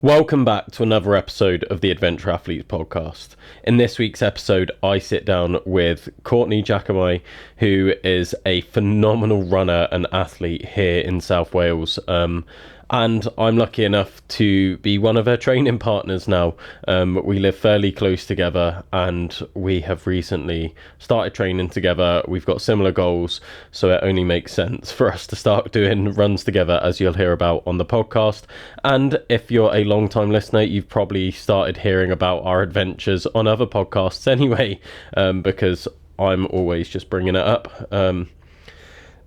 Welcome back to another episode of the Adventure Athletes podcast. In this week's episode, I sit down with Courtney Jacquemai, who is a phenomenal runner and athlete here in South Wales. And I'm lucky enough to be one of her training partners now. We live fairly close together and we have recently started training together. We've got similar goals, so it only makes sense for us to start doing runs together, as you'll hear about on the podcast. And if you're a long-time listener, you've probably started hearing about our adventures on other podcasts anyway, because I'm always just bringing it up.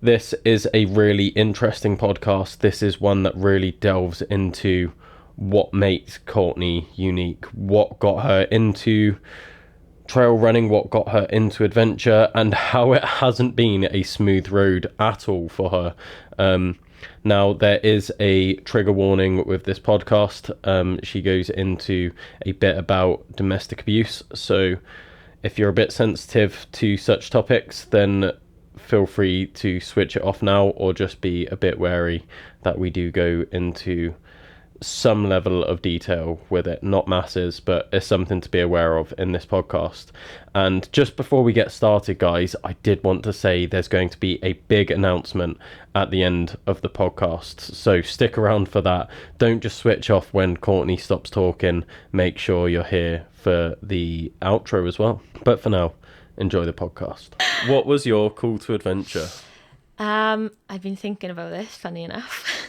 This is a really interesting podcast. This is one that really delves into what makes Courtney unique, what got her into trail running, what got her into adventure, and how it hasn't been a smooth road at all for her. Now, there is a trigger warning with this podcast. She goes into a bit about domestic abuse, so if you're a bit sensitive to such topics, then feel free to switch it off now, or just be a bit wary that we do go into some level of detail with it. Not masses, but it's something to be aware of in this podcast. And just before we get started, guys, I did want to say there's going to be a big announcement at the end of the podcast, so stick around for that. Don't just switch off when Courtney stops talking. Make sure you're here for the outro as well. But for now, enjoy the podcast. What was your call to adventure? I've been thinking about this, funny enough.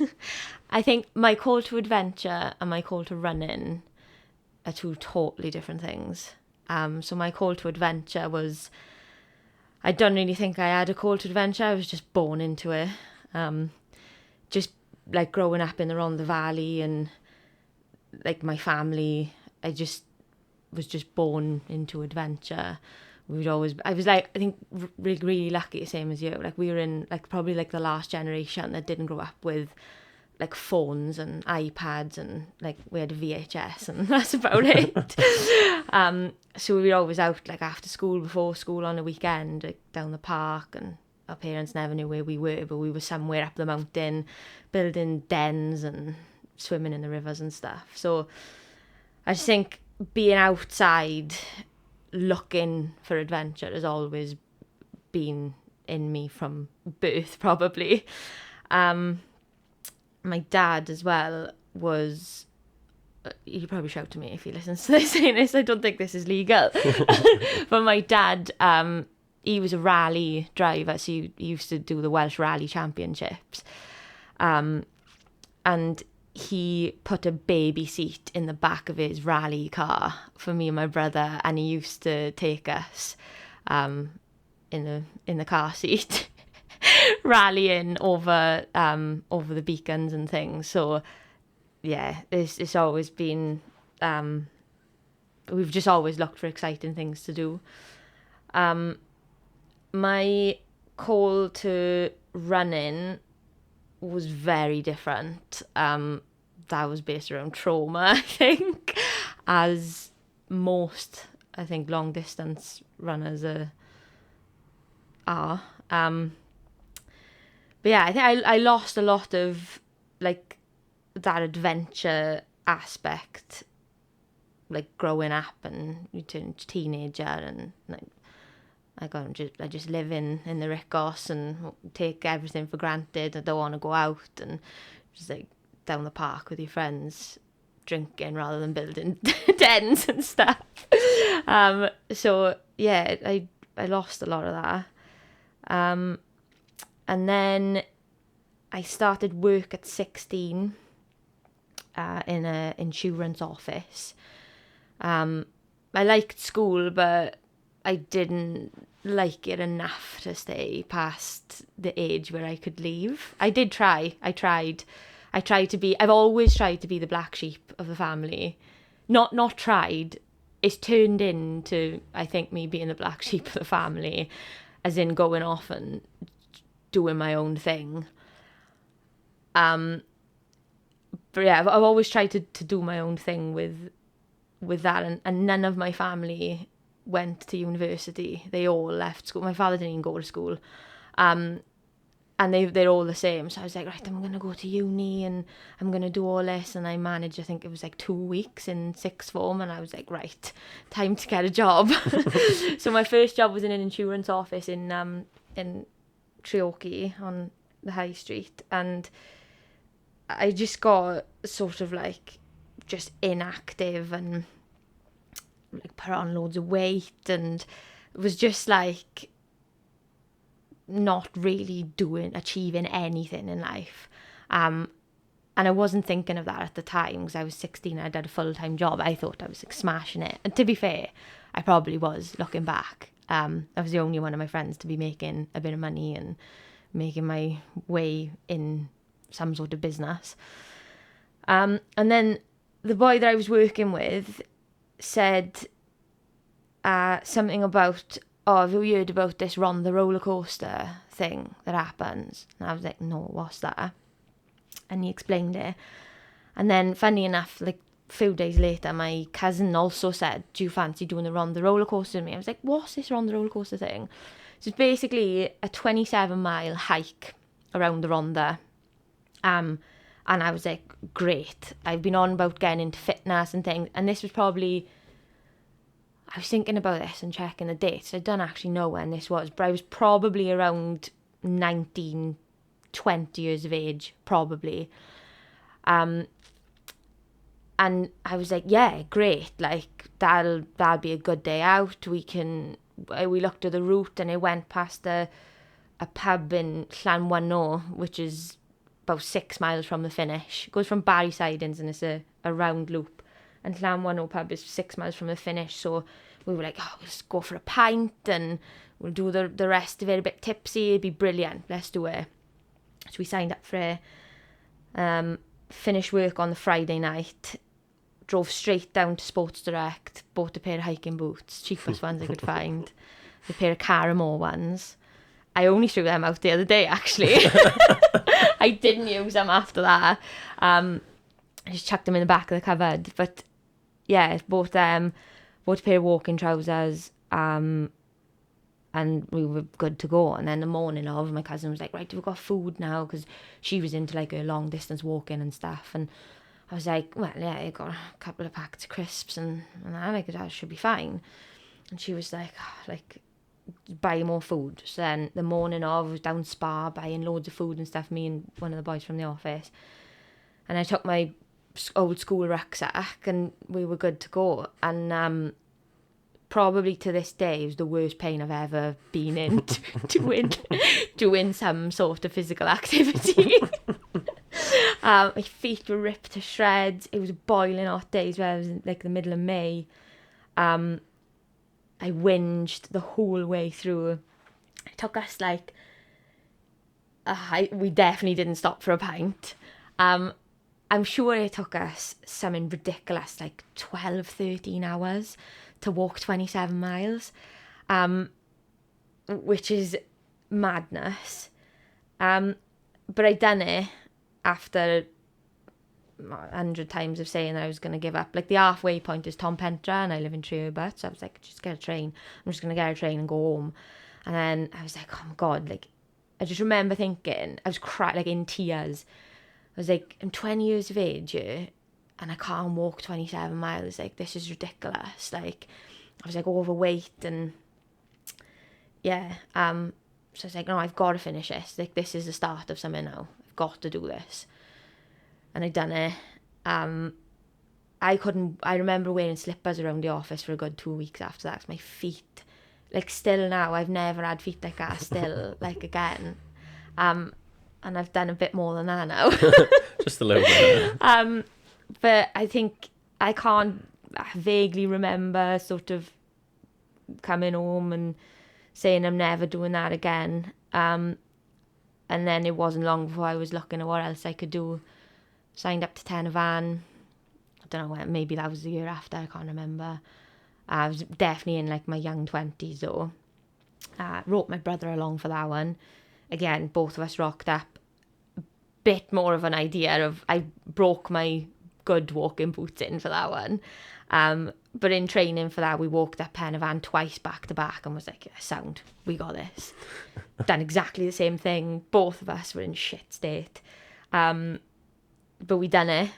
I think my call to adventure and my call to running are two totally different things. So my call to adventure was, I don't really think I had a call to adventure. I was just born into it. Just like growing up in the Rhondda Valley and like my family, I was just born into adventure. I was like, I think really lucky, same as you. Like we were in like probably like the last generation that didn't grow up with like phones and iPads, and like we had a VHS and that's about it. So we were always out like after school, before school on a weekend, like down the park, and our parents never knew where we were, but we were somewhere up the mountain building dens and swimming in the rivers and stuff. So I just think being outside looking for adventure has always been in me from birth, probably. My dad as well was, he'll probably shout to me if he listens to this saying this, I don't think this is legal. But my dad, he was a rally driver, so he used to do the Welsh Rally Championships. And he put a baby seat in the back of his rally car for me and my brother, and he used to take us in the car seat rallying over the beacons and things. So yeah, it's always been, we've just always looked for exciting things to do. My call to running was very different. That was based around trauma, I think, as most, I think, long distance runners are. But yeah, I think I lost a lot of like that adventure aspect, like growing up and you turn into teenager, and like I just live in the Ricos and take everything for granted. I don't want to go out and just like down the park with your friends drinking rather than building dens and stuff. So yeah, I lost a lot of that. And then I started work at 16 in an insurance office. I liked school, but I didn't like it enough to stay past the age where I could leave. I did try. I've always tried to be the black sheep of the family. Not tried. It's turned into, I think, me being the black sheep of the family, as in going off and doing my own thing. But yeah, I've always tried to do my own thing with that, and none of my family went to university. They all left school. My father didn't even go to school. and they're all the same. So I was like, right, I'm going to go to uni and I'm going to do all this. And I managed, I think it was like 2 weeks in sixth form. And I was like, right, time to get a job. So my first job was in an insurance office in Treorchy on the high street. And I just got sort of like just inactive and like put on loads of weight, and it was just like not really achieving anything in life. And I wasn't thinking of that at the time because I was 16 and I'd had a full-time job. I thought I was like smashing it. And to be fair, I probably was, looking back. I was the only one of my friends to be making a bit of money and making my way in some sort of business. And then the boy that I was working with said something about, oh, have you heard about this Ron the roller coaster thing that happens? And I was like, no, what's that? And he explained it. And then, funny enough, like a few days later, my cousin also said, do you fancy doing the Ron the roller coaster with me? I was like, what's this Ron the roller coaster thing? So it's basically a 27-mile hike around the Rhondda. And I was like, great. I've been on about getting into fitness and things. And this was probably, I was thinking about this and checking the dates. I don't actually know when this was, but I was probably around 19, 20 years of age, probably. And I was like, yeah, great. Like, that'll be a good day out. We looked at the route and it went past a pub in Llanwano, which is about 6 miles from the finish. It goes from Barry Sidings and it's a round loop. And Llanwano pub is 6 miles from the finish. So we were like, oh, let's go for a pint and we'll do the rest of it a bit tipsy. It'd be brilliant. Let's do it. So we signed up for it. Finished work on the Friday night. Drove straight down to Sports Direct. Bought a pair of hiking boots. Cheapest ones I could find. A pair of Caramore ones. I only threw them out the other day, actually. I didn't use them after that. I just chucked them in the back of the cupboard. But yeah, bought them. Bought a pair of walking trousers. And we were good to go. And then the morning of, my cousin was like, right, we've got food now, because she was into like a long distance walking and stuff. And I was like, well, yeah, I got a couple of packets of crisps and that, like, that should be fine. And she was like, buy more food. So then the morning of, I was down Spa buying loads of food and stuff, me and one of the boys from the office. And I took my old school rucksack and we were good to go. And probably to this day, it was the worst pain I've ever been in doing some sort of physical activity. My feet were ripped to shreds. It was boiling hot days where I was in like the middle of May. I whinged the whole way through. It took us like, we definitely didn't stop for a pint. I'm sure it took us something ridiculous, like 12, 13 hours to walk 27 miles, which is madness. But I'd done it after 100 times of saying that I was going to give up. Like, the halfway point is Tom Pentra and I live in Treorchy, so I was like, just get a train. I'm just going to get a train and go home. And then I was like, oh my God, like, I just remember thinking, I was crying, like in tears. I was like, I'm 20 years of age here and I can't walk 27 miles. Like, this is ridiculous. Like, I was like overweight and yeah. So I was like, no, I've got to finish this. Like, this is the start of something now. I've got to do this. And I'd done it. I remember wearing slippers around the office for a good 2 weeks after that. 'Cause my feet, like, still now, I've never had feet like that still, like, again. And I've done a bit more than that now. Just a little bit. But I think I vaguely remember sort of coming home and saying I'm never doing that again. And then it wasn't long before I was looking at what else I could do. Signed up to Tenavan. I don't know when, maybe that was the year after, I can't remember. I was definitely in like my young 20s though. Wrote my brother along for that one. Again, both of us rocked up. Bit more of an idea of, I broke my good walking boots in for that one. But in training for that, we walked up Pen y Fan twice back to back and was like, yeah, sound, we got this. Done exactly the same thing. Both of us were in shit state. But we done it.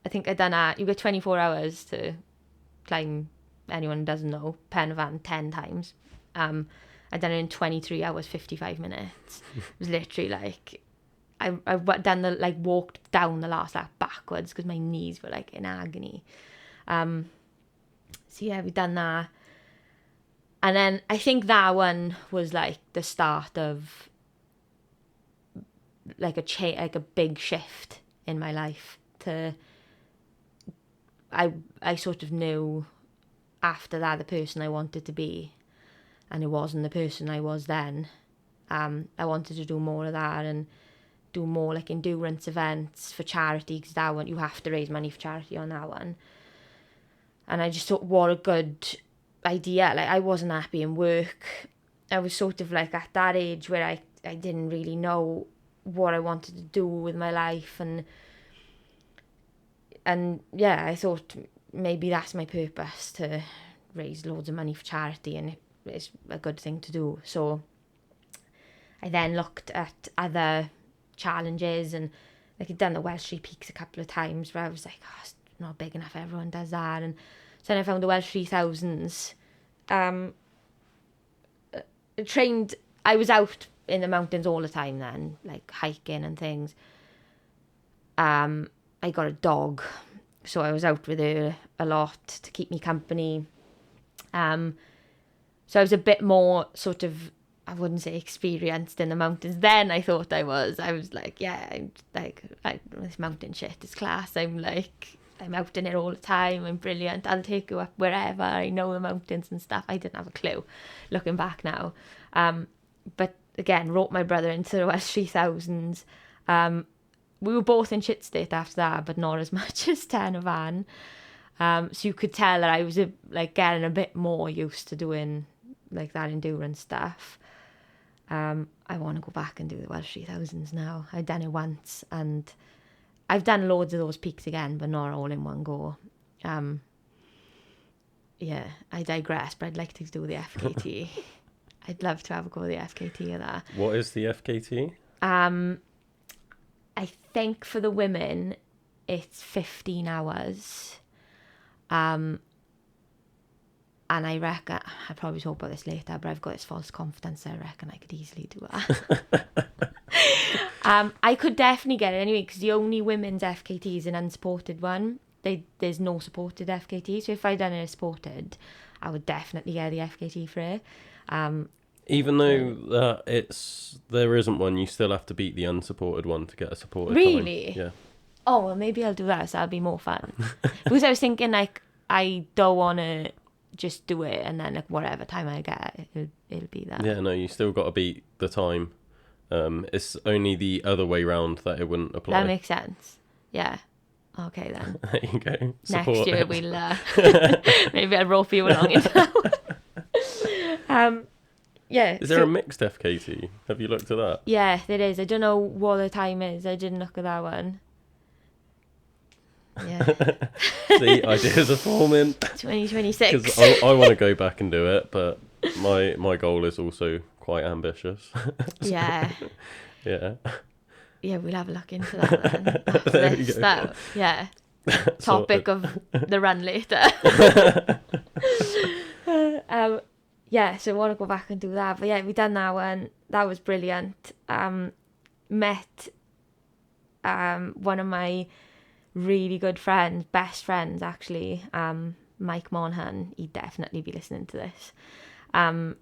I think I done that. You got 24 hours to climb, anyone who doesn't know, Pen y Fan 10 times. I done it in 23 hours, 55 minutes. It was literally like, I done the, like, walked down the last lap backwards because my knees were like in agony. So yeah, we done that. And then I think that one was like the start of like a big shift in my life. I sort of knew after that the person I wanted to be, and it wasn't the person I was then. I wanted to do more of that and do more like endurance events for charity, because that one you have to raise money for charity on that one. And I just thought, what a good idea. Like, I wasn't happy in work. I was sort of like at that age where I didn't really know what I wanted to do with my life, and yeah, I thought maybe that's my purpose, to raise loads of money for charity, and it's a good thing to do. So I then looked at other challenges, and like I'd done the Welsh Three Peaks a couple of times where I was like, oh, it's not big enough, everyone does that. And so then I found the Welsh 3000s. I was out in the mountains all the time then, like hiking and things. I got a dog, so I was out with her a lot to keep me company. So I was a bit more sort of, I wouldn't say experienced in the mountains then. I thought I was like, yeah, I'm like, this mountain shit is class. I'm out in it all the time. I'm brilliant. I'll take you up wherever. I know the mountains and stuff. I didn't have a clue, looking back now. But again, wrote my brother into the Welsh 3000s. We were both in shit state after that, but not as much as Pen y Fan. So you could tell that I was like getting a bit more used to doing like that endurance stuff. I want to go back and do the Welsh 3000s now. I've done it once, and I've done loads of those peaks again, but not all in one go. Yeah, I digress, but I'd like to do the FKT. I'd love to have a go at the FKT of that. What is the FKT? I think for the women, it's 15 hours. And I reckon, I probably talk about this later, but I've got this false confidence that I reckon I could easily do that. I could definitely get it anyway, because the only women's FKT is an unsupported one. There's no supported FKT, so if I'd done it supported, I would definitely get the FKT for it. Even though there isn't one, you still have to beat the unsupported one to get a supported really? time. Yeah. Oh, well, maybe I'll do that, so that'll be more fun. Because I was thinking, like, I don't want to just do it and then, like, whatever time I get, it'll be that. Yeah, no, you still got to beat the time. It's only the other way round that it wouldn't apply. That makes sense. Yeah. Okay, then. There you go. Next year, we'll... maybe I'll rope you along into that. Yeah. Is there a mixed FKT? Have you looked at that? Yeah, there is. I don't know what the time is. I didn't look at that one. Yeah. See, ideas are forming. 2026. Because I want to go back and do it, but my goal is also quite ambitious. Yeah. Yeah. Yeah, we'll have a look into that then. There you go. Yeah. Topic of the run later. Yeah, so I want to go back and do that. But yeah, we done that one. That was brilliant. Met one of my really good friends, best friends actually, Mike Monaghan. He'd definitely be listening to this. On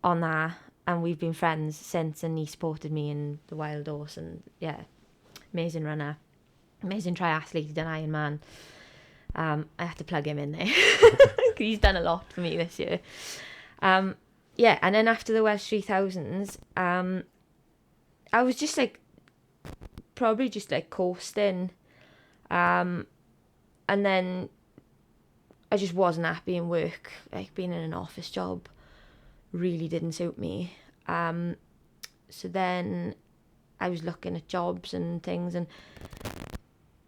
that, and we've been friends since, and he supported me in the Wild Horse, and yeah, amazing runner, amazing triathlete, done Ironman. I had to plug him in there because he's done a lot for me this year. Yeah, and then after the Welsh 3000s, I was just like, probably just like coasting, and then I just wasn't happy in work. Like, being in an office job really didn't suit me. So then I was looking at jobs and things, and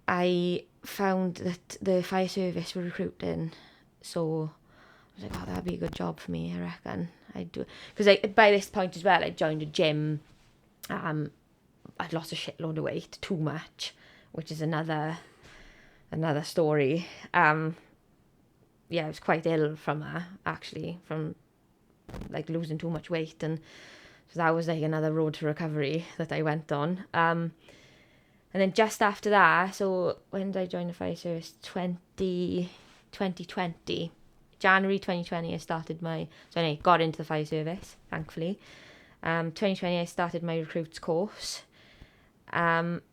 I found that the fire service were recruiting, so I was like, oh, that'd be a good job for me, I reckon. I'd do, because by this point as well, I'd joined a gym. I'd lost a shitload of weight, too much, which is another story. Yeah, I was quite ill from that, actually, from like losing too much weight, and so that was like another road to recovery that I went on. And then just after that, so when did I join the fire service? 2020. January 2020 I got into the fire service, thankfully. 2020 I started my recruits course. And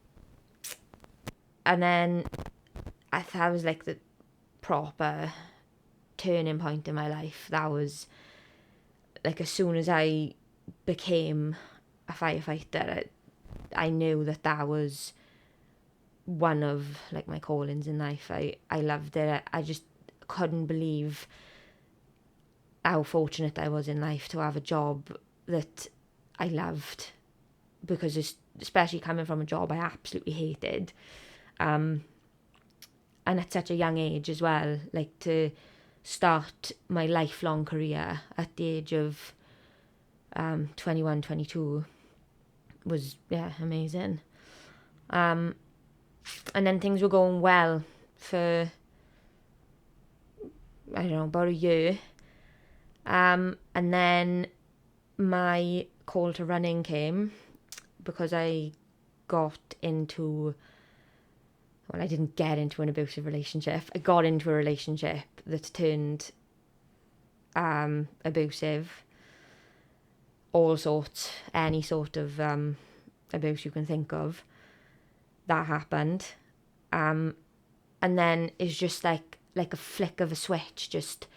then that was like the proper turning point in my life. That was like as soon as I became a firefighter, I knew that was one of like my callings in life. I loved it. I just couldn't believe how fortunate I was in life to have a job that I loved, because especially coming from a job I absolutely hated, and at such a young age as well, like to start my lifelong career at the age of 21, 22 was amazing. And then things were going well for, I don't know, about a year. And then my call to running came because I didn't get into an abusive relationship. I got into a relationship that turned abusive. All sorts, any sort of abuse you can think of. That happened. And then it's just like a flick of a switch. Just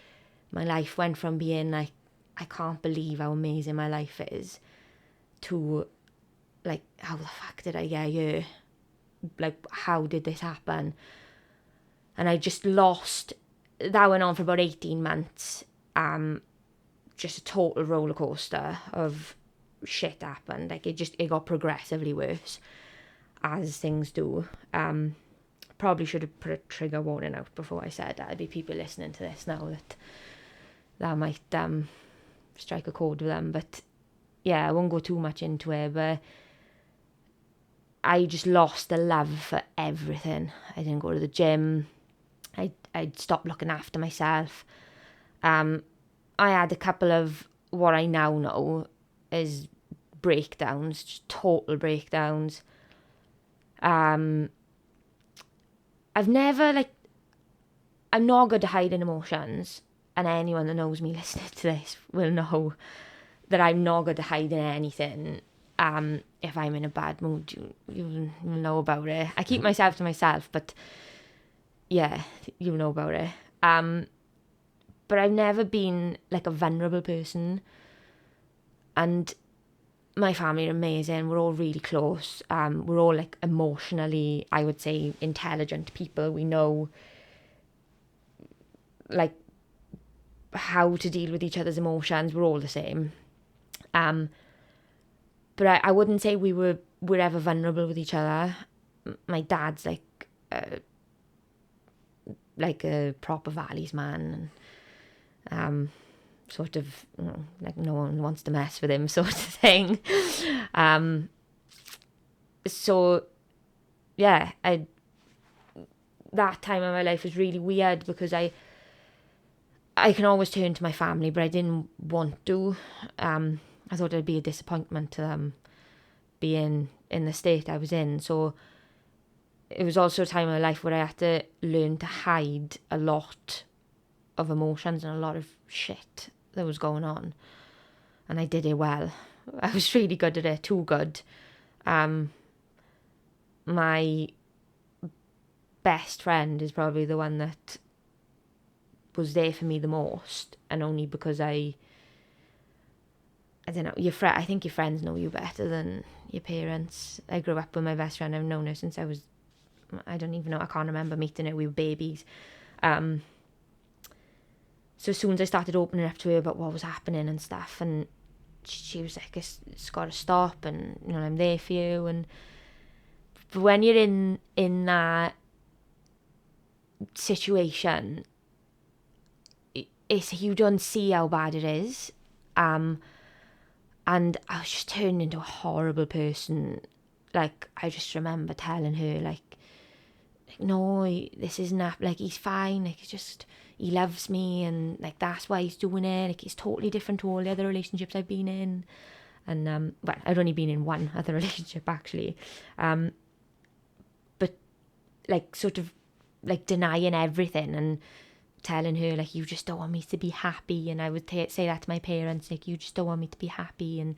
my life went from being like, I can't believe how amazing my life is, to like, how the fuck did I get here? Like, how did this happen? And I just lost. That went on for about 18 months. Just a total roller coaster of shit happened. Like, it got progressively worse, as things do. Probably should have put a trigger warning out before I said that. There'd be people listening to this now that might strike a chord with them. But yeah, I won't go too much into it, but I just lost the love for everything. I didn't go to the gym. I'd stopped looking after myself. I had a couple of what I now know is breakdowns, just total breakdowns. I've never, I'm not good at hiding emotions, and anyone that knows me listening to this will know that I'm not good at hiding anything. If I'm in a bad mood, you'll know about it. I keep myself to myself, but yeah, you'll know about it. But I've never been like a vulnerable person, and my family are amazing. We're all really close. We're all like emotionally, I would say, intelligent people. We know like how to deal with each other's emotions. We're all the same. But I wouldn't say we're ever vulnerable with each other. My dad's like a proper Valleys man, and sort of, like no one wants to mess with him sort of thing. So yeah, that time of my life was really weird because I can always turn to my family, but I didn't want to. I thought it'd be a disappointment to them being in the state I was in. So it was also a time in my life where I had to learn to hide a lot of emotions and a lot of shit that was going on. And I did it well. I was really good at it, too good. My best friend is probably the one that was there for me the most, and only because I don't know, I think your friends know you better than your parents. I grew up with my best friend. I've known her since I don't even know, I can't remember meeting her, we were babies. So as soon as I started opening up to her about what was happening and stuff, and she was like, it's got to stop, and I'm there for you. But when you're in that situation, you don't see how bad it is. And I was just turned into a horrible person. Like, I just remember telling her, like no, this isn't like, he's fine, like, it's just, he loves me, and like that's why he's doing it. Like, it's totally different to all the other relationships I've been in. And well, I'd only been in one other relationship, actually, but like, sort of like denying everything and telling her, like, you just don't want me to be happy. And I would say that to my parents, like, you just don't want me to be happy and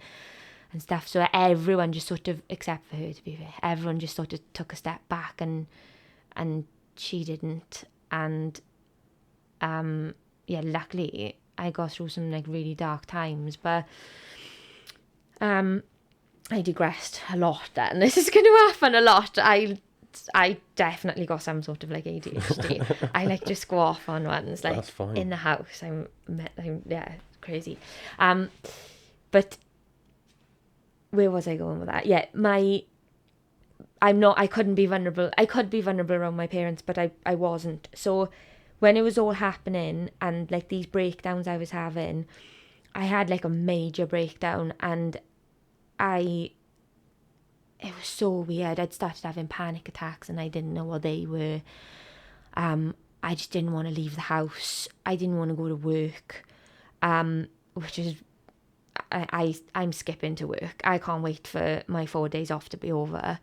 stuff. So everyone just sort of, except for her, to be fair, everyone just sort of took a step back, and she didn't. And yeah, luckily I got through some like really dark times, but I digressed a lot then. This is going to happen a lot. I definitely got some sort of like ADHD. I like just go off on ones, like, That's fine. in the house. I'm yeah, crazy. But where was I going with that? Yeah, I couldn't be vulnerable. I could be vulnerable around my parents, but I wasn't. So when it was all happening, and like these breakdowns I was having, I had like a major breakdown, and it was so weird. I'd started having panic attacks, and I didn't know what they were. I just didn't want to leave the house. I didn't want to go to work, which is, I'm skipping to work. I can't wait for my 4 days off to be over.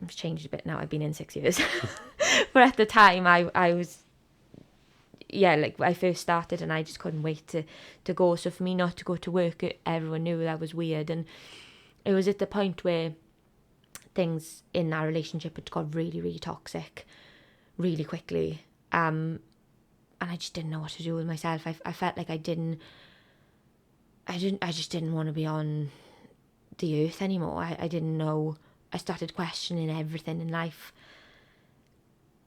It's changed a bit now. I've been in 6 years. But at the time, I was, yeah, like, I first started, and I just couldn't wait to go. So for me not to go to work, everyone knew that was weird. And it was at the point where things in our relationship had got really, really toxic really quickly. And I just didn't know what to do with myself. I felt like I just didn't want to be on the earth anymore. I didn't know. I started questioning everything in life.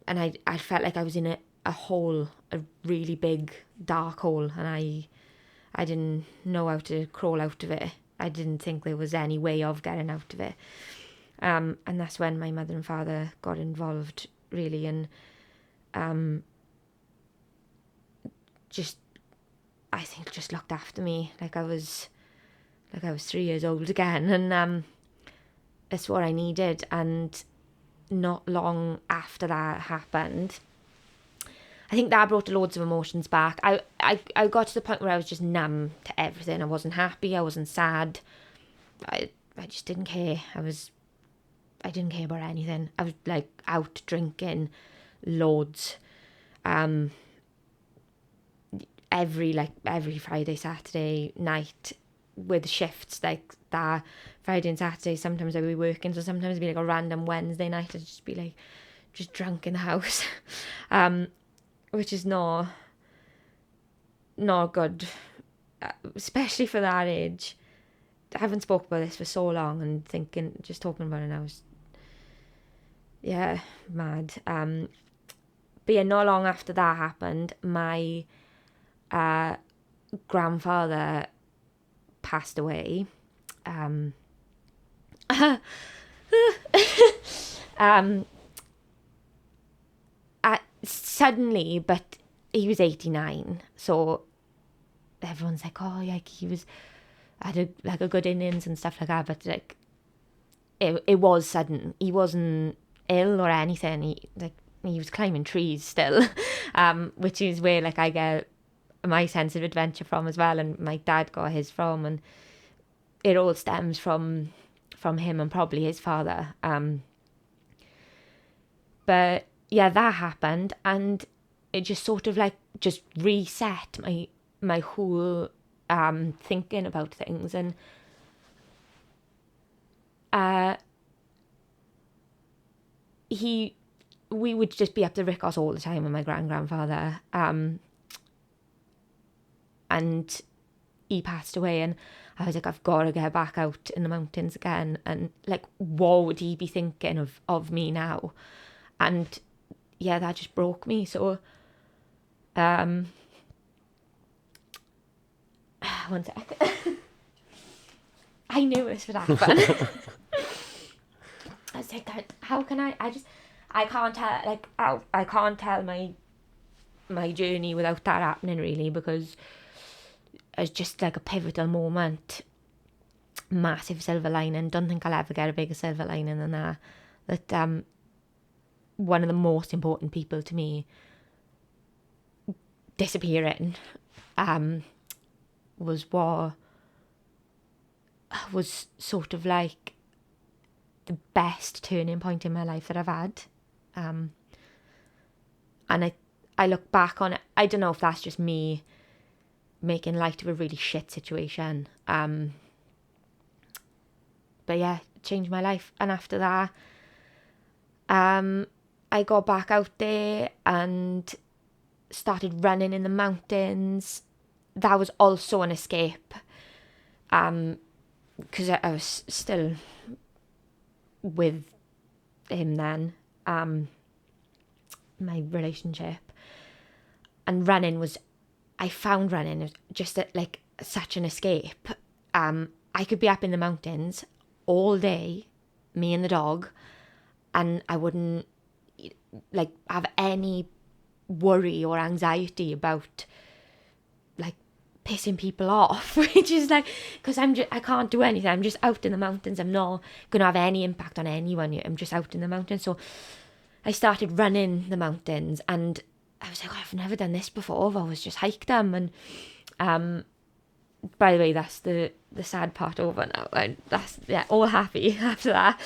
And I felt like I was in a hole, a really big, dark hole, and I didn't know how to crawl out of it. I didn't think there was any way of getting out of it. And that's when my mother and father got involved, really, and I think just looked after me like I was 3 years old again, and it's what I needed. And not long after that happened, I think that brought loads of emotions back. I got to the point where I was just numb to everything. I wasn't happy. I wasn't sad. I just didn't care. I didn't care about anything. I was like out drinking loads. Every Friday, Saturday night, with shifts like that, Friday and Saturday, sometimes I'd be working, so sometimes it'd be like a random Wednesday night, I'd just be like, just drunk in the house, which is not good, especially for that age. I haven't spoken about this for so long, and just talking about it now is, yeah, mad. But yeah, not long after that happened, my grandfather passed away. Suddenly, but he was 89, so everyone's like, oh yeah, he had a good innings and stuff like that, but like it was sudden. He wasn't ill or anything. He was climbing trees still, which is where like I get my sense of adventure from as well, and my dad got his from, and it all stems from him and probably his father. But yeah, that happened, and it just sort of like just reset my whole thinking about things. And we would just be up to Rickos all the time with my grandfather, and he passed away, and I was like, I've got to get back out in the mountains again. And like, what would he be thinking of me now? And yeah, that just broke me. So one sec. I knew this would happen. I was like, how can I I can't tell, like, I can't tell my journey without that happening, really, because it's just like a pivotal moment. Massive silver lining. Don't think I'll ever get a bigger silver lining than that. That one of the most important people to me disappearing was what was sort of like the best turning point in my life that I've had. And I look back on it, I don't know if that's just me making light of a really shit situation. But yeah, it changed my life. And after that, I got back out there and started running in the mountains. That was also an escape. Because I was still with him then, my relationship. And I found running just like such an escape. I could be up in the mountains all day, me and the dog, and I wouldn't like have any worry or anxiety about like pissing people off, which is like, because I can't do anything. I'm just out in the mountains. I'm not going to have any impact on anyone. I'm just out in the mountains. So I started running the mountains, and I was like, I've never done this before. I've always just hiked them. And by the way, that's the sad part over now. And that's, yeah, all happy after that.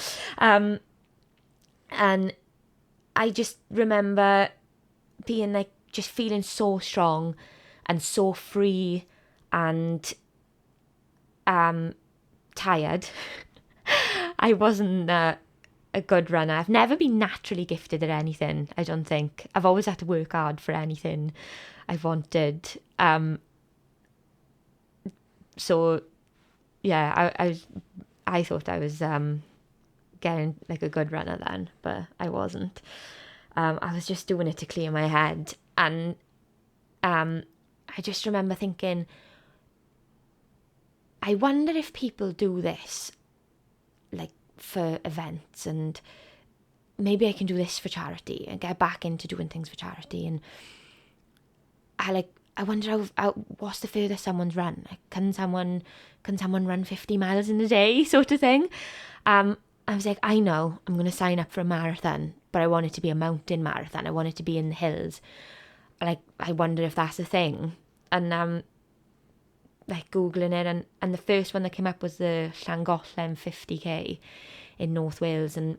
And I just remember being like, just feeling so strong and so free and tired. I wasn't a good runner. I've never been naturally gifted at anything, I don't think. I've always had to work hard for anything I've wanted. So yeah, I thought I was getting like a good runner then, but I wasn't. I was just doing it to clear my head. And I just remember thinking, I wonder if people do this like for events, and maybe I can do this for charity and get back into doing things for charity. And I wonder how what's the furthest someone's run? Like, can someone run 50 miles in a day, sort of thing? I was like, I know I'm going to sign up for a marathon, but I want it to be a mountain marathon. I want it to be in the hills. Like, I wonder if that's a thing. And like Googling it, and the first one that came up was the Llangollen 50k in North Wales. And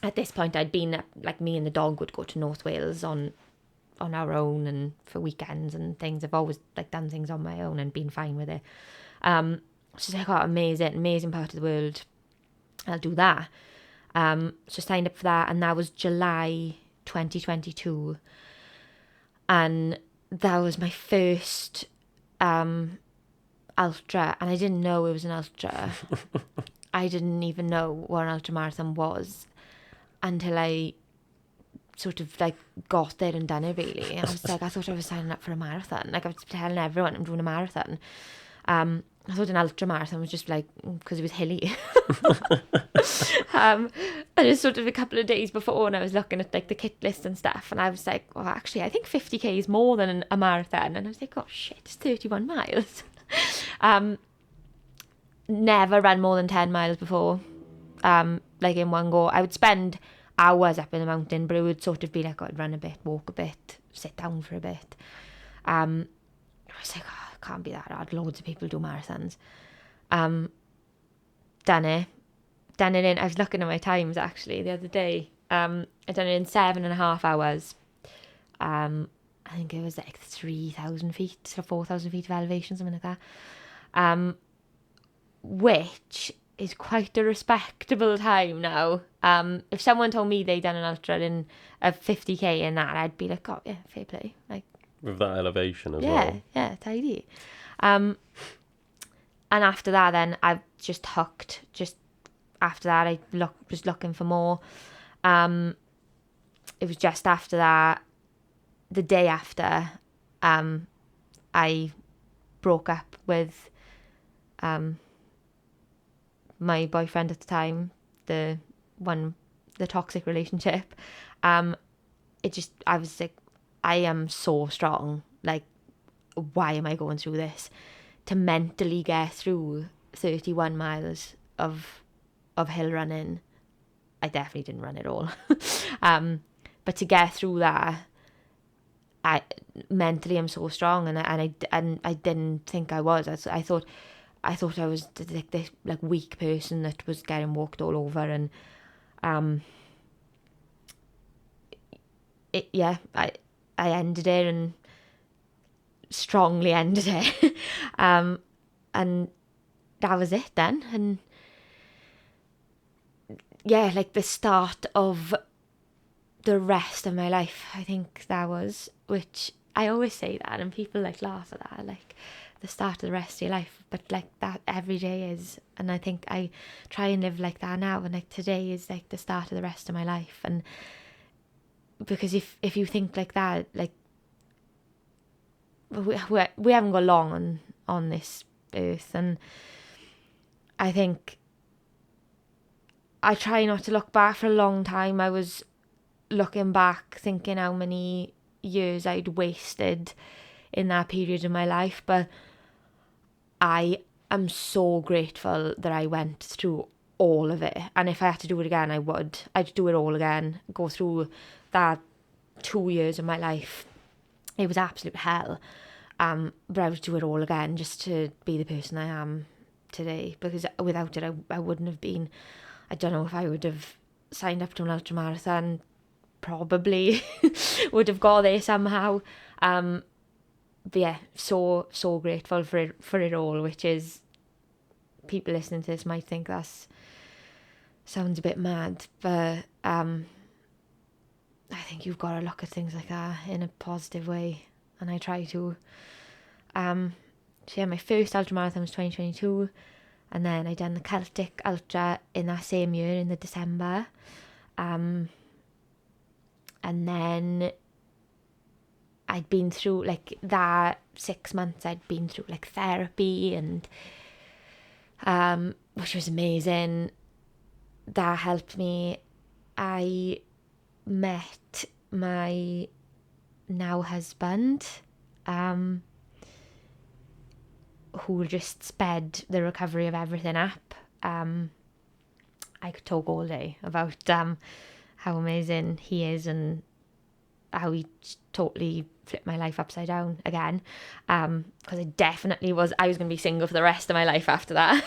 at this point I'd been, like, me and the dog would go to North Wales on our own and for weekends and things. I've always like done things on my own and been fine with it. So I got amazing part of the world. I'll do that. So signed up for that, and that was July 2022. And that was my first ultra, and I didn't know it was an ultra. I didn't even know what an ultra marathon was until I sort of like got there and done it, really. I was like, I thought I was signing up for a marathon. Like, I was telling everyone I'm doing a marathon. I thought an ultra marathon was just like, because it was hilly. And it's sort of a couple of days before, and I was looking at like the kit list and stuff, and I was like, well, actually I think 50k is more than a marathon. And I was like, oh shit, it's 31 miles. Never ran more than 10 miles before, like in one go. I would spend hours up in the mountain, but it would sort of be like, I'd run a bit, walk a bit, sit down for a bit. I was like, oh, it can't be that hard. Loads of people do marathons. Done it in, I was looking at my times actually the other day. I done it in 7.5 hours. I think it was like 3,000 feet or 4,000 feet of elevation, something like that. Which is quite a respectable time now. If someone told me they'd done an ultra in a 50k in that, I'd be like, oh yeah, fair play. Like, with that elevation as well. Yeah, tidy. And after that, then I just hooked. Just after that, I was looking for more. It was just after that, the day after, I broke up with my boyfriend at the time, the one the toxic relationship, I was like, I am so strong. Like, why am I going through this? To mentally get through 31 miles of hill running, I definitely didn't run it all. But to get through that, I mentally am so strong, and I didn't think I was. I thought I was like this like weak person that was getting walked all over, and I ended it, and strongly ended it. And that was it then. And yeah, like the start of the rest of my life, I think that was, which I always say that, and people like laugh at that, like the start of the rest of your life, but like that every day is. And I think I try and live like that now, and like today is like the start of the rest of my life. And because if you think like that, like we haven't got long on this earth, and I think I try not to look back. For a long time I was looking back thinking how many years I'd wasted in that period of my life, but I am so grateful that I went through all of it. And if I had to do it again, I'd do it all again. Go through that 2 years of my life. It was absolute hell, but I would do it all again just to be the person I am today, because without it I wouldn't have been. I don't know if I would have signed up to an ultramarathon. Probably would have got there somehow. But yeah, so grateful for it all, which is, people listening to this might think that sounds a bit mad, but I think you've got to look at things like that in a positive way, and I try to. So yeah, my first ultramarathon was 2022, and then I done the Celtic Ultra in that same year in the December. And then I'd been through, like, that 6 months, I'd been through like therapy, and which was amazing. That helped me. I met my now husband, who just sped the recovery of everything up. I could talk all day about how amazing he is, and how he totally flipped my life upside down again. Because I definitely was going to be single for the rest of my life after that.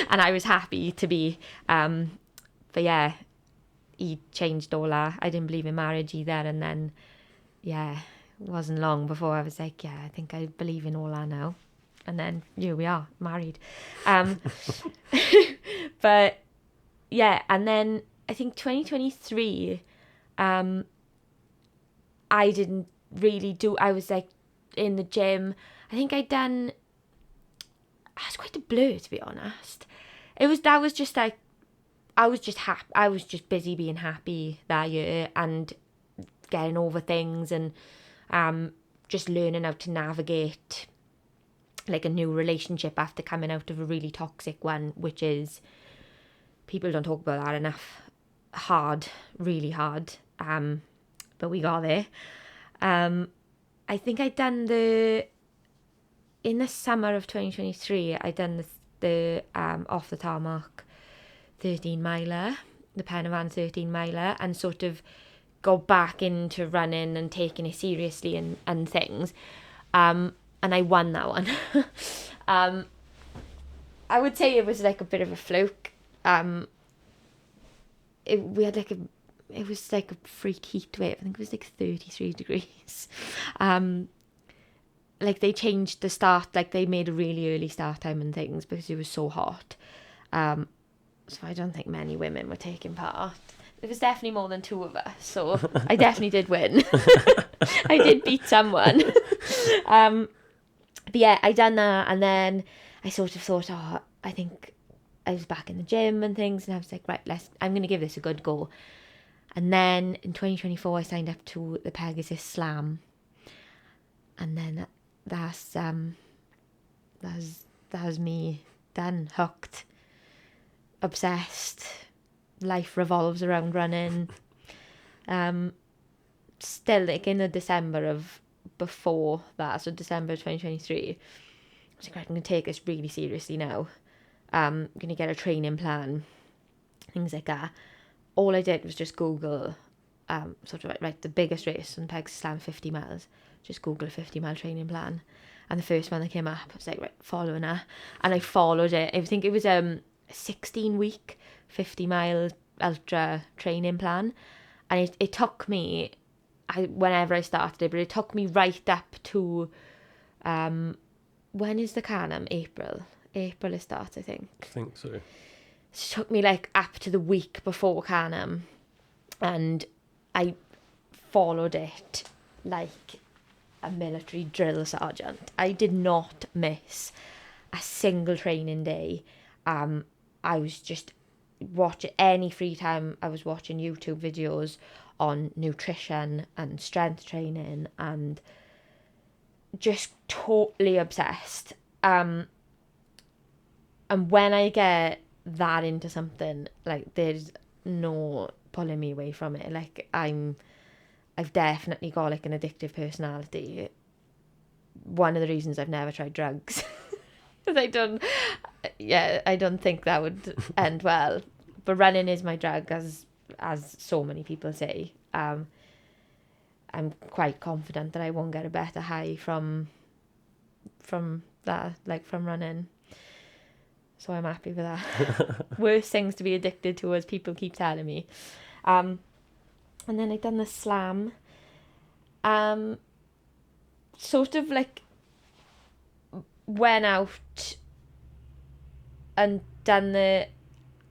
And I was happy to be. But yeah, he changed all that. I didn't believe in marriage either. And then, yeah, it wasn't long before I was like, yeah, I think I believe in all that now. And then here we are, married. But yeah, and then I think 2023, I didn't really do. I was like in the gym. I think I was quite a blur, to be honest. That was just like, I was just happy. I was just busy being happy that year and getting over things, and just learning how to navigate like a new relationship after coming out of a really toxic one, which is, people don't talk about that enough. Hard, really hard. But we got there. I think I'd done in the summer of 2023, I'd done the off the tarmac 13 miler, the Penavan 13 miler, and sort of go back into running and taking it seriously and things. And I won that one. I would say it was like a bit of a fluke. It was like a freak heat wave. I think it was like 33 degrees. Like they changed the start, like they made a really early start time and things because it was so hot. So I don't think many women were taking part. There was definitely more than 2 of us, so I definitely did win. I did beat someone. But yeah, I done that, and then I sort of thought, I think I was back in the gym and things, and I was like, right, I'm going to give this a good go. And then in 2024, I signed up to the Pegasus Slam, and then that was me done, hooked, obsessed. life revolves around running. Still, like, in the December of before that, so December 2023, I was like, right, I'm going to take this really seriously now. I'm going to get a training plan, things like that. All I did was just Google, sort of like the biggest race on Pegs Slam 50 miles. Just Google 50-mile training plan. And the first one that came up, I was like, right, following that. And I followed it. I think it was a 16-week 50-mile ultra training plan. And it took me, whenever I started it, but it took me right up to, when is the Canham? April it starts, I think. I think so. It took me like up to the week before Canham, and I followed it like a military drill sergeant. I did not miss a single training day. I was just watching any free time. I was watching YouTube videos on nutrition and strength training and just totally obsessed. And when I get that into something, like, there's no pulling me away from it. Like, I've definitely got like an addictive personality. One of the reasons I've never tried drugs, because I don't think that would end well. But running is my drug, as so many people say. I'm quite confident that I won't get a better high from that, like from running. So I'm happy with that. Worst things to be addicted to, as people keep telling me. And then I've done the slam. Sort of like went out and done the...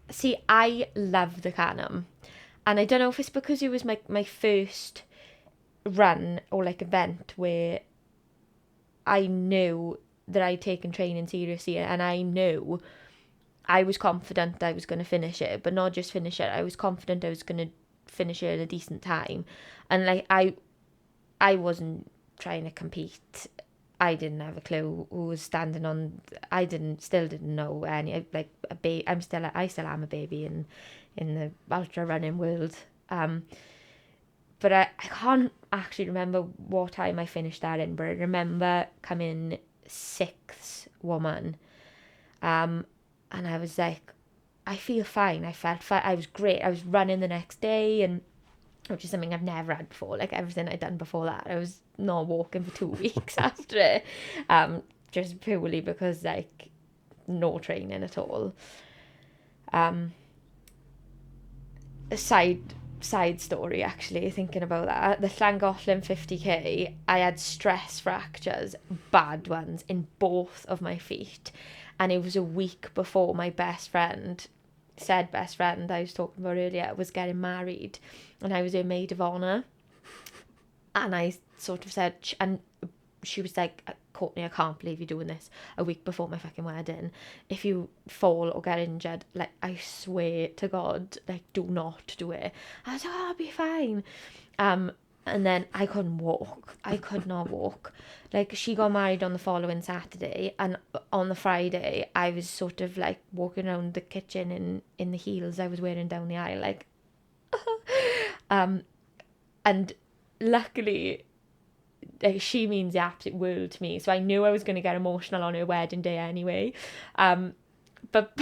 See, I love the Canham. And I don't know if it's because it was my first run or like event where I knew that I'd taken training seriously, and I knew I was confident I was going to finish it, but not just finish it. I was confident I was going to finish it at a decent time. And like, I wasn't trying to compete. I didn't have a clue who was standing on. Still didn't know any, like, I still am a baby in the ultra running world. But I can't actually remember what time I finished that in, but I remember coming 6th woman. And I was like, I feel fine. I felt fine. I was great. I was running the next day, and which is something I've never had before. Like, everything I'd done before that, I was not walking for 2 weeks after it. Just purely because, like, no training at all. A side story, actually, thinking about that. The Llangollen 50k, I had stress fractures, bad ones, in both of my feet. And it was a week before my best friend I was talking about earlier was getting married, and I was her maid of honour. And I sort of said, and she was like, Courtney, I can't believe you're doing this a week before my fucking wedding. If you fall or get injured, like, I swear to God, like, do not do it. I was like, oh, I'll be fine. And then I couldn't walk. I could not walk. Like, she got married on the following Saturday, and on the Friday, I was sort of like walking around the kitchen in the heels I was wearing down the aisle, like, and luckily, like, she means the absolute world to me. So I knew I was going to get emotional on her wedding day anyway. But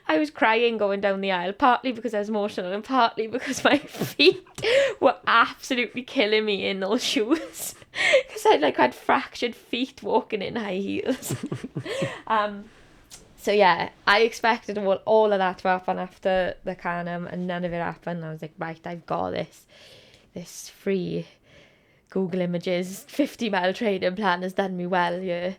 I was crying going down the aisle, partly because I was emotional and partly because my feet were absolutely killing me in those shoes. Because I had fractured feet walking in high heels. So yeah, I expected all of that to happen after the Canham, and none of it happened. I was like, right, I've got this free Google Images 50-mile training plan has done me well here.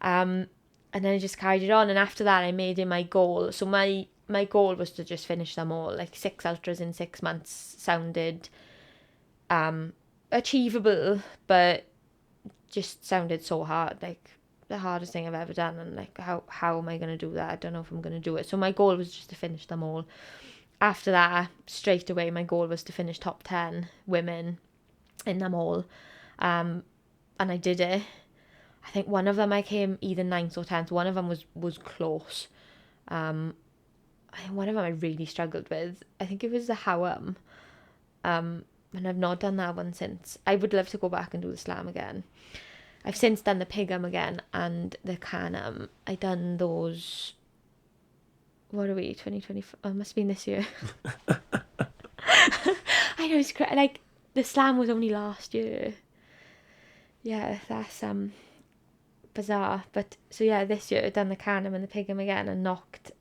And then I just carried it on, and after that I made it my goal. So my goal was to just finish them all. Like, 6 ultras in 6 months sounded achievable, but just sounded so hard, like the hardest thing I've ever done. And like, how am I going to do that? I don't know if I'm going to do it. So my goal was just to finish them all. After that, straight away, my goal was to finish top 10 women in them all. And I did it. I think one of them I came either 9th or 10th. One of them was close. I one of them I really struggled with. I think it was the Howam. And I've not done that one since. I would love to go back and do the slam again. I've since done the pigum again and the canam. I done those. What are we? 2024? Oh, it must have been this year. I know, it's like the slam was only last year. Yeah, that's bizarre. But so yeah, this year I've done the canam and the pigum again and knocked.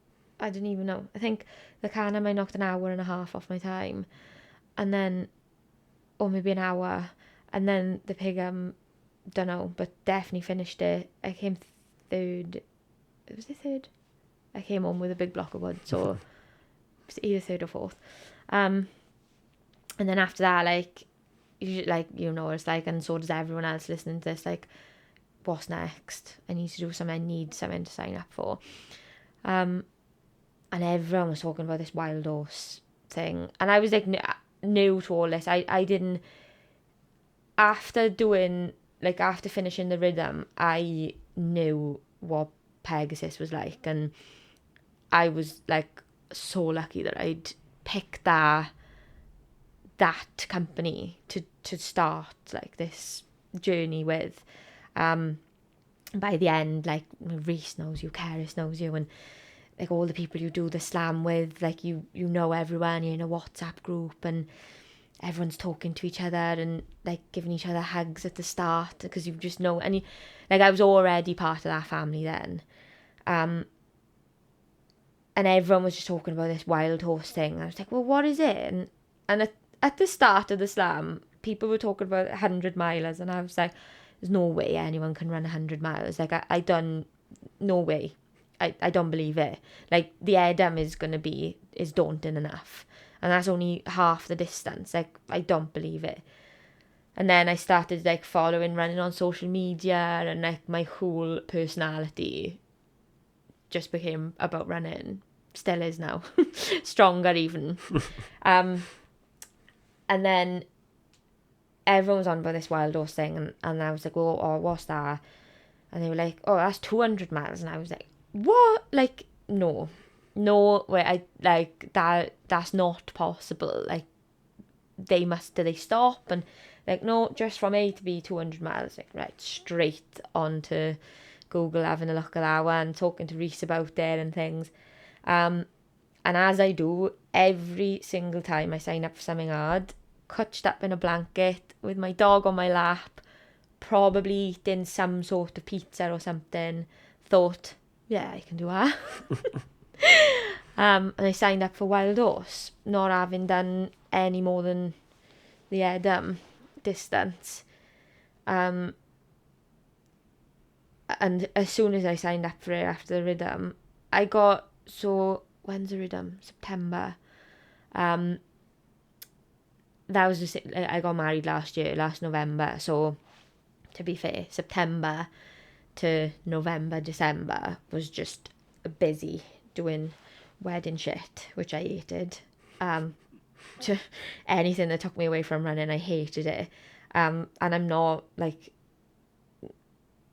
I don't even know. I think the canam I knocked an hour and a half off my time, and then, or maybe an hour, and then the pigum. Don't know, but definitely finished it. I came third. Was it third? I came home with a big block of wood, so it was either third or fourth. And then after that, like, it's like, and so does everyone else listening to this. Like, what's next? I need to do something. I need something to sign up for. And everyone was talking about this wild horse thing, and I was like new to all this. I didn't. After finishing the rhythm, I knew what Pegasus was like, and I was like so lucky that I'd picked that company to start like this journey with. By the end, like, Reese knows you, Keris knows you, and like all the people you do the slam with, like you know everyone, you're in a WhatsApp group and everyone's talking to each other and like giving each other hugs at the start because you just know. And like I was already part of that family then, and everyone was just talking about this wild horse thing. I was like, well, what is it? And at the start of the slam, people were talking about 100 milers, and I was like, there's no way anyone can run 100 miles. Like I done, no way. I don't believe it. Like the Edam is daunting enough. And that's only half the distance. Like, I don't believe it. And then I started, like, running on social media, and, like, my whole personality just became about running. Still is now. Stronger, even. And then everyone was on about this wild horse thing, and I was like, well, oh, what's that? And they were like, oh, that's 200 miles. And I was like, what? Like, no way, I like that's not possible. Like, do they stop? And like, no, just from A to B 200 miles. Like, right, straight onto Google, having a look at that one, talking to Reese about it and things. And as I do every single time I sign up for something hard, couched up in a blanket with my dog on my lap, probably eating some sort of pizza or something, thought, yeah, I can do that. And I signed up for wild horse, not having done any more than the Edam distance. And as soon as I signed up for it after the rhythm, I got, so when's the rhythm? September. That was just, I got married last November, so to be fair, September to November, December was just busy doing wedding shit, which I hated. To anything that took me away from running, I hated it. And I'm not, like,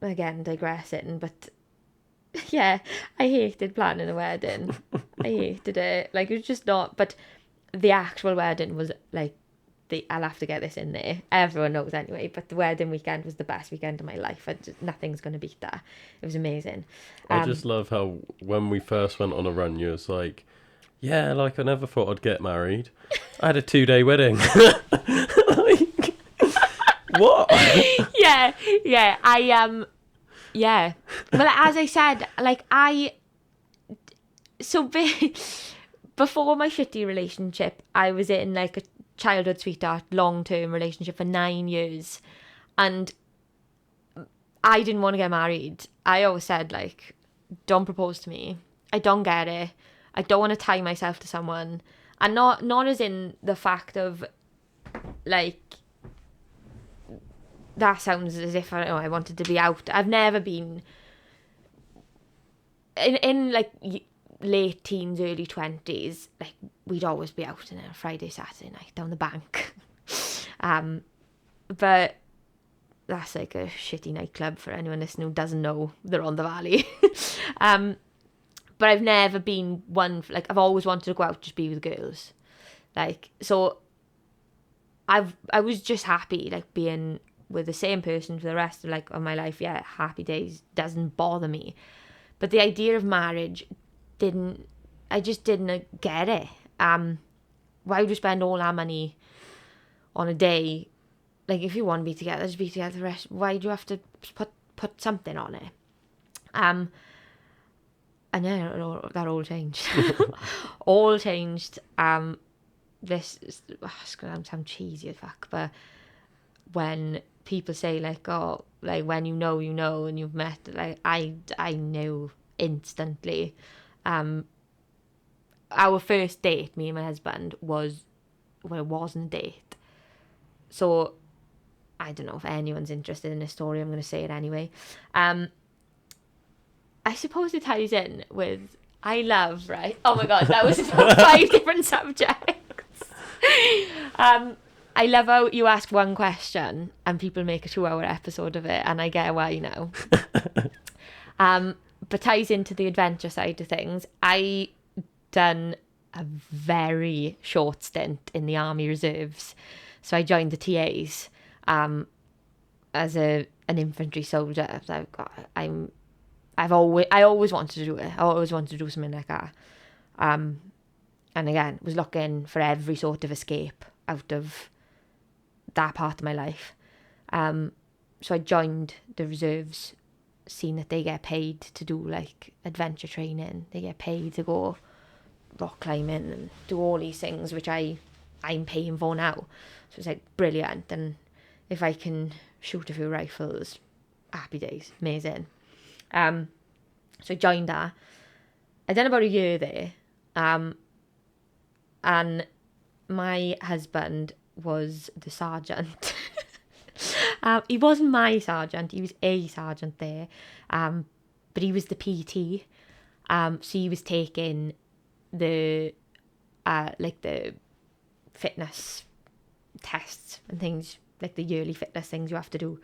again, digressing, but yeah, I hated planning a wedding. I hated it. Like, it was just not, but the actual wedding was like, I'll have to get this in there. Everyone knows anyway, but the wedding weekend was the best weekend of my life. Nothing's going to beat that. It was amazing. I just love how when we first went on a run, you was like, yeah, like I never thought I'd get married. I had a 2-day wedding. Like, what? Yeah. Yeah. Well, as I said, like before my shitty relationship, I was in like a childhood sweetheart, long-term relationship for 9 years, and I didn't want to get married. I always said, like, don't propose to me. I don't get it. I don't want to tie myself to someone, and not as in the fact of, like, that sounds as if I wanted to be out. I've never been in like late teens, early 20s, like, we'd always be out on a Friday, Saturday night down the bank. But that's like a shitty nightclub for anyone listening who doesn't know. They're on the Valley. but I've never been one, like, I've always wanted to go out, just be with girls. Like, so I was just happy, like, being with the same person for the rest of, like, of my life. Yeah, happy days, doesn't bother me. But the idea of marriage I just didn't get it. Why would you spend all our money on a day? Like, if you want to be together, just be together the rest. Why do you have to put something on it? And yeah, that all changed. All changed. This is, it's gonna sound cheesy as fuck, but when people say, like, oh, like, when you know, and you've met, like, I knew instantly. Our first date, me and my husband, well, it wasn't a date. So I don't know if anyone's interested in this story. I'm going to say it anyway. I suppose it ties in with I love, right? Oh my god, that was 5 different subjects. I love how you ask one question and people make a 2-hour episode of it, and I get why now. But ties into the adventure side of things. I done a very short stint in the Army Reserves, so I joined the TAs as an infantry soldier. So I always wanted to do it. I always wanted to do something like that. And again, was looking for every sort of escape out of that part of my life. So I joined the reserves, seeing that they get paid to do, like, adventure training. They get paid to go rock climbing and do all these things, which I'm paying for now. So it's like brilliant. And if I can shoot a few rifles, happy days, amazing. So I joined that. I done about a year there. And my husband was the sergeant. He wasn't my sergeant, he was a sergeant there. But he was the PT. So he was taking the the fitness tests and things, like the yearly fitness things you have to do.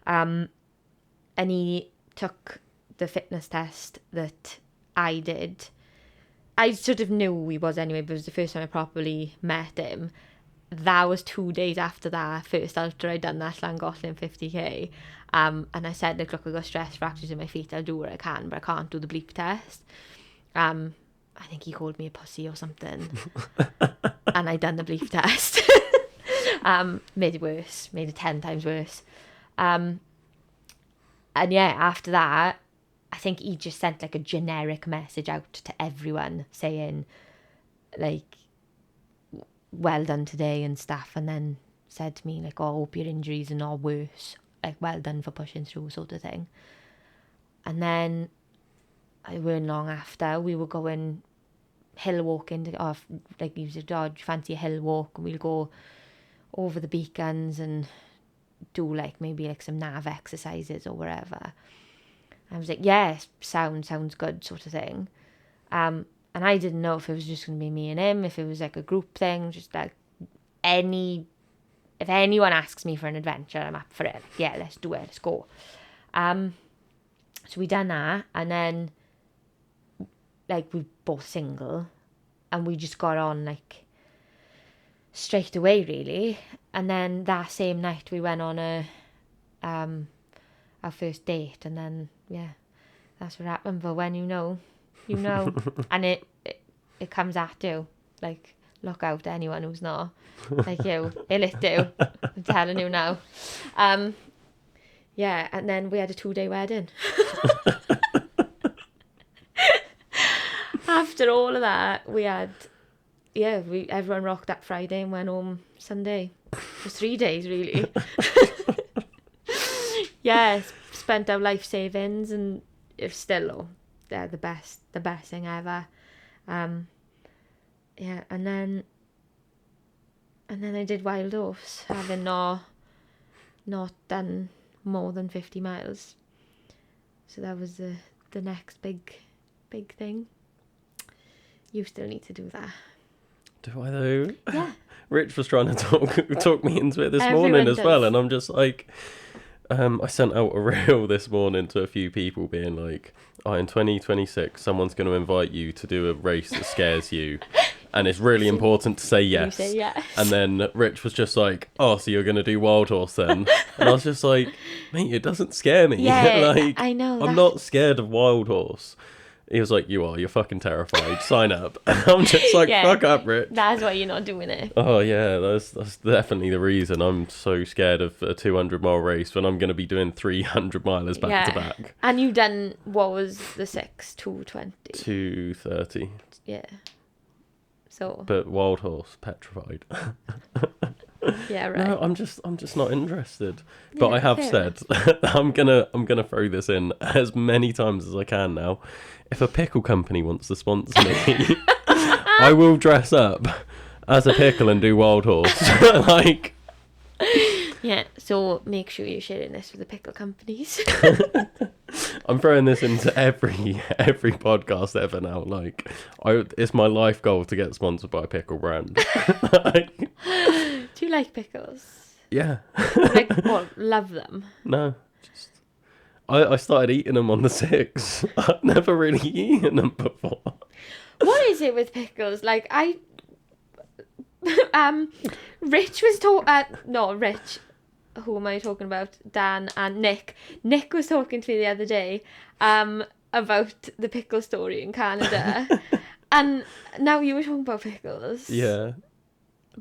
And he took the fitness test that I did. I sort of knew who he was anyway, but it was the first time I properly met him. That was 2 days after that first ultra I'd done that Llangollen 50k. And I said, like, look, I've got stress fractures in my feet, I'll do what I can, but I can't do the bleep test. I think he called me a pussy or something. And I done the bleep test. Made it worse, made it 10 times worse. And yeah, after that, I think he just sent, like, a generic message out to everyone saying, like, well done today and stuff, and then said to me, like, oh, I hope your injuries are not worse, like, well done for pushing through, sort of thing. And then I weren't long after, we were going hill walking like, he said, oh, do you fancy a hill walk, and we'll go over the beacons and do, like, maybe, like, some nav exercises or whatever. I was like, yeah, sounds good, sort of thing. And I didn't know if it was just going to be me and him, if it was, like, a group thing, just, like, if anyone asks me for an adventure, I'm up for it. Yeah, let's do it, let's go. So we done that, and then, like, we both single, and we just got on, like, straight away, really. And then that same night we went on our first date, and then, yeah, that's what happened. But when you know. And it comes at you, like, look out, anyone who's not like you, it'll do. I'm telling you now. Yeah, and then we had a 2-day wedding. After all of that, we had, everyone rocked that Friday and went home Sunday. For 3 days, really. Yeah, spent our life savings, and it's still, they're the best thing ever. Yeah, and then I did Wild Horse, having not done more than 50 miles. So that was the next big thing. You still need to do that. Do I though? Yeah. Rich was trying to talk me into it this Everyone morning as does. well, and I'm just like, I sent out a reel this morning to a few people being like, oh, in 2026, someone's going to invite you to do a race that scares you. And it's really important to say yes. You say yes. And then Rich was just like, oh, so you're going to do Wild Horse then? And I was just like, mate, it doesn't scare me. Yeah, like, I know. I'm not scared of Wild Horse. He was like, you're fucking terrified. Sign up. And I'm just like, fuck up, Rich. That's why you're not doing it. Oh, yeah, that's definitely the reason I'm so scared of a 200-mile race when I'm going to be doing 300 milers back to back. And you've done, what was the 6? 220? 230. Yeah. So. But Wild Horse, petrified. Yeah, right. No, I'm just not interested. But I have said I'm gonna throw this in as many times as I can now. If a pickle company wants to sponsor me, I will dress up as a pickle and do Wild Horse. like. Yeah, so make sure you're sharing this with the pickle companies. I'm throwing this into every podcast ever now. Like, it's my life goal to get sponsored by a pickle brand. Do you like pickles? Yeah. Like, what, love them? No, just I started eating them on the 6. I've never really eaten them before. What is it with pickles? Like, Rich was not Rich. Who am I talking about? Dan and Nick. Nick was talking to me the other day about the pickle story in Canada. And now you were talking about pickles. Yeah.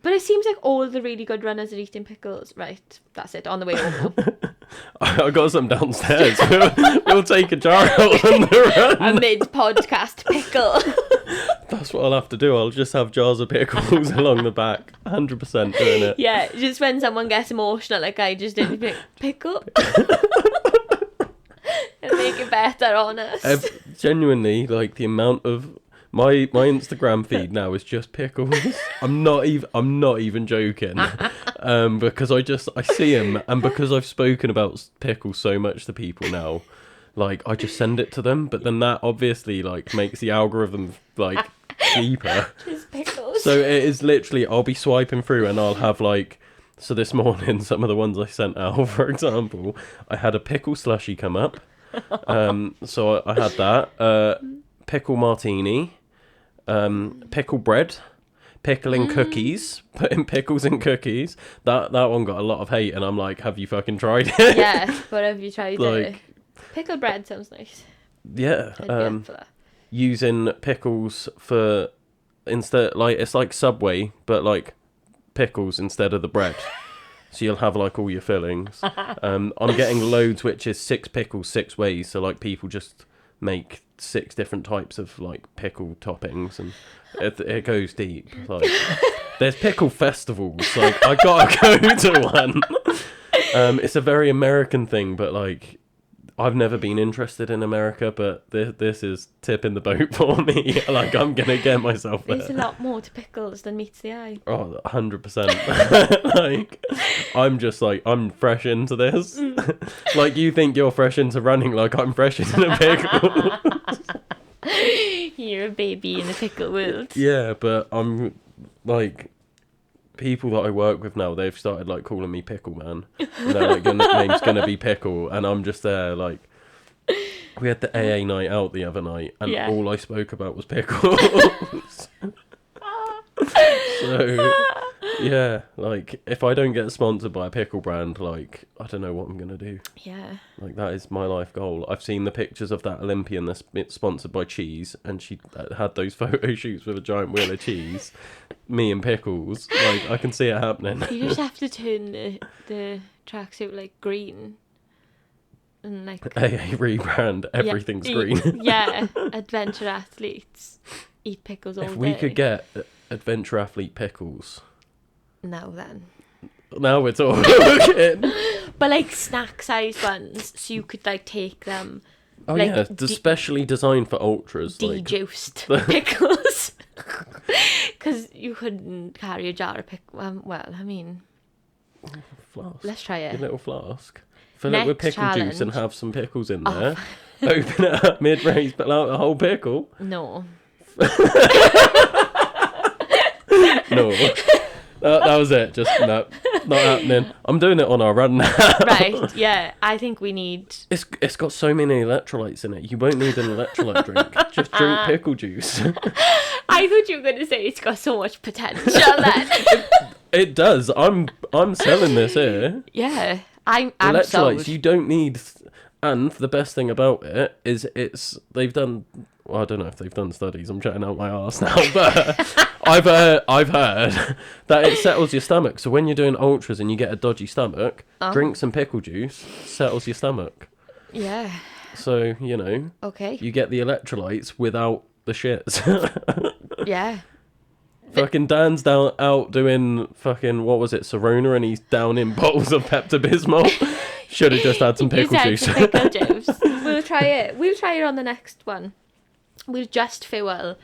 But it seems like all the really good runners are eating pickles. Right, that's it, on the way home now. I got some downstairs. We'll take a jar out on the run. A mid-podcast pickle. That's what I'll have to do. I'll just have jars of pickles along the back. 100% doing it. Yeah, just when someone gets emotional, like I just did, pickle. And make it better on us. Genuinely, like the amount of my Instagram feed now is just pickles. I'm not even joking. Because I see them, and because I've spoken about pickles so much to people now, like I just send it to them. But then that obviously like makes the algorithm like deeper. Just pickles. So it is literally, I'll be swiping through and I'll have like, so this morning some of the ones I sent out, for example, I had a pickle slushy come up. So I had that pickle martini, pickle bread, pickling cookies, putting pickles in cookies. That one got a lot of hate, and I'm like, have you fucking tried it? Yeah, but have you tried like, it? Pickle bread sounds nice. Yeah. I'd be up for that. Using pickles for instead, like it's like Subway, but like pickles instead of the bread. So you'll have like all your fillings. I'm getting loads, which is 6 pickles 6 ways. So like people just make 6 different types of like pickle toppings, and it goes deep. Like there's pickle festivals. Like I gotta go to one. It's a very American thing, but like I've never been interested in America, but this is tipping the boat for me. Like I'm gonna get myself there. There's a lot more to pickles than meets the eye. Oh, 100%. Like, I'm just like, I'm fresh into this. Like, you think you're fresh into running, like I'm fresh into pickle. You're a baby in the pickle world. Yeah, but I'm, like, people that I work with now, they've started, like, calling me Pickle Man. And they're like, your nickname's gonna be Pickle. And I'm just there, like, we had the AA night out the other night, and all I spoke about was pickles. So, yeah, like, if I don't get sponsored by a pickle brand, like, I don't know what I'm going to do. Yeah. Like, that is my life goal. I've seen the pictures of that Olympian that's sponsored by cheese, and she had those photo shoots with a giant wheel of cheese. Me and pickles. Like, I can see it happening. You just have to turn the tracksuit, like, green. And, like... AA rebrand, everything's green. Yeah, adventure athletes eat pickles all day. If we could get adventure athlete pickles... Now then. Now we're talking. But like snack size ones, so you could like take them. Oh like, yeah, specially designed for ultras. De-juiced pickles. Because you couldn't carry a jar of pickles. Well, I mean, flask. Let's try it. Your little flask. Fill it with pickle juice and have some pickles in there. Oh. Open it up mid-race, pull out a whole pickle. No. No. That was it. Just no. Not happening. I'm doing it on our run now. Right, yeah. I think we need... It's got so many electrolytes in it. You won't need an electrolyte drink. Just drink pickle juice. I thought you were going to say it's got so much potential then. It does. I'm selling this here. Yeah, I'm Electrolytes, sold. you don't need... And the best thing about it is they've done... Well, I don't know if they've done studies. I'm chatting out my arse now, but I've heard that it settles your stomach. So when you're doing ultras and you get a dodgy stomach, drink some pickle juice, settles your stomach. Yeah. So, you know, Okay. you get the electrolytes without the shits. Yeah. Fucking Dan's out doing fucking, what was it, Sirona, and he's down in bottles of Pepto-Bismol. Should have just had some pickle juice. Pickle juice. We'll try it. We'll try it on the next one. We'll just fuel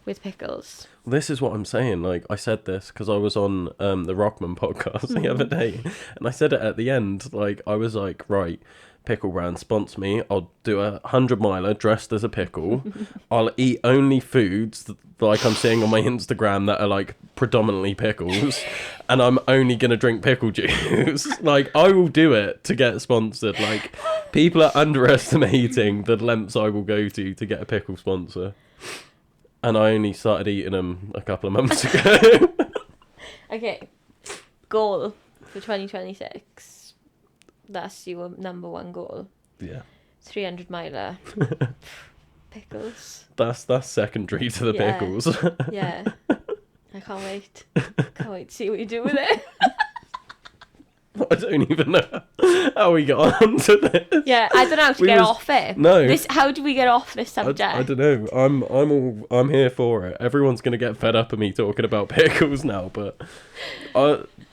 with pickles. This is what I'm saying. Like, I said this because I was on the Rockman podcast the other day, and I said it at the end. Like, I was like, right, pickle brand, sponsor me. I'll do 100 miler dressed as a pickle. I'll eat only foods like I'm seeing on my Instagram that are like predominantly pickles, and I'm only gonna drink pickle juice. Like, I will do it to get sponsored. Like, people are underestimating the lengths I will go to get a pickle sponsor. And I only started eating them a couple of months ago. Okay. Goal for 2026. That's your number one goal. Yeah. 300 miler. Pickles. That's secondary to the Yeah. pickles. Yeah. I can't wait. Can't wait to see what you do with it. I don't even know how we got onto this. Yeah, I don't know how to get off it. No. How do we get off this subject? I don't know. I'm here for it. Everyone's gonna get fed up of me talking about pickles now, but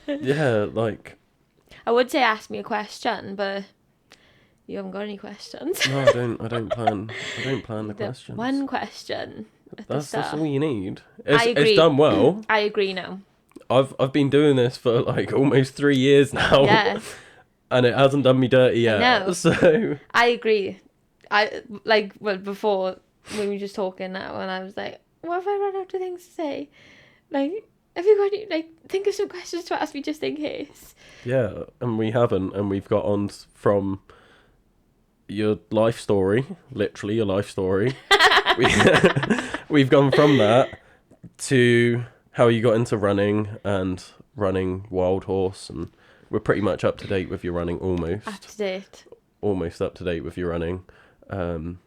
yeah, like, I would say ask me a question, but you haven't got any questions. no, I don't plan the questions. One question at the start. That's all you need. I agree. It's done well. I agree now. I've been doing this for like almost 3 years now. Yeah. And it hasn't done me dirty yet. I know. So I agree. Before when we were just talking now, and I was like, what if I run out of things to say? Like, have you got any, think of some questions to ask me just in case? yeah, and we haven't, and we've got on from your life story, literally your life story. We've gone from that to how you got into running and running Wild Horse, and we're pretty much up to date with your running almost. Up to date. Almost up to date with your running. Then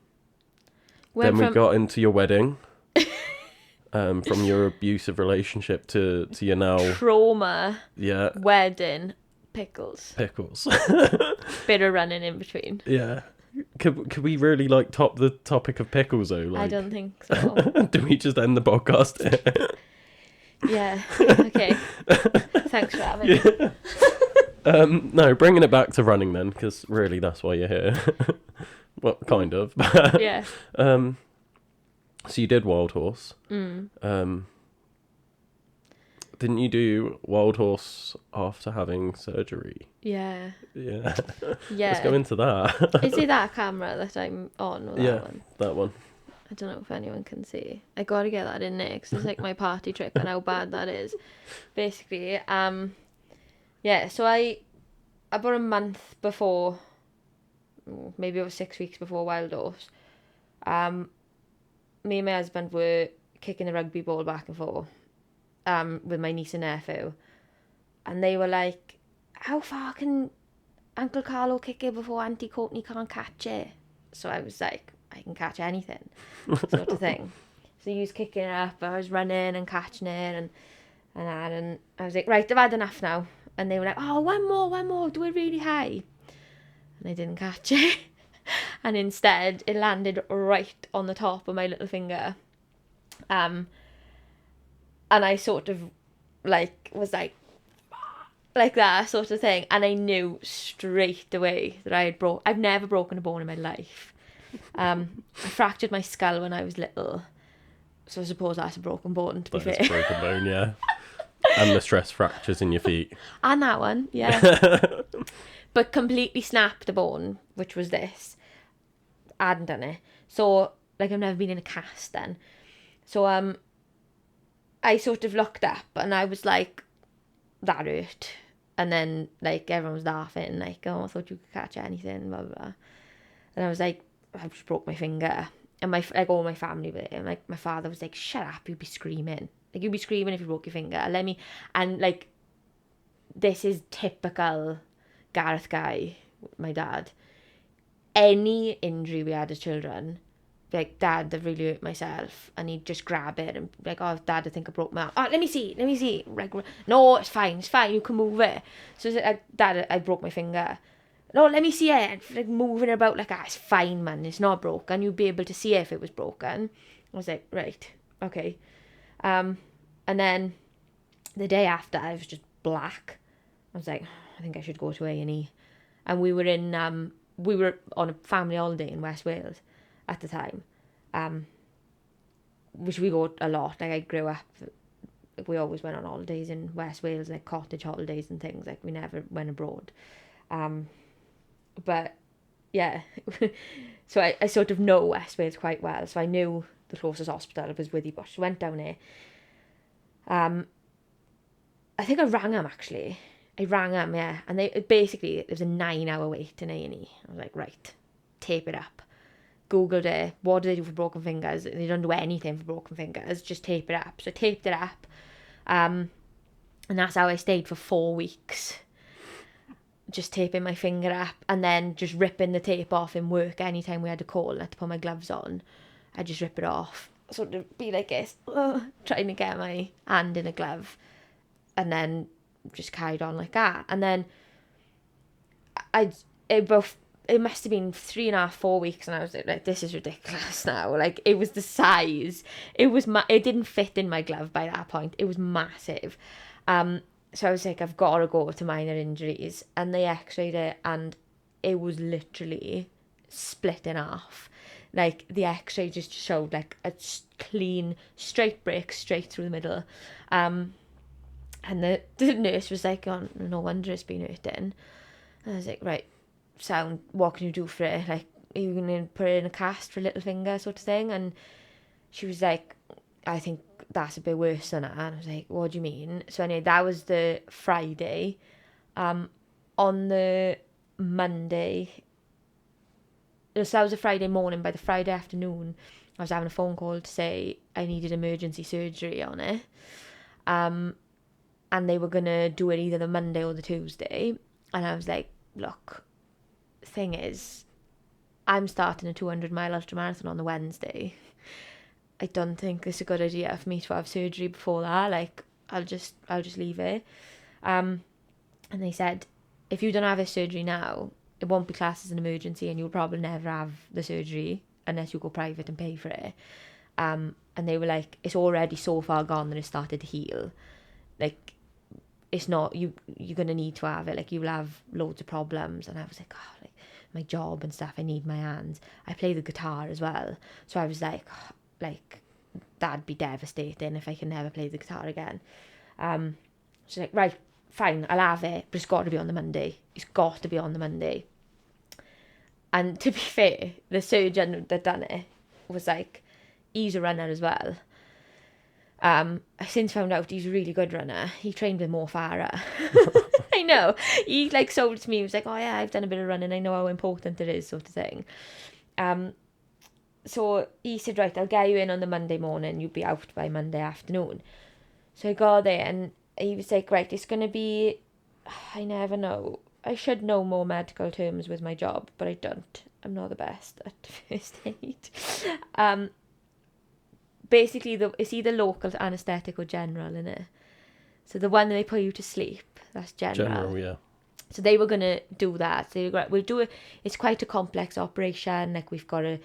we got into your wedding. From your abusive relationship to your now trauma. Yeah. Wedding. Pickles. Bit of running in between. Yeah. Could we really like top the topic of pickles though? Like, I don't think so. Do we just end the podcast here? Yeah. Okay. Thanks for having me. No, bringing it back to running then, because really that's why you're here. Well, kind of. Yeah. So you did Wild Horse. Mm. Didn't you do Wild Horse after having surgery? Yeah. Yeah. Yeah. Let's go into that. Is it that camera that I'm on or that one? That one. I don't know if anyone can see. I gotta get that in there because it's like my party trick and how bad that is. Basically, yeah. So I about a month before, maybe over 6 weeks before Wild Horse, me and my husband were kicking the rugby ball back and forth, with my niece and nephew, and they were like, "How far can Uncle Carlo kick it before Auntie Courtney can't catch it?" So I was like, I can catch anything, sort of thing. So he was kicking it up, I was running and catching it, and I was like, right, I've had enough now. And they were like, oh, one more, do it really high. And I didn't catch it. And instead, it landed right on the top of my little finger. And I sort of, was like that sort of thing. And I knew straight away that I've never broken a bone in my life. I fractured my skull when I was little, so I suppose that's a broken bone, to be fair. That's a broken bone, yeah. And the stress fractures in your feet. And that one, yeah. But completely snapped the bone, which was this. I hadn't done it. So, I've never been in a cast then. So, I sort of looked up and I was like, that hurt. And then, like, everyone was laughing, like, oh, I thought you could catch anything, blah, blah, blah. And I was like, I just broke my finger. And all my family were there. And, like, my father was like, shut up, you'd be screaming. Like, you'd be screaming if you broke your finger. And, like, this is typical Gareth Guy, my dad. Any injury we had as children, like, Dad, I've really hurt myself, and he'd just grab it and like, oh, Dad, I think I broke my arm. Oh, let me see. Like, no, it's fine, you can move it. So it's like, Dad, I broke my finger. No, let me see it. Like, moving about like, it's fine, man, it's not broken. You'd be able to see it if it was broken. I was like, right, okay. And then the day after, I was just black. I was like, I think I should go to A&E. And we were on a family holiday in West Wales at the time, which we go a lot. Like, I grew up, we always went on holidays in West Wales, like cottage holidays and things. Like, we never went abroad. But yeah, so I sort of know West Wales quite well. So I knew the closest hospital was Withybush. So I went down there. I think I rang them, actually. Yeah. And there was a 9-hour wait in A&E. I was like, right, tape it up. Googled it. What do they do for broken fingers? They don't do anything for broken fingers. Just tape it up. So I taped it up. And that's how I stayed for 4 weeks. Just taping my finger up and then just ripping the tape off in work anytime we had a call and I had to put my gloves on. I just rip it off. Sort of be like this, trying to get my hand in a glove. And then just carried on like that. And then it must have been 3.5, 4 weeks, and I was like, this is ridiculous now. Like, it was the size. It didn't fit in my glove by that point. It was massive. So I was like, I've got to go to minor injuries. And they x-rayed it, and it was literally split in half. Like, the x-ray just showed, like, a clean, straight break straight through the middle. And the nurse was like, oh, no wonder it's been hurting. And I was like, right, sound, what can you do for it? Like, are you going to put it in a cast for a little finger sort of thing? And she was like, I think that's a bit worse than that. And I was like, what do you mean? So anyway, that was the Friday. On the Monday, so that was a Friday morning. By the Friday afternoon, I was having a phone call to say I needed emergency surgery on it. And they were going to do it either the Monday or the Tuesday. And I was like, look, thing is, I'm starting a 200-mile ultramarathon on the Wednesday. I don't think it's a good idea for me to have surgery before that. Like, I'll just leave it. And they said, if you don't have this surgery now, it won't be classed as an emergency and you'll probably never have the surgery unless you go private and pay for it. And they were like, it's already so far gone that it started to heal. Like, it's not, you're going to need to have it. Like, you'll have loads of problems. And I was like, oh, like, my job and stuff, I need my hands. I play the guitar as well. So I was like, oh, like, that'd be devastating if I can never play the guitar again. She's like, right, fine, I'll have it, but it's got to be on the Monday. It's got to be on the Monday. And to be fair, the surgeon that done it was like, he's a runner as well. I've since found out he's a really good runner. He trained with Mo Farah. I know. He like sold it to me. He was like, oh yeah, I've done a bit of running. I know how important it is, sort of thing. So he said, right, I'll get you in on the Monday morning. You'll be out by Monday afternoon. So I got there and he was like, right, it's going to be, I never know. I should know more medical terms with my job, but I don't. I'm not the best at first aid. Basically, it's either local anaesthetic or general, innit? So the one that they put you to sleep, that's general. General, yeah. So they were going to do that. So we'll do it. It's quite a complex operation. Like, we've got to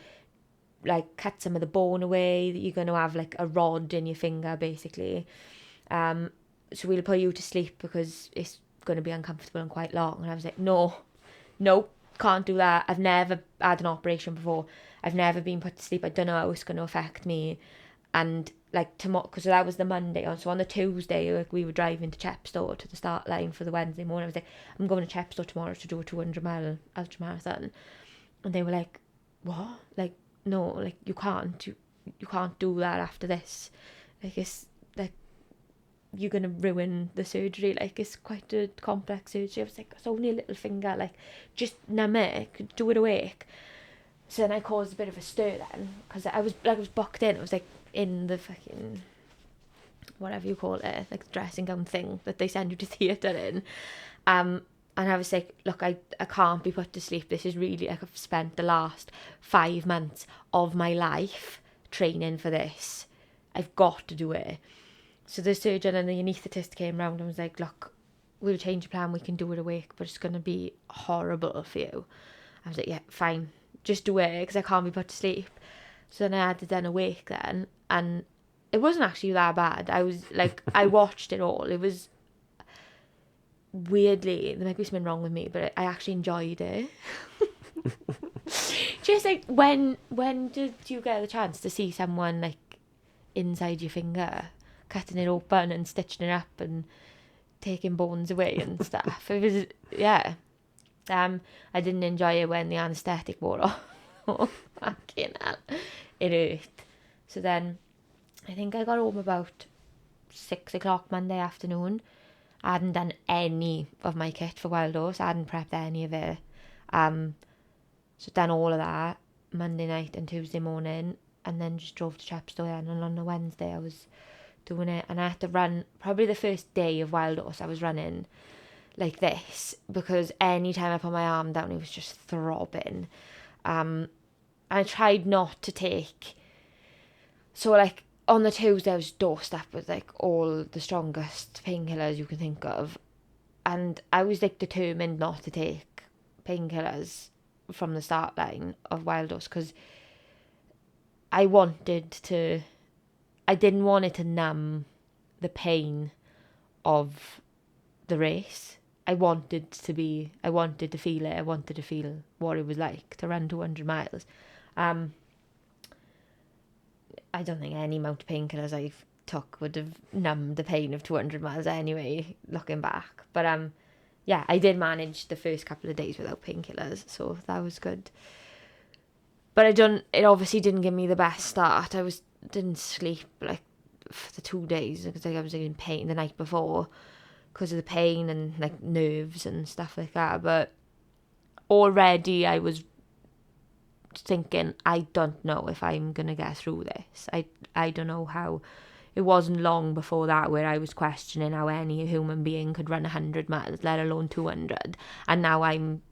like cut some of the bone away. You're going to have like a rod in your finger, basically. So we'll put you to sleep because it's going to be uncomfortable and quite long. And I was like, no, can't do that. I've never had an operation before. I've never been put to sleep. I don't know how it's going to affect me. And like tomorrow, because that was the Monday. So on the Tuesday, like, we were driving to Chepstow to the start line for the Wednesday morning. I was like, I'm going to Chepstow tomorrow to do a 200-mile ultramarathon. And they were like, what? Like, no, like, you can't do that after this. Like, it's like, you're going to ruin the surgery. Like, it's quite a complex surgery. I was like, it's only a little finger. Like, just numb it, do it awake. So then I caused a bit of a stir then, because I was booked in. It was like in the fucking, whatever you call it, like the dressing gown thing that they send you to theatre in. And I was like, look, I can't be put to sleep. This is really, like, I've spent the last 5 months of my life training for this. I've got to do it. So the surgeon and the anaesthetist came round and was like, look, we'll change the plan. We can do it awake, but it's going to be horrible for you. I was like, yeah, fine. Just do it, because I can't be put to sleep. So then I had it done awake then. And it wasn't actually that bad. I was like, I watched it all. It was weirdly, there might be something wrong with me, but I actually enjoyed it. Just like, when did you get the chance to see someone like inside your finger, cutting it open and stitching it up and taking bones away and stuff? It was, yeah. I didn't enjoy it when the anaesthetic wore off. Fucking hell. It hurt. So then I think I got home about 6 o'clock Monday afternoon. I hadn't done any of my kit for Wild Horse. I hadn't prepped any of it. So done all of that Monday night and Tuesday morning, and then just drove to Chepstow. And on the Wednesday I was doing it, and I had to run. Probably the first day of Wild Horse I was running like this, because any time I put my arm down it was just throbbing. I tried not to take, so like on the Tuesday I was dosed up with like all the strongest painkillers you can think of, and I was like determined not to take painkillers from the start line of Wild Horse, because I didn't want it to numb the pain of the race. I wanted to feel it. I wanted to feel what it was like to run 200 miles. I don't think any amount of painkillers I took would have numbed the pain of 200 miles anyway, looking back. But yeah, I did manage the first couple of days without painkillers, so that was good. But it obviously didn't give me the best start. Didn't sleep like for the 2 days, because I was in pain the night before because of the pain and like nerves and stuff like that. But already I was thinking, I don't know if I'm gonna get through this. I don't know how. It wasn't long before that where I was questioning how any human being could run 100 miles, let alone 200. And now I'm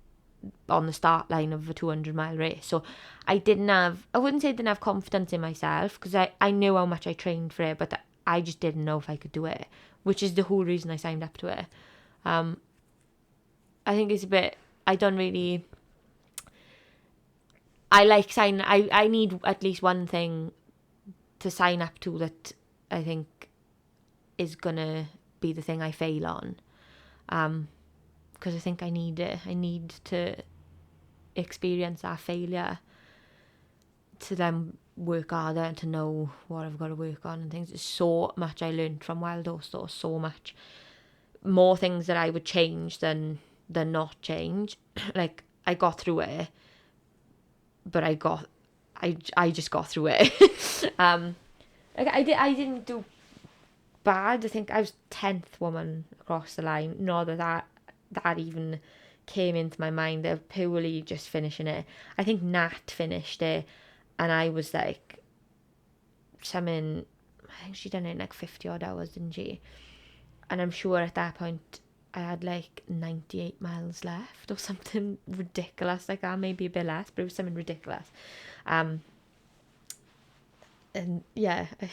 on the start line of a 200-mile race. So I wouldn't say I didn't have confidence in myself, because I knew how much I trained for it, but I just didn't know if I could do it, which is the whole reason I signed up to it. I think it's a bit, I like signing, I need at least one thing to sign up to that I think is gonna be the thing I fail on. Because I think I need it. I need to experience that failure to then work harder and to know what I've got to work on and things. There's so much I learned from Wild Horse, though. So much more things that I would change than not change. Like, I got through it, but I just got through it. Like I didn't do bad. I think I was 10th woman across the line. Not that even came into my mind. They're purely just finishing it. I think Nat finished it, and I was like, I think she done it in like 50 odd hours, didn't she? And I'm sure at that point I had like 98 miles left or something ridiculous like that, maybe a bit less, but it was something ridiculous. And yeah, I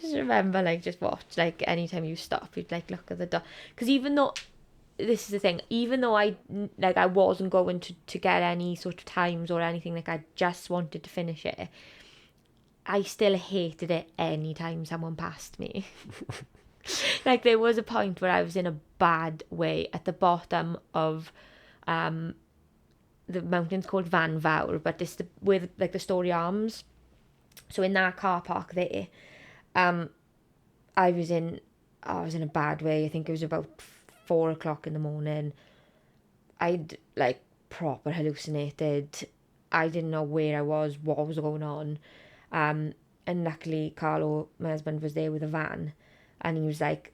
just remember like just watch, like anytime you stop you'd like look at the dot, because even though, this is the thing, even though I wasn't going to get any sort of times or anything, like I just wanted to finish it, I still hated it anytime someone passed me. Like, there was a point where I was in a bad way at the bottom of the mountain's called Van Vawr, but it's with like the Story Arms. So in that car park there, I was in a bad way. I think it was about 4 o'clock in the morning. I'd like proper hallucinated. I didn't know where I was, what was going on. And luckily Carlo, my husband, was there with a van. And he was like,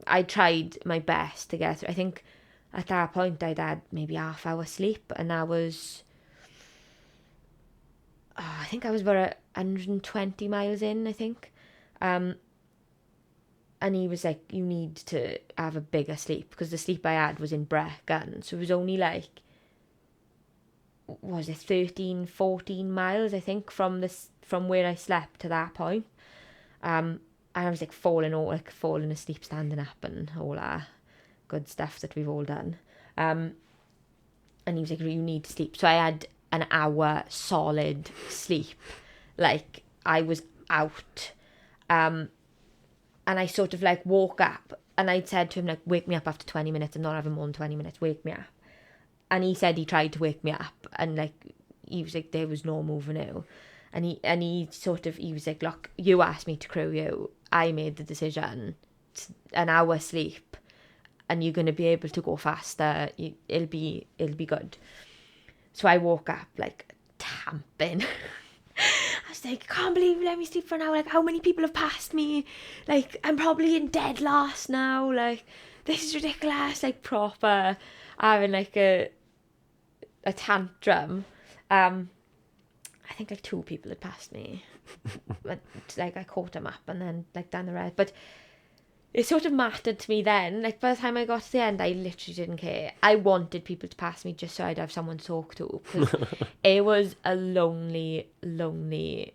I tried my best to get through. I think at that point I'd had maybe half-hour sleep, and I was, I think I was about 120 miles in, I think. And he was like, you need to have a bigger sleep, because the sleep I had was in Brecon, so it was only like, was it 13, 14 miles, I think, from where I slept to that point. And I was like falling asleep, standing up, and all that good stuff that we've all done. And he was like, you need to sleep. So I had an hour solid sleep. Like, I was out. And I sort of like woke up, and I said to him, like, wake me up after 20 minutes. I'm not having more than 20 minutes. Wake me up. And he said he tried to wake me up, and like, he was like, there was no moving out. And he was like, look, you asked me to crew you. I made the decision. It's an hour sleep, and you're going to be able to go faster. It'll be good. So I woke up like tamping. I was like, I can't believe you let me sleep for an hour. Like, how many people have passed me? Like, I'm probably in dead last now. Like, this is ridiculous. Like, proper having like a tantrum. I think like 2 people had passed me. But like, I caught them up, and then like down the road. But it sort of mattered to me then. Like, by the time I got to the end, I literally didn't care. I wanted people to pass me just so I'd have someone to talk to, because it was a lonely, lonely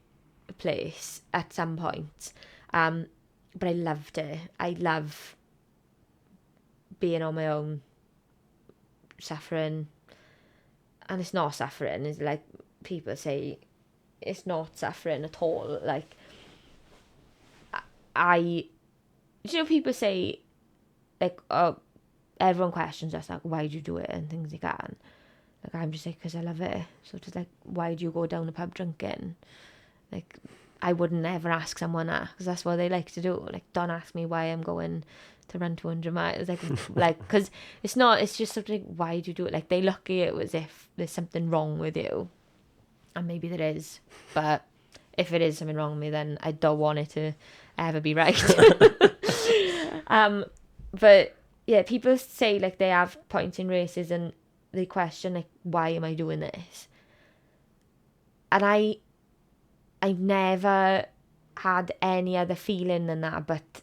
place at some point. But I loved it. I love being on my own, suffering. And it's not suffering. It's like, people say it's not suffering at all. Like, people say, like, oh, everyone questions us, like, why do you do it and things like that. And, like, I'm just like, because I love it. So it's like, why do you go down the pub drinking? Like, I wouldn't ever ask someone that, because that's what they like to do. Like, don't ask me why I'm going to run 200 miles. Like, because it's just sort of like, why do you do it? Like, they look at you as if there's something wrong with you. And maybe there is. But if it is something wrong with me, then I don't want it to ever be right. But yeah, people say like they have points in races, and they question like, why am I doing this? And I've never had any other feeling than that. But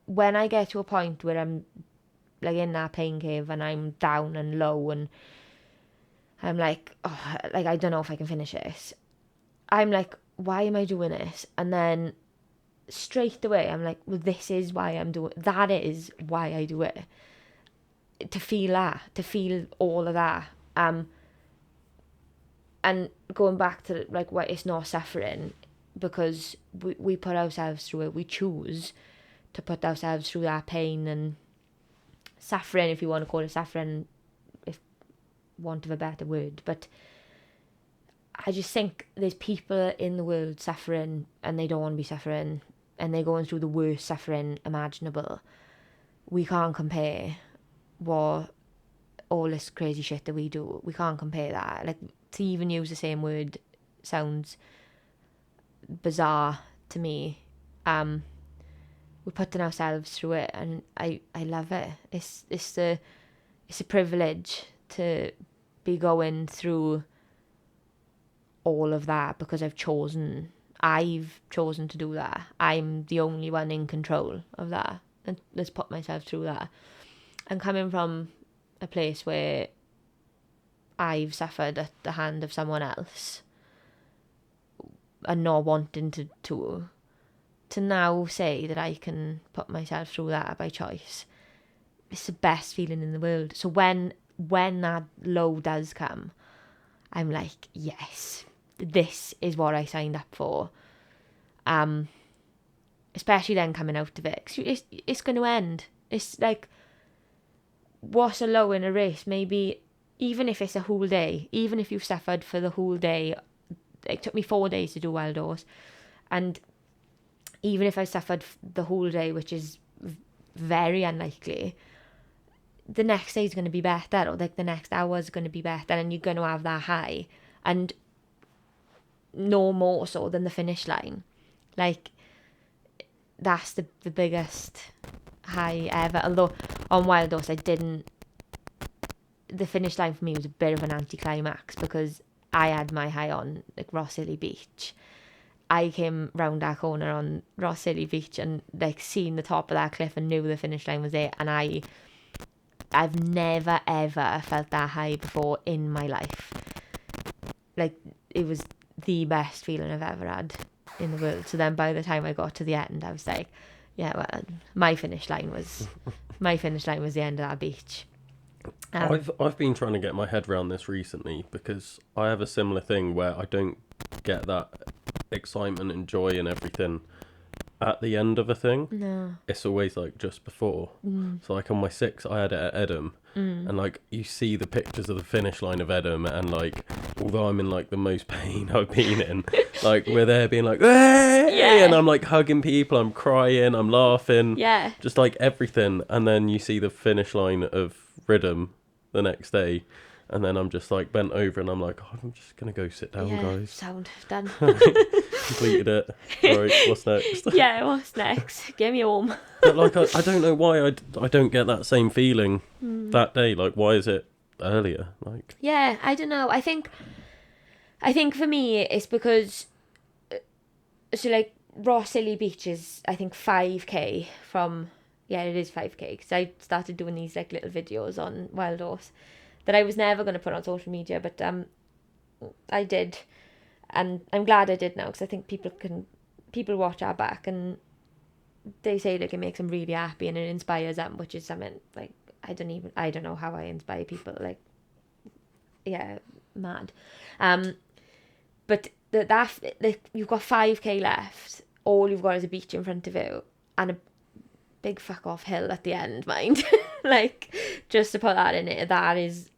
when I get to a point where I'm like in that pain cave, and I'm down and low, and I'm like, oh, like, I don't know if I can finish this. I'm like, why am I doing this? And then straight away, I'm like, well, this is why I'm doing it. That is why I do it. To feel all of that. And going back to like, why it's not suffering, because we put ourselves through it. We choose to put ourselves through that pain and suffering, if you want to call it suffering, if want of a better word. But I just think there's people in the world suffering, and they don't want to be suffering, and they're going through the worst suffering imaginable. We can't compare what all this crazy shit that we do. We can't compare that. Like, to even use the same word sounds bizarre to me. We're putting ourselves through it, and I love it. It's a privilege to be going through all of that, because I've chosen to do that. I'm the only one in control of that, and let's put myself through that. And coming from a place where I've suffered at the hand of someone else, and not wanting to now say that I can put myself through that by choice, it's the best feeling in the world. So when that low does come, I'm like, yes, this is what I signed up for. Especially then coming out of it, 'cause it's going to end. It's like, what's a low in a race? Maybe even if it's a whole day, even if you've suffered for the whole day. It took me 4 days to do Wild Horse, and even if I suffered the whole day, which is very unlikely, the next day is going to be better, or like the next hour is going to be better, and you're going to have that high, and no more so than the finish line. Like, that's the biggest high ever. Although on Wild Horse, the finish line for me was a bit of an anticlimax because I had my high on like Rossilly Beach. I came round that corner on Rossilly Beach and like seen the top of that cliff and knew the finish line was there, and I've never ever felt that high before in my life. Like, it was the best feeling I've ever had in the world. So then by the time I got to the end, I was like, yeah, well, my finish line was the end of that beach. I've been trying to get my head around this recently because I have a similar thing where I don't get that excitement and joy and everything at the end of a thing. No. It's always like just before. So like on my 6th, I had it at Edam, and like you see the pictures of the finish line of Edam, and like although I'm in like the most pain I've been in, like we're there being like, hey! And I'm like hugging people, I'm crying, I'm laughing, just like everything, and then you see the finish line of Ridham the next day. And then I'm just like bent over and I'm like, oh, I'm just going to go sit down, guys. Sound done. Completed it. Right, what's next? What's next? Get me home. But like, I don't know why I don't get that same feeling that day. Like, why is it earlier? Like, yeah, I don't know. I think for me, it's because, so like Rossilly Beach is, I think, 5k from, it is 5k. Because I started doing these like little videos on Wild Horse that I was never going to put on social media, but I did, and I'm glad I did now, because I think people watch our back and they say like it makes them really happy and it inspires them, which is something like I don't know how I inspire people, like, mad. But that you've got 5k left, all you've got is a beach in front of you and a big fuck off hill at the end, mind. Like, just to put that in it, that is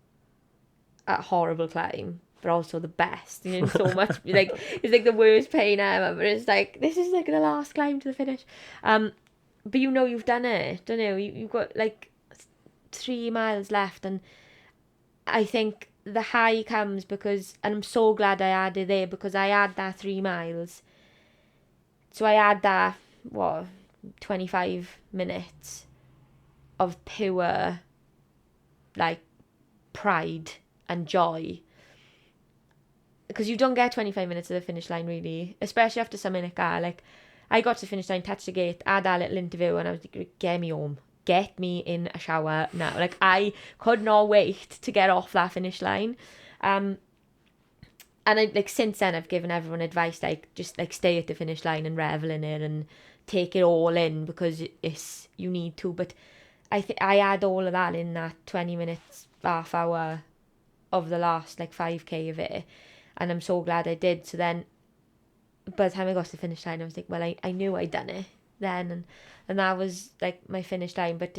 a horrible climb, but also the best. You know, so much like it's like the worst pain ever, but it's like this is like the last climb to the finish. But you know you've done it, don't you? You've got like 3 miles left, and I think the high comes because, and I'm so glad I had it there because I had that 3 miles. So I had that 25 minutes of pure like pride and joy, because you don't get 25 minutes of the finish line really, especially after something like that. Like, I got to the finish line, touched the gate, had that little interview, and I was like, get me home, get me in a shower now. Like, I could not wait to get off that finish line. And I, like, since then I've given everyone advice, like, just like stay at the finish line and revel in it and take it all in, because you need to. But I had all of that in that 20 minutes, half hour of the last like 5k of it, and I'm so glad I did. So then by the time I got to the finish line, I was like, well, I knew I'd done it then, and that was like my finish line. But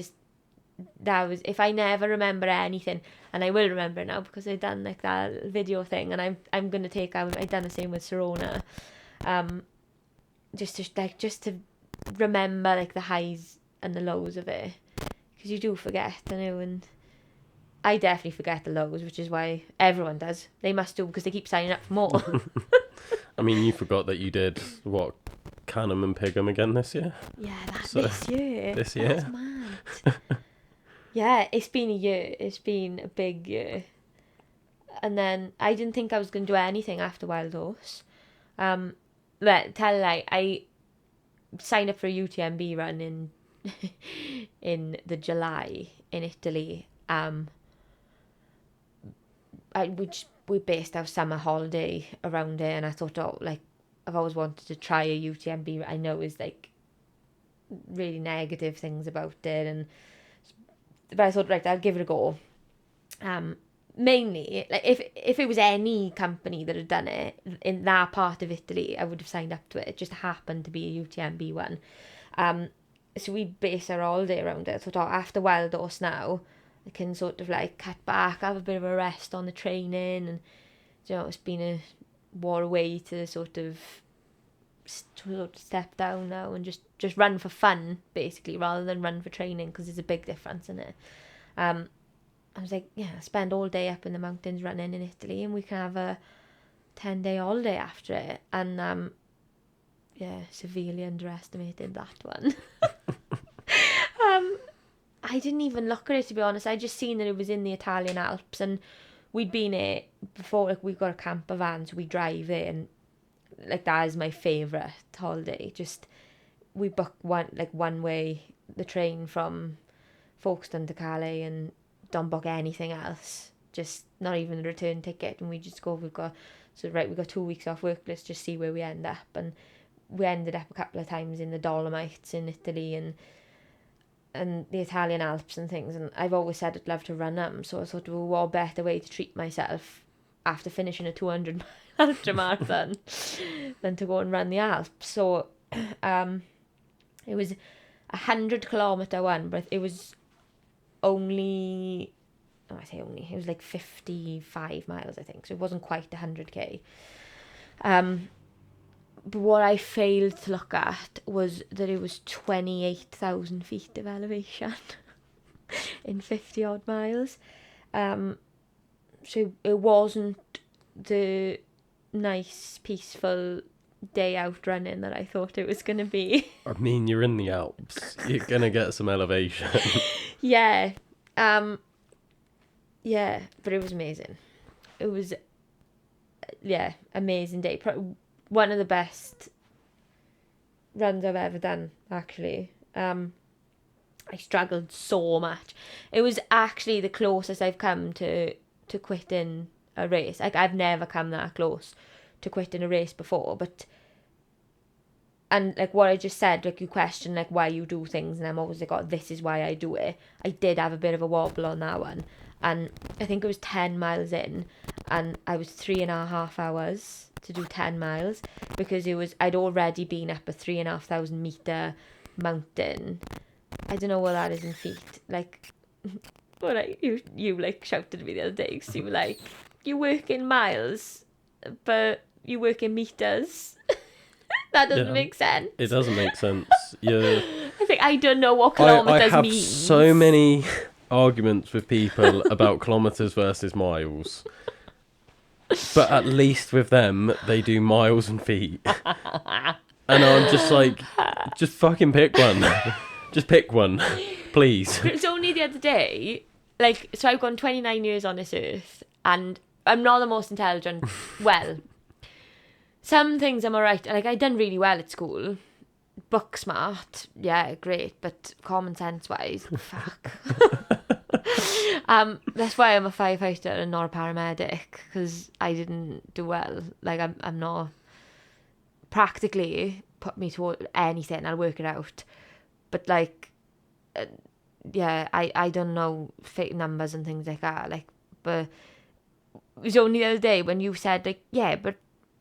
that was, if I never remember anything, and I will remember now because I've done like that video thing, and I'm gonna take out, I've done the same with Serona, just to remember like the highs and the lows of it, because you do forget, you know. And I definitely forget the lows, which is why everyone does. They must do, because they keep signing up for more. I mean, you forgot that you did Canham and Pigham again this year. Yeah, this year. This year. That's mad. Yeah, it's been a year. It's been a big year. And then I didn't think I was going to do anything after Wild Horse. But I signed up for a UTMB run in the July in Italy. We based our summer holiday around it, and I thought, I've always wanted to try a UTMB. I know is like really negative things about it, but I thought, right, I'll give it a go. Mainly, like if it was any company that had done it in that part of Italy, I would have signed up to it. It just happened to be a UTMB one. So we base our holiday around it. I thought, after Wild Horse now, I can sort of like cut back, have a bit of a rest on the training, and it's been a way to sort of step down now and just run for fun, basically, rather than run for training, because there's a big difference in it. I was like, spend all day up in the mountains running in Italy, and we can have a 10-day holiday after it. And severely underestimated that one. I didn't even look at it, to be honest. I just seen that it was in the Italian Alps, and we'd been there before. Like, we've got a camper van, so we drive there, and like, that is my favourite holiday. Just, we book one way the train from Folkestone to Calais, and don't book anything else. Just not even a return ticket, and we just go. We've got 2 weeks off work. Let's just see where we end up. And we ended up a couple of times in the Dolomites in Italy, and the Italian Alps and things, and I've always said I'd love to run them, so I thought, well, what better way to treat myself after finishing a 200 mile ultramarathon than to go and run the Alps. So it was 100-kilometre one, but it was only, it was like 55 miles, I think, so it wasn't quite 100k. But what I failed to look at was that it was 28,000 feet of elevation in 50 odd miles. So it wasn't the nice, peaceful day out running that I thought it was going to be. I mean, you're in the Alps. You're going to get some elevation. Yeah. But it was amazing. It was, amazing day. One of the best runs I've ever done, actually. I struggled so much. It was actually the closest I've come to quitting a race. Like, I've never come that close to quitting a race before, and like what I just said, like, you question like why you do things, and I'm always like, oh, this is why I do it. I did have a bit of a wobble on that one, and I think it was 10 miles in, and I was 3.5 hours to do 10 miles, because I'd already been up a 3,500 meter mountain. I don't know what that is in feet. Like, you like shouted at me the other day, because you were like, you work in miles, but you work in meters. That doesn't make sense. It doesn't make sense. Yeah. I think I don't know what kilometers I have means. so many arguments with people about kilometers versus miles. But at least with them, they do miles and feet. And I'm just like, just fucking pick one. Just pick one, please. But it's only the other day, like, so I've gone 29 years on this earth, and I'm not the most intelligent. Well, some things I'm alright. Like, I done really well at school. Book smart, yeah, great. But common sense wise, fuck. That's why I'm a firefighter and not a paramedic, because I didn't do well. Like, I'm not, practically put me toward anything, I'll work it out. But like, I don't know fake numbers and things like that. Like, but it was only the other day when you said, like, yeah, but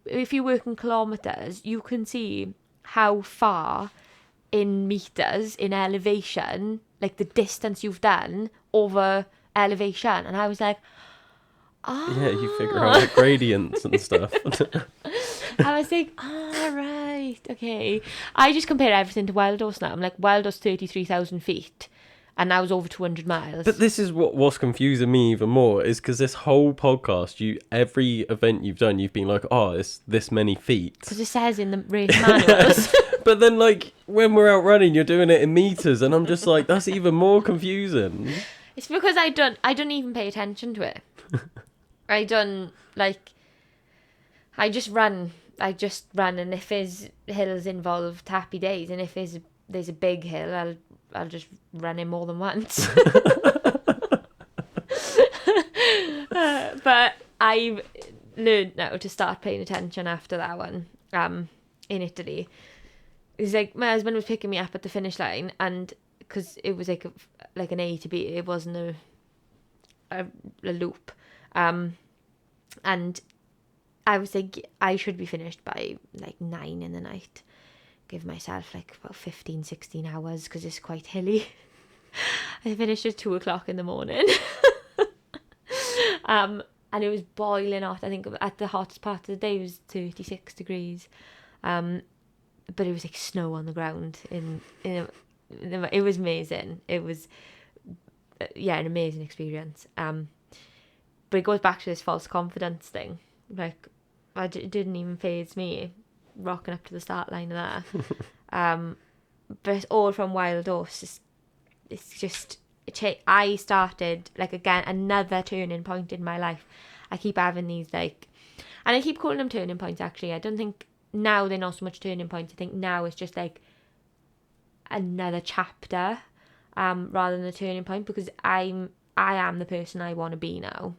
if you work in kilometers, you can see how far in meters, in elevation, like the distance you've done over elevation. And I was like, Yeah, you figure out the gradients and stuff. I was like, right, okay. I just compare everything to Wild Horse now. I'm like, Wild Horse 33,000 feet, and that was over 200 miles. But this is what's confusing me even more, is because this whole podcast, every event you've done, you've been like, oh, it's this many feet. Because it says in the race manuals. But then, like, when we're out running, you're doing it in meters, and I'm just like, that's even more confusing. It's because I don't even pay attention to it. I just run, and if there's hills involved, happy days, and if there's a big hill, I'll just run it more than once. But I've learned now to start paying attention after that one. In Italy, it was like my husband was picking me up at the finish line, and because it was like an A to B, it wasn't a loop, and I was like, I should be finished by like 9 in the night. Give myself like about 15, 16 hours, because it's quite hilly. I finished at 2:00 in the morning. And it was boiling hot. I think at the hottest part of the day it was 36 degrees. But it was like snow on the ground. It was amazing. It was, an amazing experience. But it goes back to this false confidence thing. Like, it didn't even faze me. rocking up to the start line of that. But it's all from Wild Horse. It's just, I started, like, again, another turning point in my life. I keep having these, like, and I keep calling them turning points, actually. I don't think now they're not so much turning points. I think now it's just like another chapter, rather than a turning point, because I am the person I want to be now.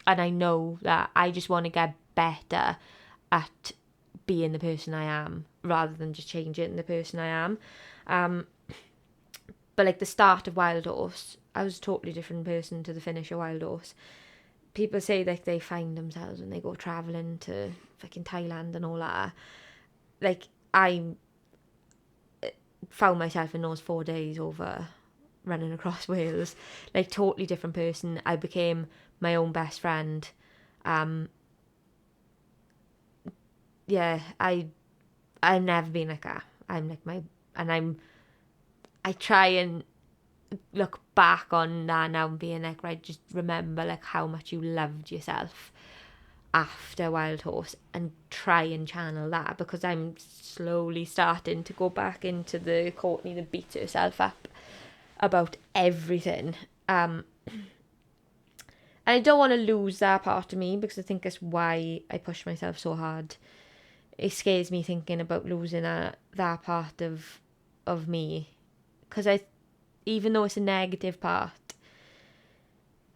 And I know that I just want to get better at being the person I am, rather than just changing the person I am. But like the start of Wild Horse, I was a totally different person to the finish of Wild Horse. People say like they find themselves when they go travelling to fucking Thailand and all that. Like, I found myself in those 4 days over running across Wales. Like, totally different person. I became my own best friend. Yeah, I've never been like that. I try and look back on that now and being like, right, just remember like how much you loved yourself after Wild Horse, and try and channel that, because I'm slowly starting to go back into the Courtney that beats herself up about everything. And I don't want to lose that part of me, because I think that's why I push myself so hard. It scares me thinking about losing that part of me, because even though it's a negative part,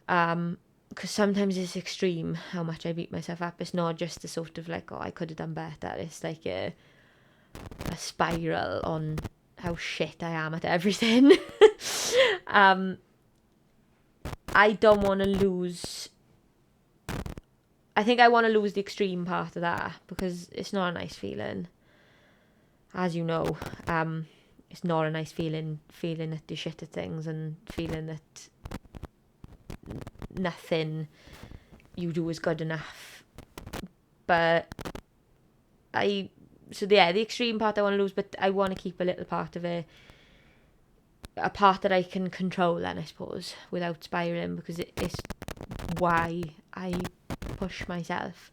because sometimes it's extreme how much I beat myself up. It's not just a sort of like, oh, I could have done better. It's like a spiral on how shit I am at everything. I don't want to lose. I think I want to lose the extreme part of that, because it's not a nice feeling. As you know, it's not a nice feeling that you're shit at things, and feeling that nothing you do is good enough. But the extreme part I want to lose, but I want to keep a little part of it, a part that I can control then, I suppose, without spiraling, because it's why I push myself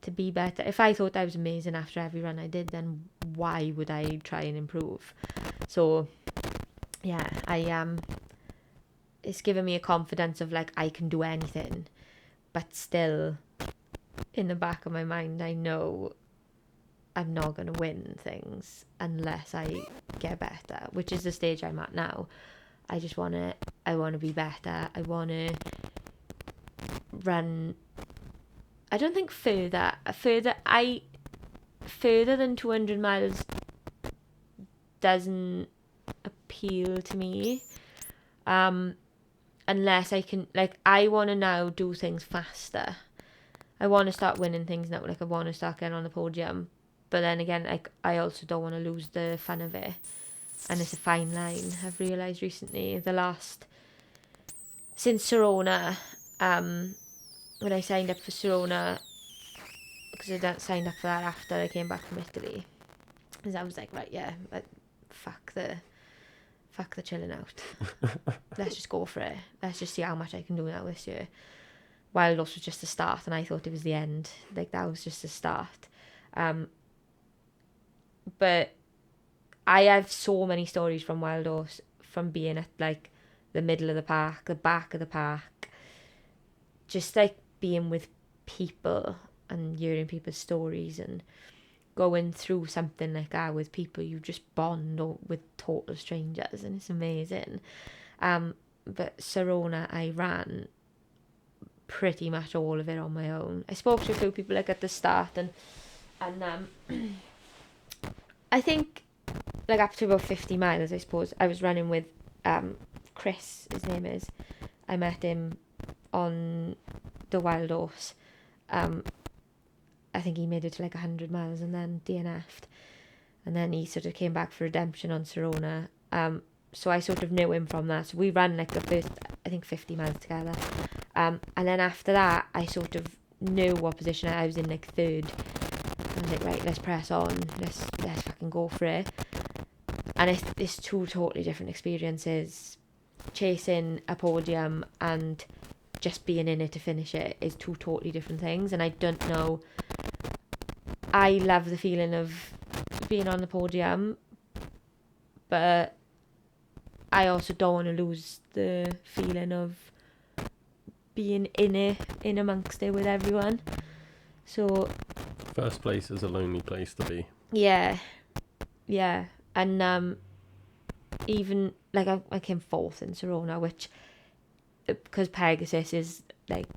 to be better. If I thought I was amazing after every run I did, then why would I try and improve? So yeah, it's given me a confidence of like, I can do anything, but still in the back of my mind I know I'm not going to win things unless I get better, which is the stage I'm at now. I want to be better. I want to run, I don't think further than 200 miles doesn't appeal to me. Unless I can, like, I want to now do things faster. I want to start winning things now. Like, I want to start getting on the podium. But then again, like, I also don't want to lose the fun of it. And it's a fine line, I've realised recently. Since Sirona, when I signed up for Sirona, because I signed up for that after I came back from Italy. Because I was like, right, yeah, fuck the chilling out. Let's just go for it. Let's just see how much I can do now this year. Wild Horse was just the start, and I thought it was the end. Like, that was just the start. But I have so many stories from Wild Horse, from being at like the middle of the park, the back of the park, just like being with people and hearing people's stories and going through something like that with people you just bond with total strangers, and it's amazing. But Sirona, I ran pretty much all of it on my own. I spoke to a few people like at the start, and I think like up to about 50 miles, I suppose, I was running with Chris, his name is. I met him on the Wild Horse. I think he made it to like 100 miles and then DNF'd. And then he sort of came back for redemption on Sirona. So I sort of knew him from that. So we ran like the first, I think, 50 miles together. And then after that, I sort of knew what position I was in, like third. I was like, right, let's press on. Let's fucking go for it. And it's two totally different experiences. Chasing a podium and just being in it to finish it is two totally different things. And I don't know I love the feeling of being on the podium, but I also don't want to lose the feeling of being in amongst it with everyone. So first place is a lonely place to be. yeah, and even like I came fourth in Sirona, which, because Pegasus is like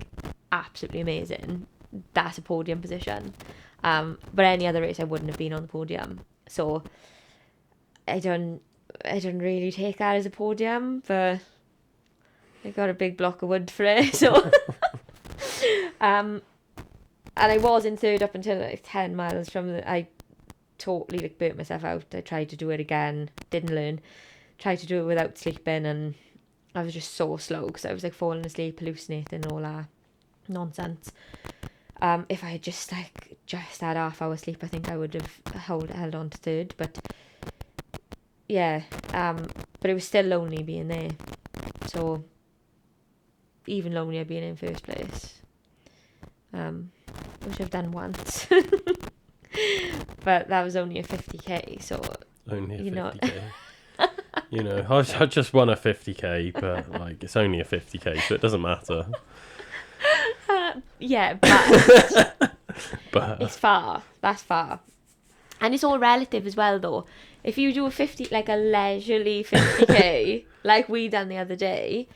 absolutely amazing, that's a podium position. But any other race I wouldn't have been on the podium. So I don't really take that as a podium, but I got a big block of wood for it. So and I was in third up until like 10 miles from I totally like burnt myself out. I tried to do it again, didn't learn. Tried to do it without sleeping, and I was just so slow because I was like falling asleep, hallucinating, all that nonsense. If I had just had half hour sleep, I think I would have held on to third. But yeah, but it was still lonely being there. So even lonelier being in first place, which I've done once. But that was only a 50k, so only a 50k. You know, I just won a 50k, but like it's only a 50k, so it doesn't matter. Yeah, but it's far. That's far, and it's all relative as well, though. If you do a leisurely 50k, like we done the other day,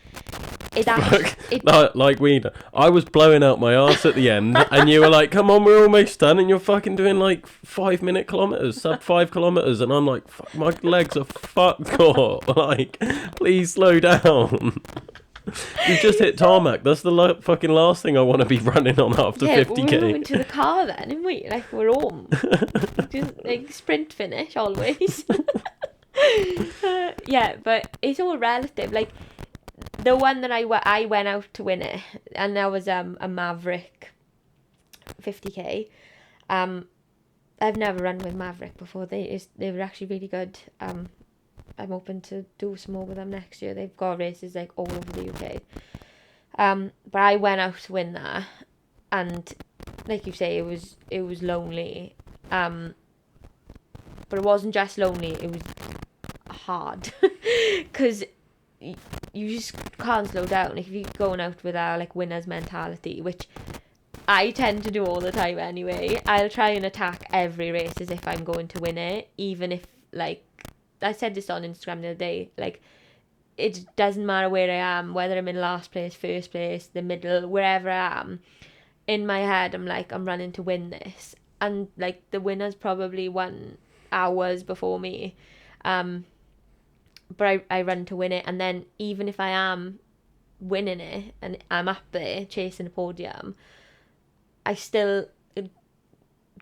like we done. I was blowing out my arse at the end, and you were like, "Come on, we're almost done," and you're fucking doing like 5-minute kilometers, sub 5 kilometers, and I'm like, "Fuck, my legs are fucked up." Like, please slow down. We've just hit tarmac. That's the fucking last thing I want to be running on after 50k. We're moving to the car then, and we're home. Just like sprint finish always. Yeah, but it's all relative. Like the one that I went out to win it, and that was a Maverick 50k. I've never run with Maverick before. They were actually really good. I'm hoping to do some more with them next year. They've got races like all over the UK. But I went out to win that, and like you say, it was lonely. But it wasn't just lonely. It was hard because you just can't slow down if you're going out with a like winner's mentality, which I tend to do all the time anyway. I'll try and attack every race as if I'm going to win it, even if like. I said this on Instagram the other day, like, it doesn't matter where I am, whether I'm in last place, first place, the middle, wherever I am, in my head, I'm like, I'm running to win this. And, like, the winner's probably won hours before me. But I run to win it. And then even if I am winning it and I'm up there chasing a podium, I still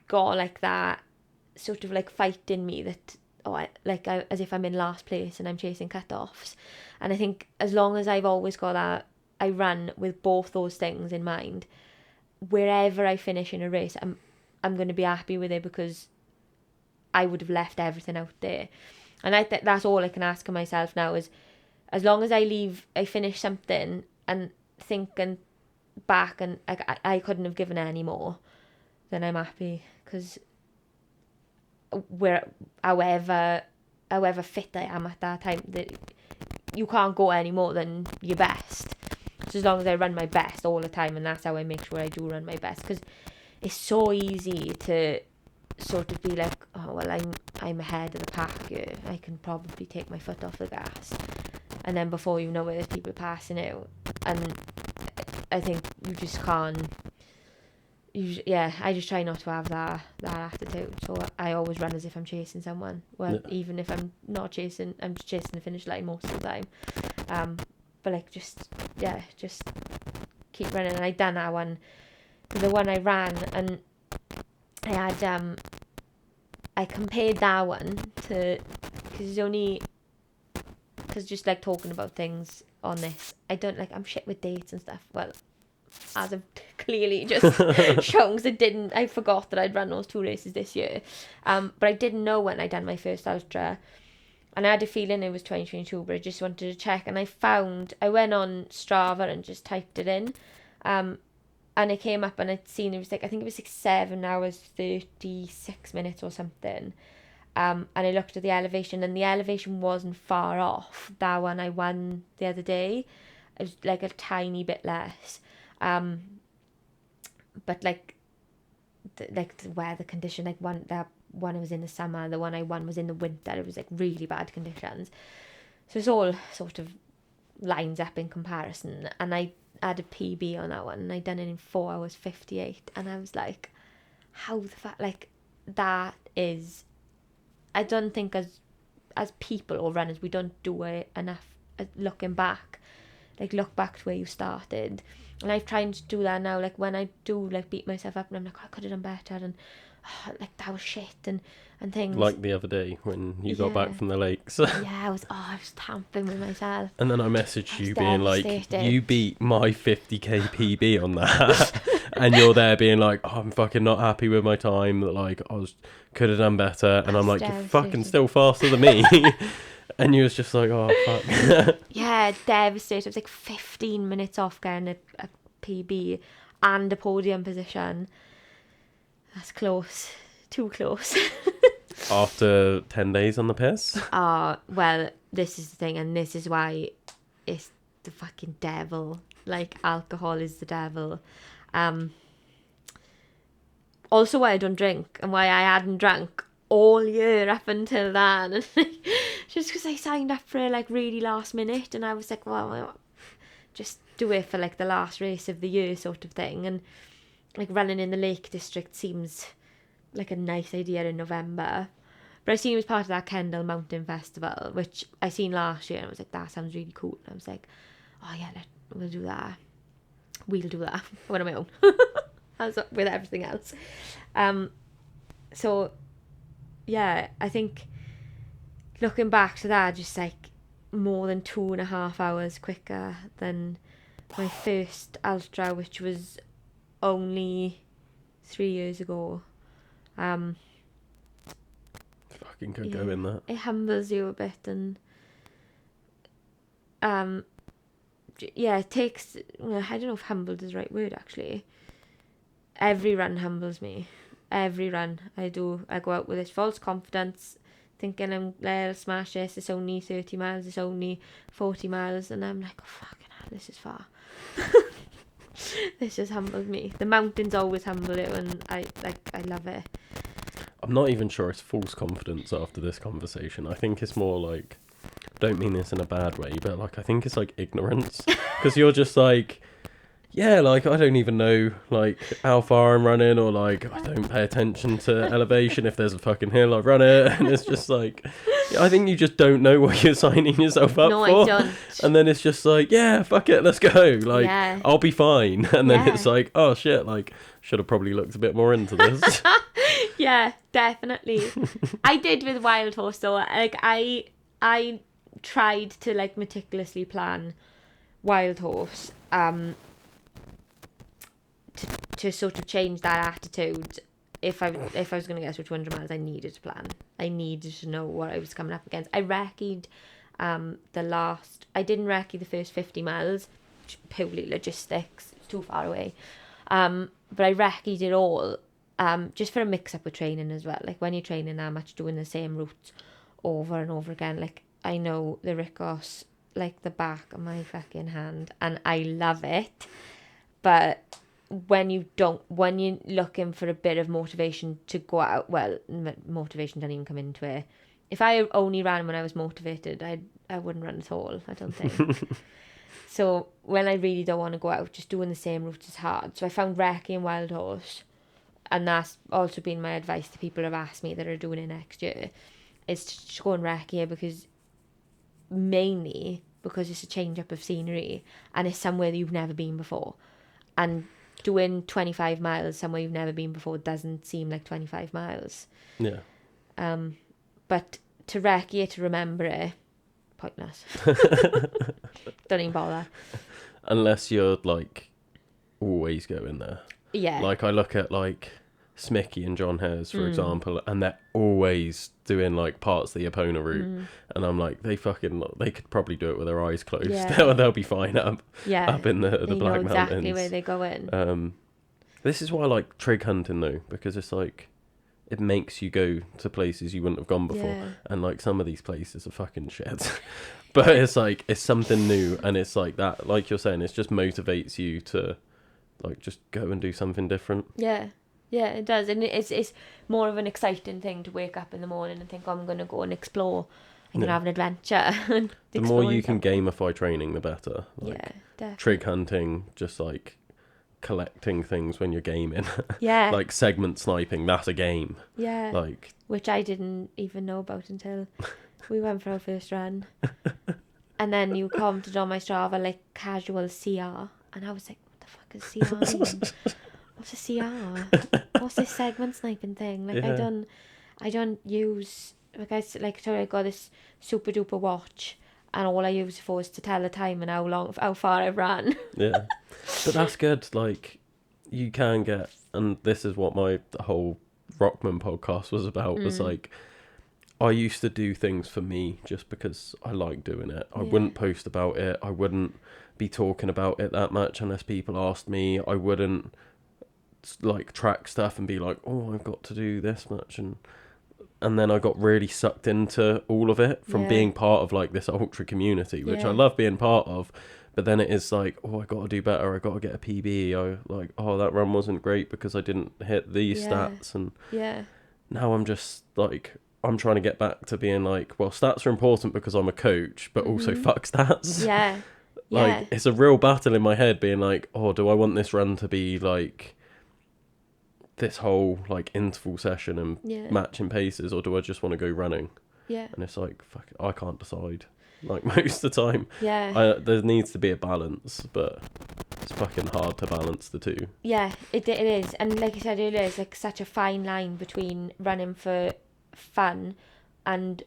got, like, that sort of, like, fight in me that, as if I'm in last place and I'm chasing cut-offs. And I think as long as I've always got that, I run with both those things in mind, wherever I finish in a race, I'm going to be happy with it because I would have left everything out there. And I think that's all I can ask of myself now is, as long as I finish something and thinking back and I couldn't have given any more, then I'm happy. Because however fit I am at that time, that you can't go any more than your best. So as long as I run my best all the time, and that's how I make sure I do run my best, because it's so easy to sort of be like, oh well, I'm ahead of the pack here, I can probably take my foot off the gas, and then before you know it, there's people passing out. And I think you just can't. I just try not to have that attitude. So I always run as if I'm chasing someone. Well, even if I'm not chasing, I'm just chasing the finish line most of the time. But like just keep running. And I done that one, the one I ran, and I had I compared that one to, because just like talking about things on this, I'm shit with dates and stuff. Well, as I've clearly just shown, because I forgot that I'd run those 2 races this year. But I didn't know when I done my first ultra, and I had a feeling it was 2022, but I just wanted to check, and I went on Strava and just typed it in, And it came up and I'd seen it was like, I think it was like 7 hours, 36 minutes or something. And I looked at the elevation, and the elevation wasn't far off that one I won the other day. It was like a tiny bit less. But like the weather condition, like that one I was in the summer, the one I won was in the winter. It was like really bad conditions. So it's all sort of lines up in comparison. And I had a PB on that one, and I'd done it in 4 hours 58, and I was like, how the fuck, like, that is, I don't think as people or runners we don't do it enough. Looking back, like, look back to where you started. And I've tried to do that now, like when I do like beat myself up and I'm like, I could have done better, and like that was shit and things. Like the other day when you got back from the lakes. I was tamping with myself. And then I messaged you being like, you beat my 50k PB on that. And you're there being like, oh, I'm fucking not happy with my time. Like, could have done better. And I'm like, you're fucking still faster than me. And you was just like, oh, fuck. Yeah, devastated. I was like 15 minutes off getting a PB and a podium position. That's close. Too close. After 10 days on the piss? Well, this is the thing, and this is why it's the fucking devil. Like, alcohol is the devil. Also why I don't drink, and why I hadn't drunk all year up until then. And just because I signed up for it like really last minute, and I was like, well, I'll just do it for like the last race of the year sort of thing. And like running in the Lake District seems like a nice idea in November. But I seen it was part of that Kendall Mountain Festival, which I seen last year, and I was like, that sounds really cool. And I was like, oh yeah, we'll do that. We'll do that. I went on my own. As with everything else. So yeah, I think looking back to that, just like more than 2.5 hours quicker than my first ultra, which was only 3 years ago. Fucking could go in that. It humbles you a bit, and it takes, well, I don't know if humbled is the right word actually. Every run humbles me. Every run I do, I go out with this false confidence, thinking I'll smash this. It's only 30 miles. It's only 40 miles, and I'm like, oh fucking hell, this is far. This just humbled me. The mountains always humble you, and I love it. I'm not even sure it's false confidence after this conversation. I think it's more like, don't mean this in a bad way, but like I think it's like ignorance, because you're just like, yeah, like I don't even know like how far I'm running, or like I don't pay attention to elevation. If there's a fucking hill, I run it, and it's just like, I think you just don't know what you're signing yourself up for. No, I don't. And then it's just like, yeah, fuck it, let's go. Like, yeah. I'll be fine. And then it's like, oh shit, like should have probably looked a bit more into this. Yeah, definitely. I did with Wild Horse though. Like I tried to like meticulously plan Wild Horse. To sort of change that attitude. If I was going to get to 200 miles, I needed to plan. I needed to know what I was coming up against. I recce'd I didn't recce the first 50 miles, purely logistics, it's too far away. But I recce'd it all, just for a mix up with training as well. Like when you're training that much, doing the same routes over and over again. Like I know the Ricos like the back of my fucking hand, and I love it. But when you're looking for a bit of motivation to go out, well, motivation doesn't even come into it. If I only ran when I was motivated, I wouldn't run at all, I don't think. So when I really don't want to go out, just doing the same routes is hard. So I found recce and Wild Horse, and that's also been my advice to people who have asked me that are doing it next year, is to just go and recce, because mainly because it's a change up of scenery, and it's somewhere that you've never been before. And doing 25 miles somewhere you've never been before doesn't seem like 25 miles. Yeah. But to recce it, to remember it, pointless. Don't even bother. Unless you're like always going there. Yeah. Like I look at like Smicky and John Hares, for example, and they're always doing like parts of the Epona route, and I'm like, they could probably do it with their eyes closed. Yeah. They'll be fine up in the Black Mountains. Exactly where they go in. This is why I like trig hunting though, because it's like it makes you go to places you wouldn't have gone before, Yeah. and like some of these places are fucking shit. But it's like it's something new, and it's like that, like you're saying, it just motivates you to like just go and do something different. Yeah, it does, and it's more of an exciting thing to wake up in the morning and think, oh, I'm going to go and explore. I'm going to have an adventure. And The more you something. can gamify training, the better. Like, yeah, definitely. Trig hunting, just like collecting things when you're gaming. Yeah. Like segment sniping, that's a game. Yeah. Like, which I didn't even know about until we went for our first run. And then you commented on my Strava like casual CR, and I was like, what the fuck is CR mean? What's a CR? What's this segment sniping thing? Like I don't use I got this super duper watch, and all I use it for is to tell the time and how far I've ran. yeah. But that's good. Like, you can get, and this is what my whole Rockman podcast was about, was like, I used to do things for me just because I like doing it. I wouldn't post about it. I wouldn't be talking about it that much unless people asked me. I wouldn't like track stuff and be like, oh, I've got to do this much. And then I got really sucked into all of it from being part of like this ultra community, which I love being part of. But then it is like, oh, I got to do better. I got to get a PB. I like, oh, that run wasn't great because I didn't hit these stats. And now I'm just like, I'm trying to get back to being like, well, stats are important because I'm a coach, but also fuck stats. Yeah. Like, it's a real battle in my head being like, oh, do I want this run to be like this whole like interval session and matching paces, or do I just want to go running? Yeah. And it's like, fuck it, I can't decide. Like most of the time. Yeah. There needs to be a balance, but it's fucking hard to balance the two. Yeah, it is. And like I said earlier, it's like such a fine line between running for fun and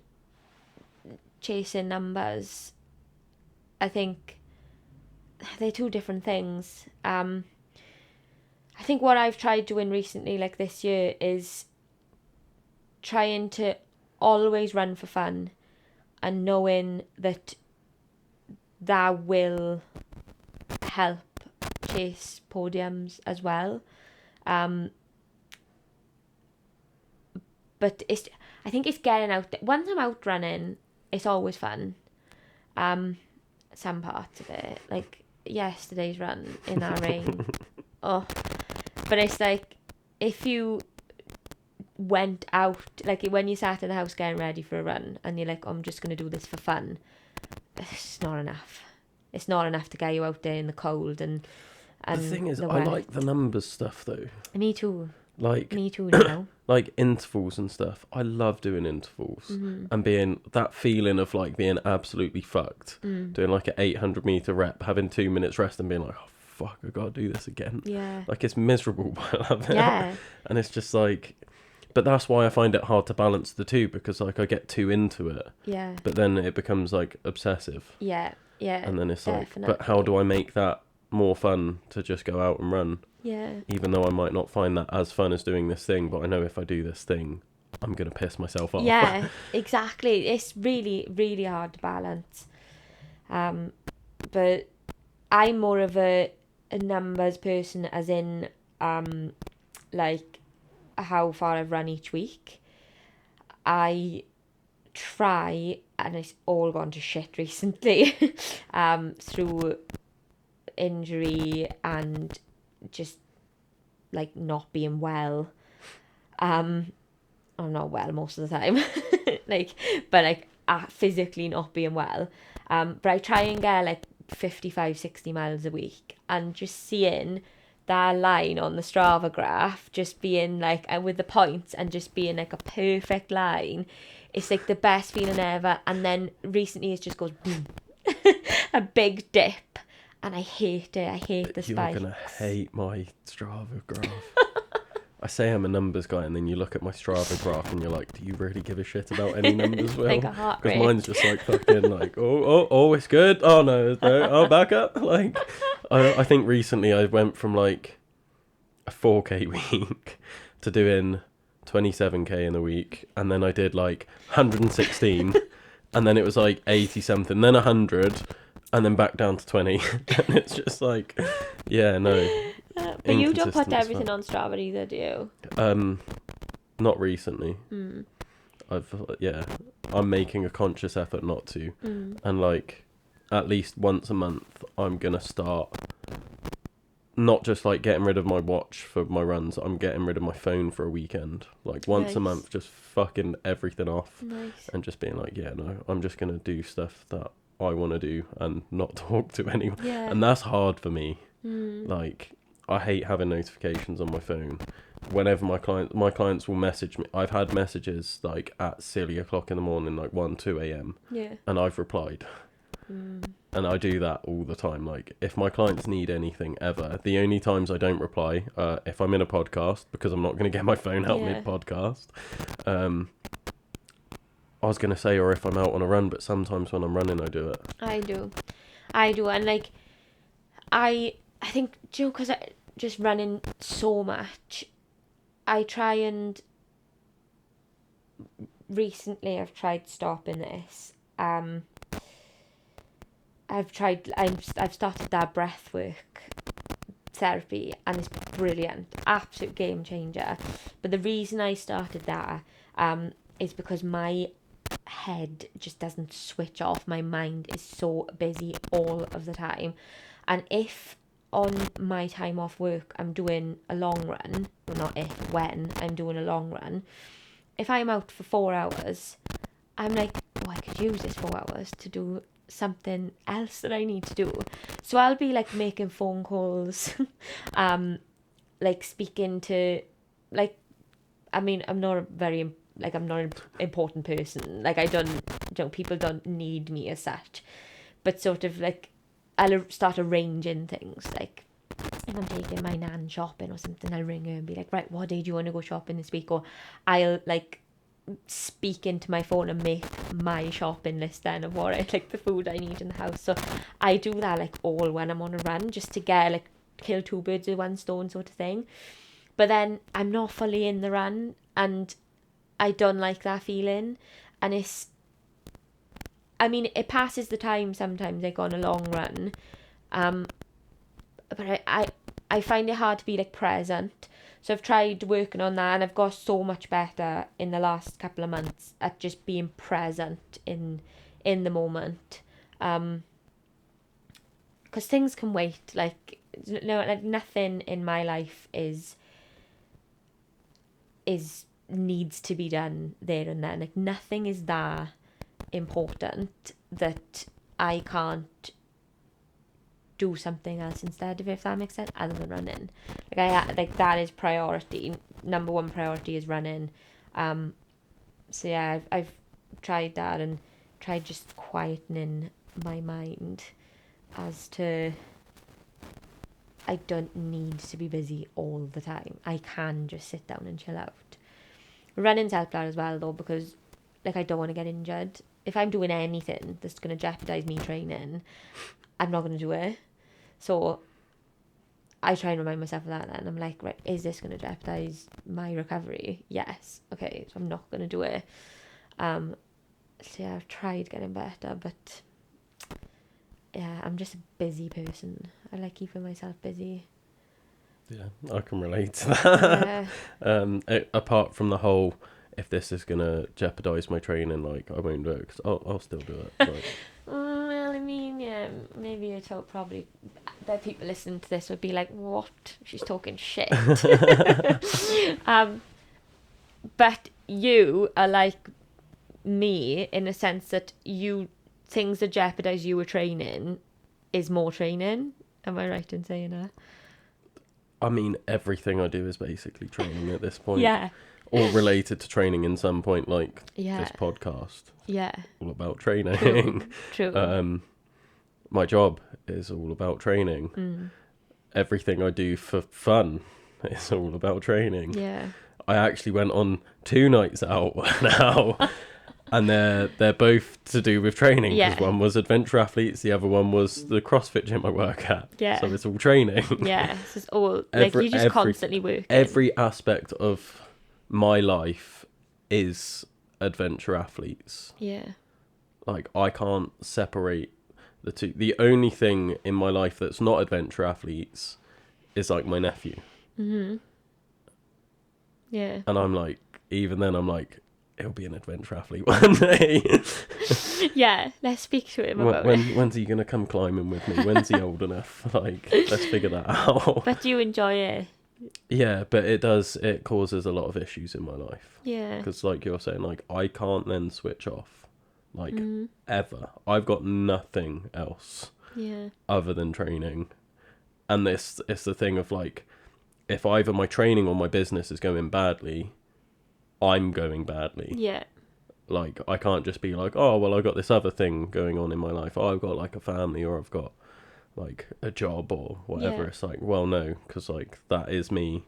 chasing numbers. I think they're two different things. I think what I've tried doing recently, like this year, is trying to always run for fun and knowing that will help chase podiums as well. But I think it's getting out. Once I'm out running, it's always fun. Some parts of it, like yesterday's run in our rain. Oh, but it's like if you went out, like when you sat in the house getting ready for a run and you're like, oh, I'm just going to do this for fun, it's not enough. It's not enough to get you out there in the cold and the thing is, I like the numbers stuff though. Me too. Like, me too now. Like intervals and stuff. I love doing intervals and being that feeling of like being absolutely fucked, doing like an 800 meter rep, having 2 minutes rest and being like, oh fuck, I gotta do this again. Yeah. Like, it's miserable, but I love it. Yeah. And it's just like, but that's why I find it hard to balance the two, because like I get too into it. Yeah. But then it becomes like obsessive. Yeah. Yeah. And then it's definitely. Like, but how do I make that more fun to just go out and run? Yeah. Even though I might not find that as fun as doing this thing, but I know if I do this thing, I'm gonna piss myself off. Yeah, exactly. It's really, really hard to balance. But I'm more of a numbers person, as in like how far I've run each week. I try, and it's all gone to shit recently, through injury and just like not being well. I'm not well most of the time, but physically not being well. But I try and get like 55-60 miles a week, and just seeing that line on the Strava graph just being like, and with the points and just being like a perfect line, it's like the best feeling ever. And then recently it just goes boom, a big dip, and I hate it. I hate the spike. You're gonna hate my Strava graph. I say I'm a numbers guy, and then you look at my Strava graph and you're like, do you really give a shit about any numbers, Will? Like a heart rate. Because mine's just like fucking like, oh, it's good. Oh no, oh, back up. Like, I think recently I went from like a 4K week to doing 27K in a week, and then I did like 116, and then it was like 80 something, then 100, and then back down to 20. And it's just like, yeah, no. But you don't put inconsistent as everything fuck. on Strava either, do you? Not recently. Mm. I'm making a conscious effort not to. Mm. And like at least once a month I'm gonna start not just like getting rid of my watch for my runs, I'm getting rid of my phone for a weekend. Like once a Nice. month, just fucking everything off. Nice. And just being like, yeah, no, I'm just gonna do stuff that I want to do and not talk to anyone. Yeah. And that's hard for me. Mm. Like I hate having notifications on my phone. Whenever my clients will message me, I've had messages like at silly o'clock in the morning, like 1-2 a.m. Yeah. and I've replied. Mm. And I do that all the time. Like if my clients need anything ever, the only times I don't reply, if I'm in a podcast, because I'm not going to get my phone out mid podcast. I was going to say, or if I'm out on a run, but sometimes when I'm running, I do it. I do, and like, I think, you know, because I just running so much, I try and recently I've tried stopping this. I've started that breath work therapy, and it's brilliant, absolute game changer. But the reason I started that is because my head just doesn't switch off. My mind is so busy all of the time, and if on my time off work I'm doing a long run, well, not if, when I'm doing a long run, if I'm out for 4 hours, I'm like, oh, I could use this 4 hours to do something else that I need to do. So I'll be like making phone calls, like speaking to, like, I mean, I'm not an important person. Like, people don't need me as such. But sort of like, I'll start arranging things. Like, if I'm taking my nan shopping or something, I'll ring her and be like, right, what day do you want to go shopping this week? Or I'll like speak into my phone and make my shopping list then of what I like, the food I need in the house. So I do that like all when I'm on a run, just to get like kill two birds with one stone sort of thing. But then I'm not fully in the run, and I don't like that feeling. And it passes the time sometimes, like on a long run, but I find it hard to be like present. So I've tried working on that, and I've got so much better in the last couple of months at just being present in the moment. Because things can wait. Like, like nothing in my life is needs to be done there and then. Like, nothing is that important that I can't do something else instead of, if that makes sense, other than running. Like that is priority. Number one priority is running. So yeah, I've tried that, and tried just quietening my mind as to, I don't need to be busy all the time. I can just sit down and chill out. Running's helped that as well though, because like, I don't want to get injured. If I'm doing anything that's going to jeopardize me training, I'm not going to do it. So I try and remind myself of that, and I'm like, right, is this going to jeopardize my recovery? Yes. Okay, so I'm not going to do it. So yeah, I've tried getting better, but yeah, I'm just a busy person. I like keeping myself busy. Yeah, I can relate to that. Yeah. Apart from the whole, if this is going to jeopardise my training, like, I won't do it, because I'll still do it. Like. Well, I mean, yeah, maybe it's probably the people listening to this would be like, what? She's talking shit. But you are like me in a sense that things that jeopardise your training is more training. Am I right in saying that? I mean, everything I do is basically training at this point. Yeah. Or related to training in some point, like Yeah. this podcast. Yeah. All about training. True. My job is all about training. Everything I do for fun is all about training. Yeah. I actually went on 2 nights out now, and they're both to do with training. Yeah. Because one was adventure athletes, the other one was the CrossFit gym I work at. Yeah. So it's all training. Yeah. It's just all like, you just constantly working. Every aspect of my life is adventure athletes. Yeah. Like, I can't separate the two. The only thing in my life that's not adventure athletes is like my nephew. Yeah. And I'm like, even then I'm like, he'll be an adventure athlete one day. Yeah, let's speak to him about it. When's he gonna come climbing with me? When's he old enough? Like, let's figure that out. But do you enjoy it? Yeah, but it causes a lot of issues in my life. Yeah. Because like you're saying, like, I can't then switch off, like, ever. I've got nothing else Yeah. other than training. And it's the thing of like, if either my training or my business is going badly, I'm going badly. Yeah. Like, I can't just be like, oh, well, I got this other thing going on in my life. Oh, I've got like a family, or I've got like a job or whatever. Yeah. It's like, well, no, because like that is me.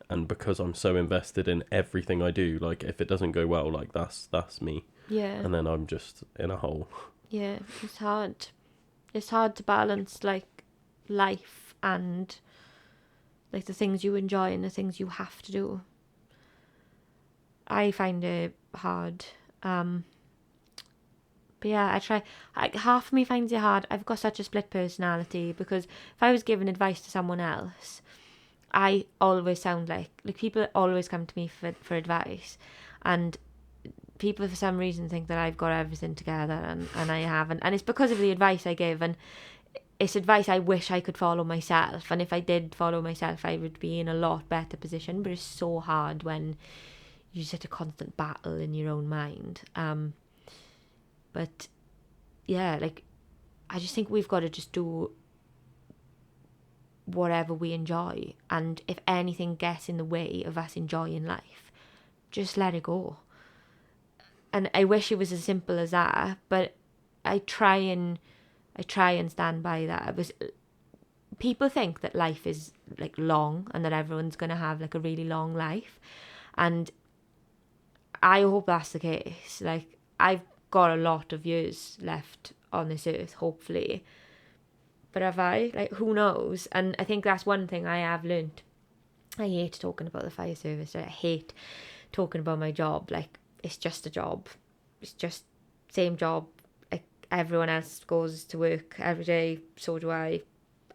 And because I'm so invested in everything I do, like if it doesn't go well, like that's me. Yeah. And then I'm just in a hole. Yeah. It's hard. It's hard to balance like life and like the things you enjoy and the things you have to do. I find it hard. But yeah, I try. Half of me finds it hard. I've got such a split personality because if I was giving advice to someone else, I always sound like people always come to me for advice, and people for some reason think that I've got everything together and I haven't, and it's because of the advice I give, and it's advice I wish I could follow myself, and if I did follow myself I would be in a lot better position, but it's so hard when you're just at a constant battle in your own mind. But yeah, like I just think we've got to just do whatever we enjoy, and if anything gets in the way of us enjoying life, just let it go. And I wish it was as simple as that, but I try and stand by that. People think that life is like long and that everyone's gonna have like a really long life, and I hope that's the case. Like, I've got a lot of years left on this earth, hopefully. But have I? Like, who knows? And I think that's one thing I have learnt. I hate talking about the fire service. I hate talking about my job. Like, it's just a job. It's just same job. Like, everyone else goes to work every day. So do I.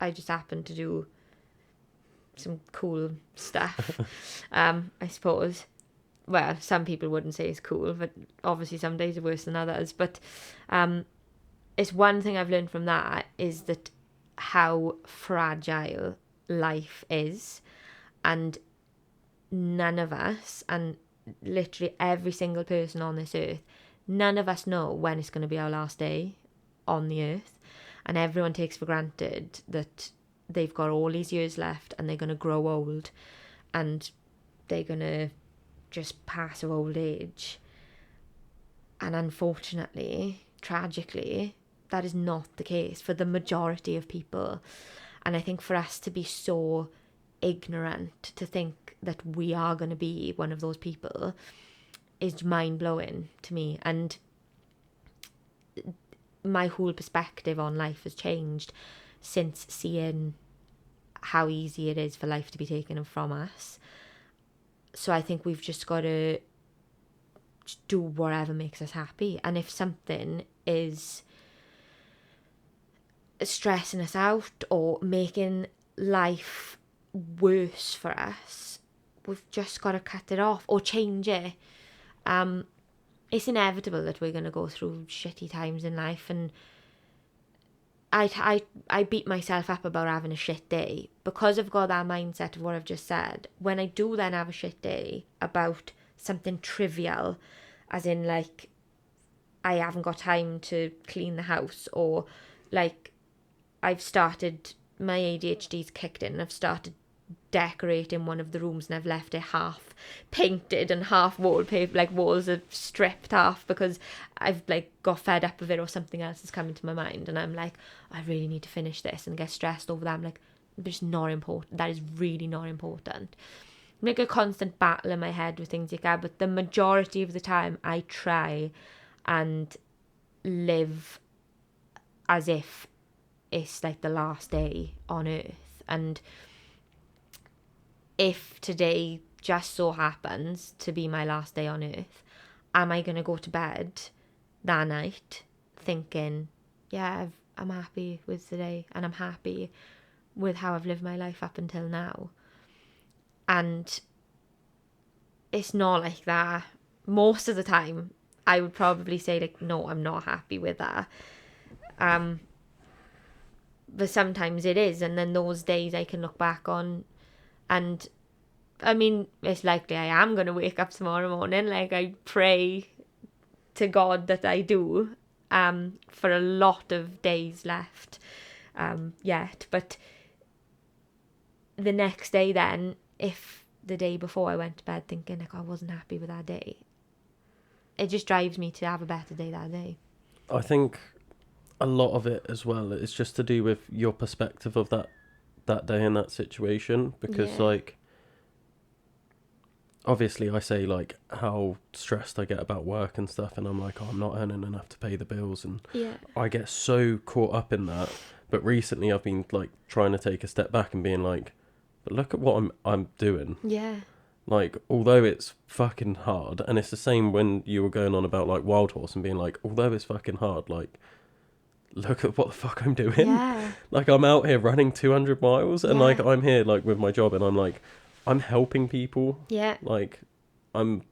I just happen to do some cool stuff, I suppose. Well, some people wouldn't say it's cool, but obviously some days are worse than others. But it's one thing I've learned from that is that how fragile life is, and none of us, and literally every single person on this earth, none of us know when it's going to be our last day on the earth, and everyone takes for granted that they've got all these years left and they're going to grow old and they're going to just pass of old age. And unfortunately, tragically, that is not the case for the majority of people. And I think for us to be so ignorant to think that we are going to be one of those people is mind-blowing to me. And my whole perspective on life has changed since seeing how easy it is for life to be taken from us. So I think we've just got to do whatever makes us happy. And if something is stressing us out or making life worse for us, we've just got to cut it off or change it. It's inevitable that we're going to go through shitty times in life, and I beat myself up about having a shit day because I've got that mindset of what I've just said. When I do then have a shit day about something trivial, as in like I haven't got time to clean the house, or like I've started, my ADHD's kicked in and I've started decorating one of the rooms and I've left it half painted and half wallpaper, like walls are stripped half because I've like got fed up of it or something else has come into my mind and I'm like, I really need to finish this, and get stressed over that. I'm like, it's not important. That is really not important. Like a constant battle in my head with things like that, but the majority of the time I try and live as if it's like the last day on earth. And if today just so happens to be my last day on earth, am I going to go to bed that night thinking, yeah, I'm happy with today and I'm happy with how I've lived my life up until now. And it's not like that. Most of the time, I would probably say, like, no, I'm not happy with that. But sometimes it is. And then those days I can look back on. And, I mean, it's likely I am going to wake up tomorrow morning. Like, I pray to God that I do, for a lot of days left yet. But the next day then, if the day before I went to bed thinking, like, I wasn't happy with that day, it just drives me to have a better day that day. I think a lot of it as well is just to do with your perspective of that day in that situation, because like, obviously I say like how stressed I get about work and stuff, and I'm like, oh, I'm not earning enough to pay the bills, and I get so caught up in that. But recently I've been like trying to take a step back and being like, but look at what I'm doing. Yeah. Like, although it's fucking hard, and it's the same when you were going on about like Wild Horse and being like, although it's fucking hard, like, look at what the fuck I'm doing. Yeah. Like, I'm out here running 200 miles and like I'm here like with my job, and I'm like, I'm helping people. Yeah. Like, and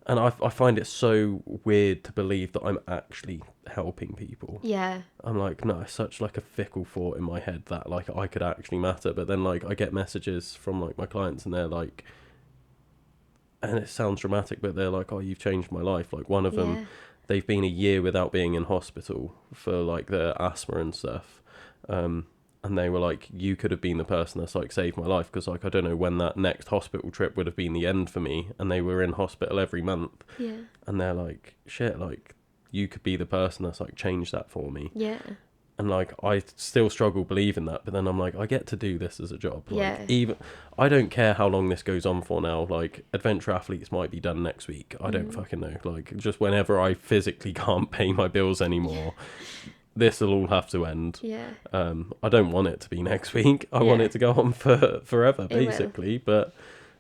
I find it so weird to believe that I'm actually helping people. Yeah. I'm like, no, it's such like a fickle thought in my head that like I could actually matter. But then like I get messages from like my clients, and they're like, and it sounds dramatic, but they're like, oh, you've changed my life. Like, one of them, they've been a year without being in hospital for like their asthma and stuff. And they were like, you could have been the person that's like saved my life, because like I don't know when that next hospital trip would have been the end for me, and they were in hospital every month. Yeah. And they're like, shit, like you could be the person that's like changed that for me. Yeah. And like I still struggle believing that, but then I'm like, I get to do this as a job. Like, even I don't care how long this goes on for now. Like, Adventure Athletes might be done next week. I don't fucking know. Like, just whenever I physically can't pay my bills anymore, this will all have to end. Yeah. I don't want it to be next week. I want it to go on for forever, basically. But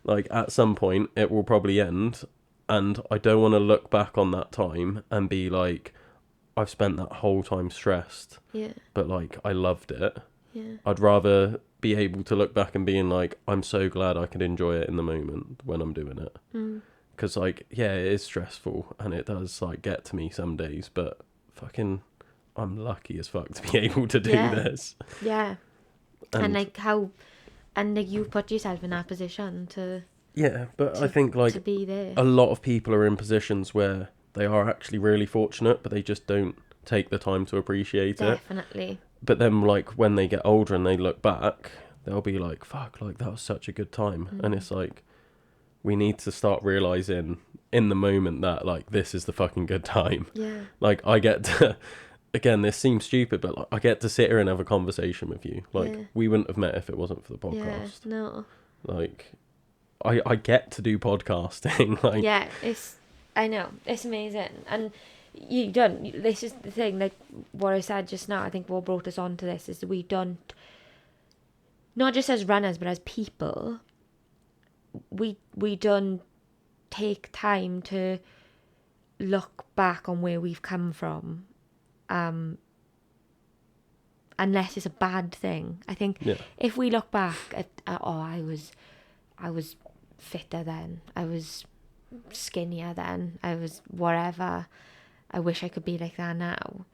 like at some point it will probably end, and I don't want to look back on that time and be like, I've spent that whole time stressed. Yeah. But like I loved it. Yeah. I'd rather be able to look back and being like, I'm so glad I could enjoy it in the moment when I'm doing it. Because like, yeah, it is stressful and it does like get to me some days, but fucking I'm lucky as fuck to be able to do this. Yeah. And like how, and like you put yourself in that position to. Yeah, but I think like to be there. A lot of people are in positions where they are actually really fortunate, but they just don't take the time to appreciate it. Definitely. But then like when they get older and they look back, they'll be like, fuck, like that was such a good time. And it's like, we need to start realizing in the moment that like this is the fucking good time. Yeah. Like I get to. Again, this seems stupid, but like, I get to sit here and have a conversation with you. Like, we wouldn't have met if it wasn't for the podcast. Yeah, no. Like, I get to do podcasting. Like, yeah, I know, it's amazing. And you don't, this is the thing, like what I said just now, I think what brought us on to this is that we don't, not just as runners, but as people, we don't take time to look back on where we've come from. Unless it's a bad thing. I think if we look back at I was fitter then, I was skinnier then, I was whatever, I wish I could be like that now.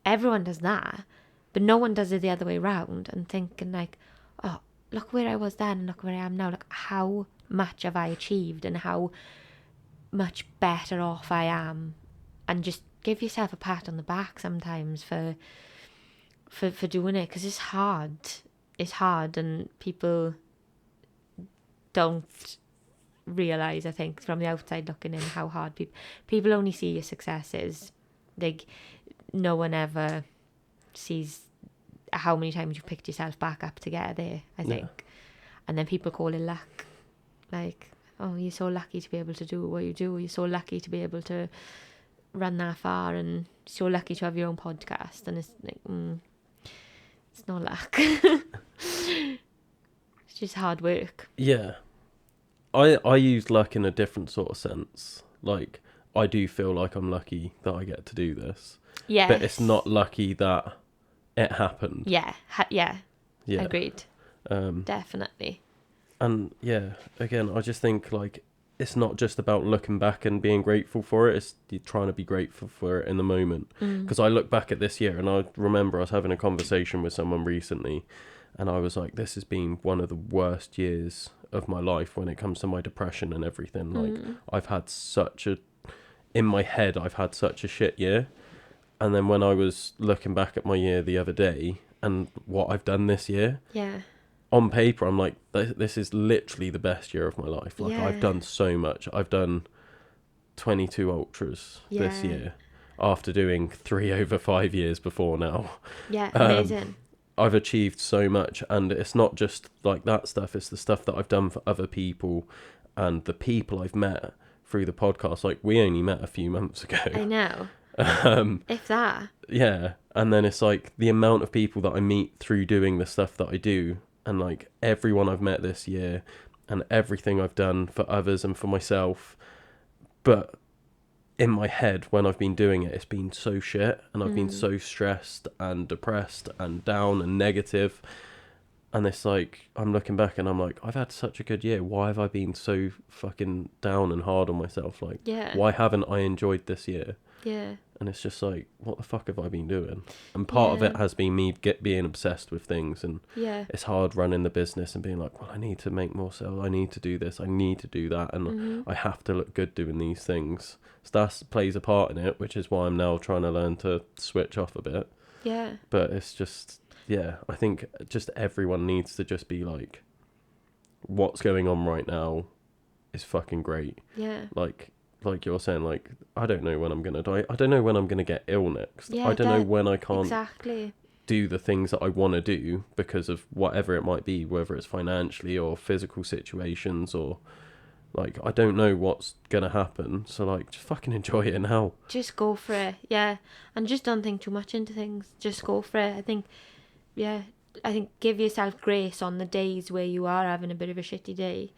Everyone does that, but no one does it the other way around and thinking like, oh, look where I was then and look where I am now, like how much have I achieved and how much better off I am, and just give yourself a pat on the back sometimes for doing it, because it's hard and people don't realise, I think, from the outside looking in, how hard people only see your successes. Like no one ever sees how many times you've picked yourself back up to get there, I think. And then people call it luck, like, oh, you're so lucky to be able to do what you do, you're so lucky to be able to run that far, and so lucky to have your own podcast. And it's like, it's not luck. It's just hard work. Yeah, I use luck in a different sort of sense. Like, I do feel like I'm lucky that I get to do this. Yeah, but it's not lucky that it happened. Yeah, yeah. Yeah. Agreed. Definitely. And yeah, again, I just think like it's not just about looking back and being grateful for it. It's you're trying to be grateful for it in the moment. Because I look back at this year and I remember I was having a conversation with someone recently, and I was like, this has been one of the worst years of my life when it comes to my depression and everything. Like I've had in my head, I've had such a shit year. And then when I was looking back at my year the other day and what I've done this year, Yeah. on paper, I'm like, this is literally the best year of my life. Like, Yeah. I've done so much. I've done 22 ultras this year after doing 3 over 5 years before now. Yeah, amazing. I've achieved so much, and it's not just like that stuff. It's the stuff that I've done for other people and the people I've met through the podcast. Like, we only met a few months ago. I know. If that. Yeah. And then it's like the amount of people that I meet through doing the stuff that I do, and like everyone I've met this year and everything I've done for others and for myself. But in my head, when I've been doing it, it's been so shit, and I've been so stressed and depressed and down and negative. And it's like, I'm looking back and I'm like, I've had such a good year. Why have I been so fucking down and hard on myself? Like, why haven't I enjoyed this year? Yeah. And it's just like, what the fuck have I been doing? And part of it has been me being obsessed with things. And it's hard running the business and being like, well, I need to make more sales. I need to do this. I need to do that. And I have to look good doing these things. So that plays a part in it, which is why I'm now trying to learn to switch off a bit. Yeah. But it's just, I think just everyone needs to just be like, what's going on right now is fucking great. Yeah. Like you're saying, like, I don't know when I'm going to die. I don't know when I'm going to get ill next. Yeah, I don't know when I can't exactly do the things that I want to do because of whatever it might be, whether it's financially or physical situations or, like, I don't know what's going to happen. So, like, just fucking enjoy it now. Just go for it, yeah. And just don't think too much into things. Just go for it. I think give yourself grace on the days where you are having a bit of a shitty day.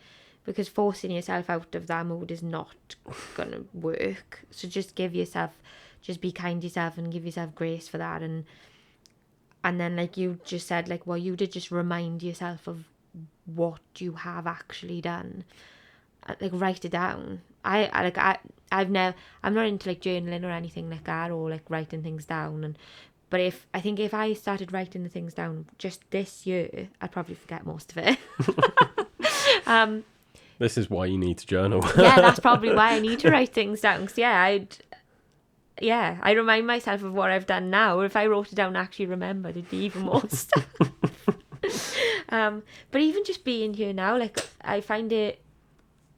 Because forcing yourself out of that mood is not going to work. So just be kind to yourself and give yourself grace for that. And then, like you just said, like what you did, just remind yourself of what you have actually done. Like, write it down. I'm not into like journaling or anything like that, or like writing things down. But if I started writing the things down just this year, I'd probably forget most of it. This is why you need to journal. Yeah, that's probably why I need to write things down. Cause I remind myself of what I've done now. Or if I wrote it down and actually remembered, it'd be even more stuff. But even just being here now, like, I find it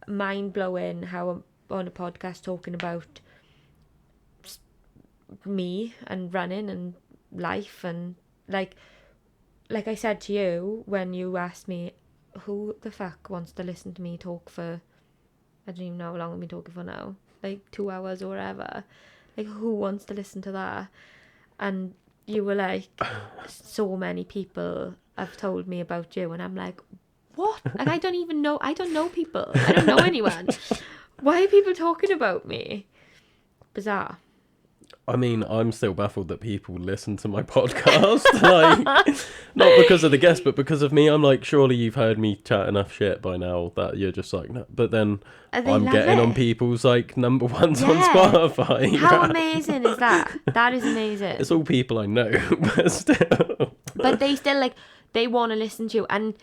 mind-blowing how I'm on a podcast talking about me and running and life, and like I said to you when you asked me, who the fuck wants to listen to me talk for, I don't even know how long I've been talking for now, like 2 hours or whatever, like who wants to listen to that? And you were like, so many people have told me about you, and I'm like, what? And I don't know people, I don't know anyone. Why are people talking about me? Bizarre. I mean, I'm still baffled that people listen to my podcast. Like, not because of the guest, but because of me. I'm like, surely you've heard me chat enough shit by now that you're just like, no. But then I'm getting on people's like number ones on Spotify. How amazing is that? That is amazing. It's all people I know, but still. But they still, like, they want to listen to you. And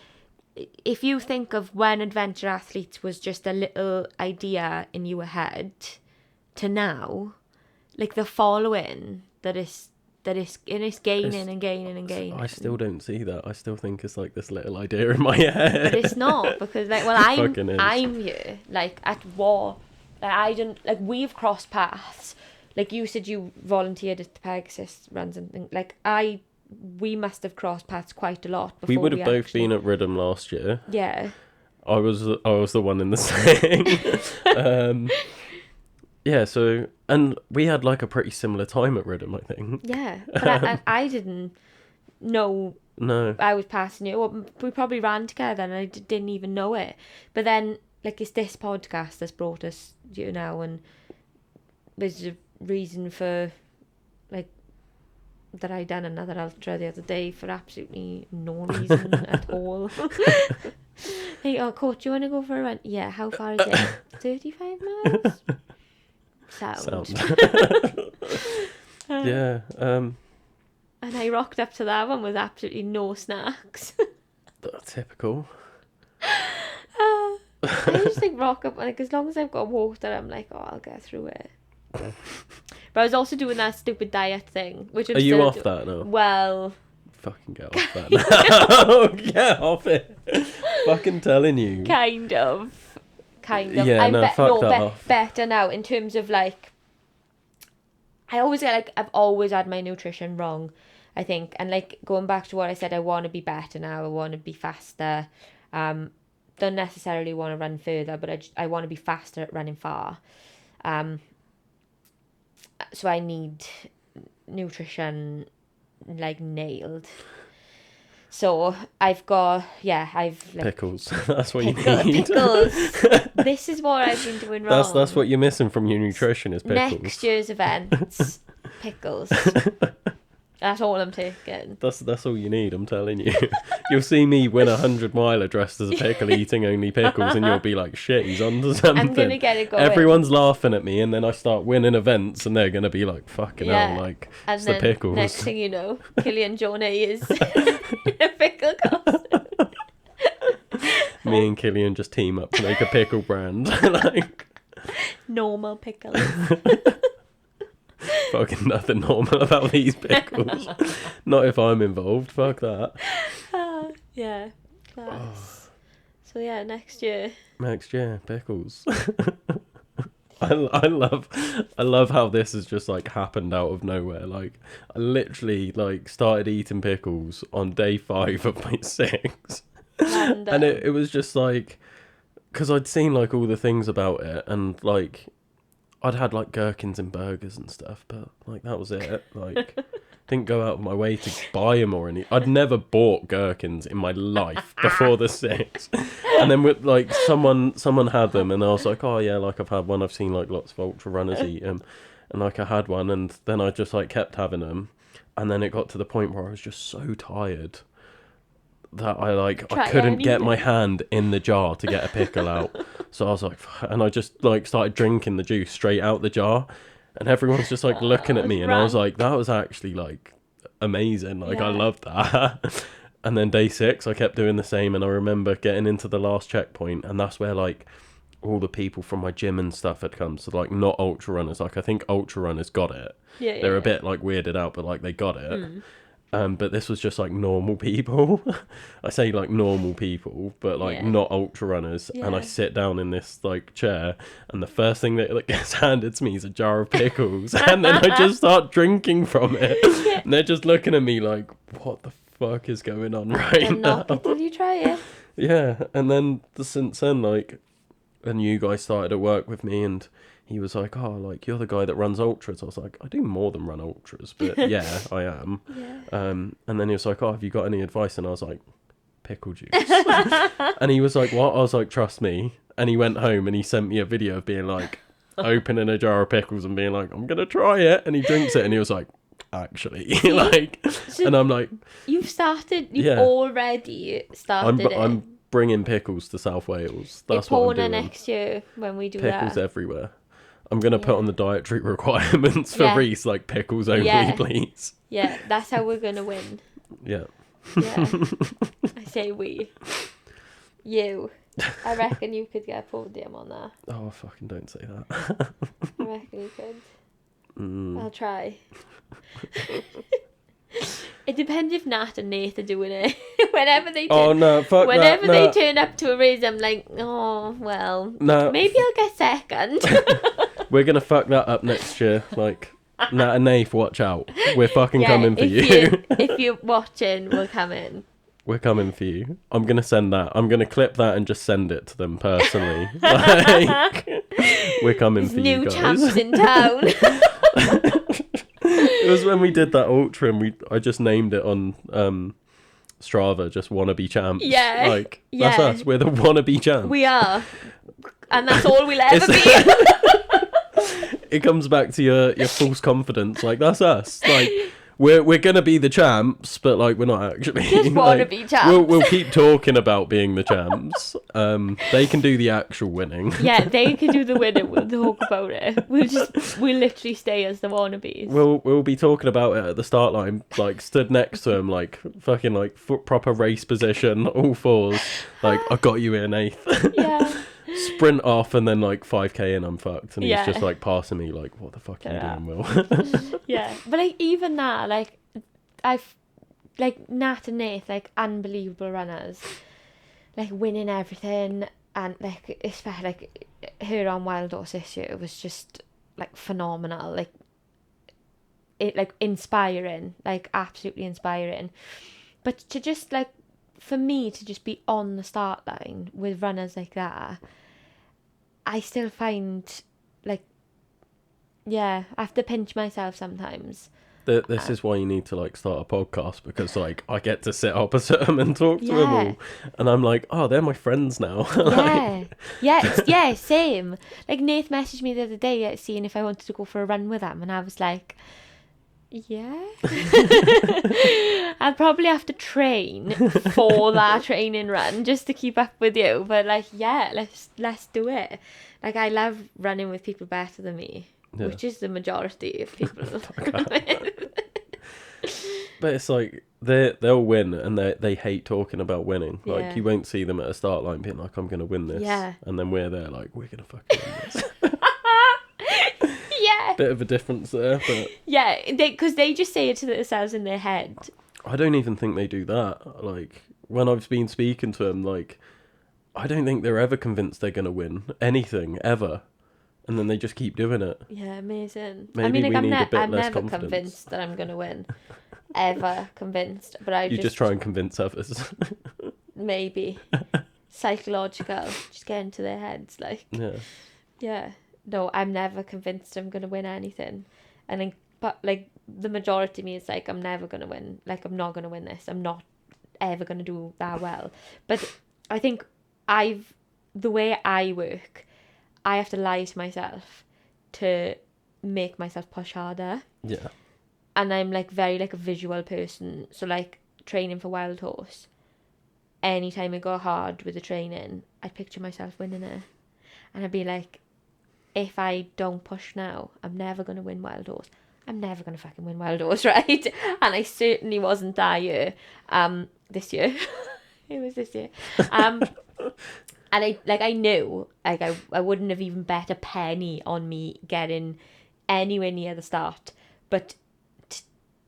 if you think of when Adventure Athletes was just a little idea in your head to now, like the following that is gaining and gaining and gaining. I still don't see that. I still think it's like this little idea in my head. But it's not, because like, well, I'm here, like at war. Like, I don't, like, we've crossed paths. Like you said, you volunteered at the Pegasus runs and things. Like we must have crossed paths quite a lot before. We would have both been at Ridham last year. Yeah. I was the one in the saying. Yeah, so, and we had like a pretty similar time at Ridham, I think. Yeah, but I didn't know. No. I was passing you. We probably ran together and I didn't even know it. But then, like, it's this podcast that's brought us, you know, and there's a reason for, like, that I done another ultra the other day for absolutely no reason at all. Hey, oh, Court, do you want to go for a run? Yeah, how far is it? 35 miles? Sound. Yeah. And I rocked up to that one with absolutely no snacks. Typical. I just think rock up, like, as long as I've got water, I'm like, oh, I'll get through it. But I was also doing that stupid diet thing, which I'm Are you still off that now? Well, fucking get off that now. Get off it. Fucking telling you. Kind of. Yeah, fuck that off. Better now in terms of, like, I've always had my nutrition wrong, I think. And, like, going back to what I said, I want to be better now. I want to be faster. Don't necessarily want to run further, but I want to be faster at running far. So I need nutrition, like, nailed. So I've got, like, pickles. That's what you need. Pickles. This is what I've been doing wrong. That's what you're missing from your nutrition is pickles. Next year's events, pickles. That's all I'm taking. That's all you need, I'm telling you. You'll see me win 100-miler dressed as a pickle eating only pickles and you'll be like, shit, he's onto something. I'm going to get it going. Everyone's laughing at me and then I start winning events and they're going to be like, fucking hell, like, and it's the pickles. Next thing you know, Killian Jornet is in a pickle costume. Me and Killian just team up to make a pickle brand. Like, normal pickles. Fucking nothing normal about these pickles. Not if I'm involved. Fuck that. Yeah, class. So yeah, next year, pickles. I love how this has just like happened out of nowhere. Like I literally like started eating pickles on day 5 of my 6, and it was just like because I'd seen like all the things about it and like. I'd had like gherkins and burgers and stuff, but like that was it. Like, didn't go out of my way to buy them or any. I'd never bought gherkins in my life before the 6, and then with like someone had them, and I was like, oh yeah, like I've had one. I've seen like lots of ultra runners eat them, and like I had one, and then I just like kept having them, and then it got to the point where I was just so tired that I couldn't get my hand in the jar to get a pickle out. So I was like, and I just like started drinking the juice straight out the jar, and everyone's just like looking at me, and I was like, that was actually like amazing. Like I loved that. And then day 6, I kept doing the same, and I remember getting into the last checkpoint, and that's where like all the people from my gym and stuff had come. So like not ultra runners. Like I think ultra runners got it. Yeah, they're a bit like weirded out, but like they got it. But this was just like normal people. I say like normal people, but like not ultra runners. Yeah. And I sit down in this like chair, and the first thing that gets handed to me is a jar of pickles, and then I just start drinking from it. Yeah. And they're just looking at me like, "What the fuck is going on right now?" Did you try it? Yeah, and then since then, like, a new guy started to work with me, and he was like, oh, like, you're the guy that runs ultras. I was like, I do more than run ultras, but yeah, I am. Yeah. And then he was like, oh, have you got any advice? And I was like, pickle juice. And he was like, what? I was like, trust me. And he went home and he sent me a video of being like, opening a jar of pickles and being like, I'm going to try it. And he drinks it and he was like, actually, like, so and I'm like, you've already started I'm bringing pickles to South Wales. That's what I'm doing. Next year when we do pickles everywhere. I'm going to put on the dietary requirements for Reese, like, pickles only, please. Yeah, that's how we're going to win. Yeah. Yeah. I say we. You. I reckon you could get a podium on that. Oh, fucking don't say that. I reckon you could. I'll try. It depends if Nat and Nath are doing it. Whenever they turn up to a race, I'm like, oh, well, maybe I'll get second. We're going to fuck that up next year. Like, Nat and Nath, watch out. We're fucking coming for you. If you're watching, we'll come in. We're coming for you. I'm going to send that. I'm going to clip that and just send it to them personally. Like, we're coming for you guys. New champs in town. It was when we did that ultra and I just named it on Strava, just wannabe champs. Yeah. Like, that's us. We're the wannabe champs. We are. And that's all we'll ever be. It comes back to your false confidence. Like, that's us. Like, we're gonna be the champs, but like we're not actually. Just want to Like, be champs. we'll keep talking about being the champs. They can do the actual winning. Yeah, they can do the winning. We'll talk about it. We'll literally stay as the wannabes. We'll be talking about it at the start line, like stood next to him, like fucking like proper race position, all fours. Like I got you in eighth. Yeah. Sprint off and then like 5k and I'm fucked, and Yeah. he's just like passing me like, what the fuck are you doing, Will? Yeah, but like even that, like I've like Nat and Nath, like unbelievable runners, like winning everything, and like especially like her on Wild Horse this year was just like phenomenal, like it like inspiring, like absolutely inspiring. But to just like for me to just be on the start line with runners like that, I still find like, yeah, I have to pinch myself sometimes. This is why you need to like start a podcast, because like I get to sit opposite them and talk to them all, and I'm like, oh, they're my friends now. Yeah, same. Like Nath messaged me the other day seeing if I wanted to go for a run with them, and I was like, yeah. I'll probably have to train for that training run just to keep up with you, but like, yeah, let's do it. Like I love running with people better than me. Yeah. Which is the majority of people. But it's like they'll win and they hate talking about winning. Like you won't see them at a start line being like, I'm gonna win this. Yeah. And then we're there like, we're gonna fucking win this. Yeah. Bit of a difference there, but yeah, because they just say it to themselves in their head. I don't even think they do that. Like when I've been speaking to them, like I don't think they're ever convinced they're gonna win anything ever. And then they just keep doing it. Yeah, amazing. Maybe I mean, like, I'm never convinced that I'm going to win. Ever convinced. But you just try and convince others. Maybe. Psychological. Just get into their heads. Like. Yeah. Yeah. No, I'm never convinced I'm going to win anything. And then, but like the majority of me is like, I'm never going to win. Like, I'm not going to win this. I'm not ever going to do that well. But I think the way I work, I have to lie to myself to make myself push harder. Yeah. And I'm like very like a visual person. So like training for Wild Horse, anytime I go hard with the training, I'd picture myself winning it. And I'd be like, if I don't push now, I'm never going to win Wild Horse. I'm never going to fucking win Wild Horse, right? And I certainly wasn't that year. This year. It was this year. And I knew, like I wouldn't have even bet a penny on me getting anywhere near the start. But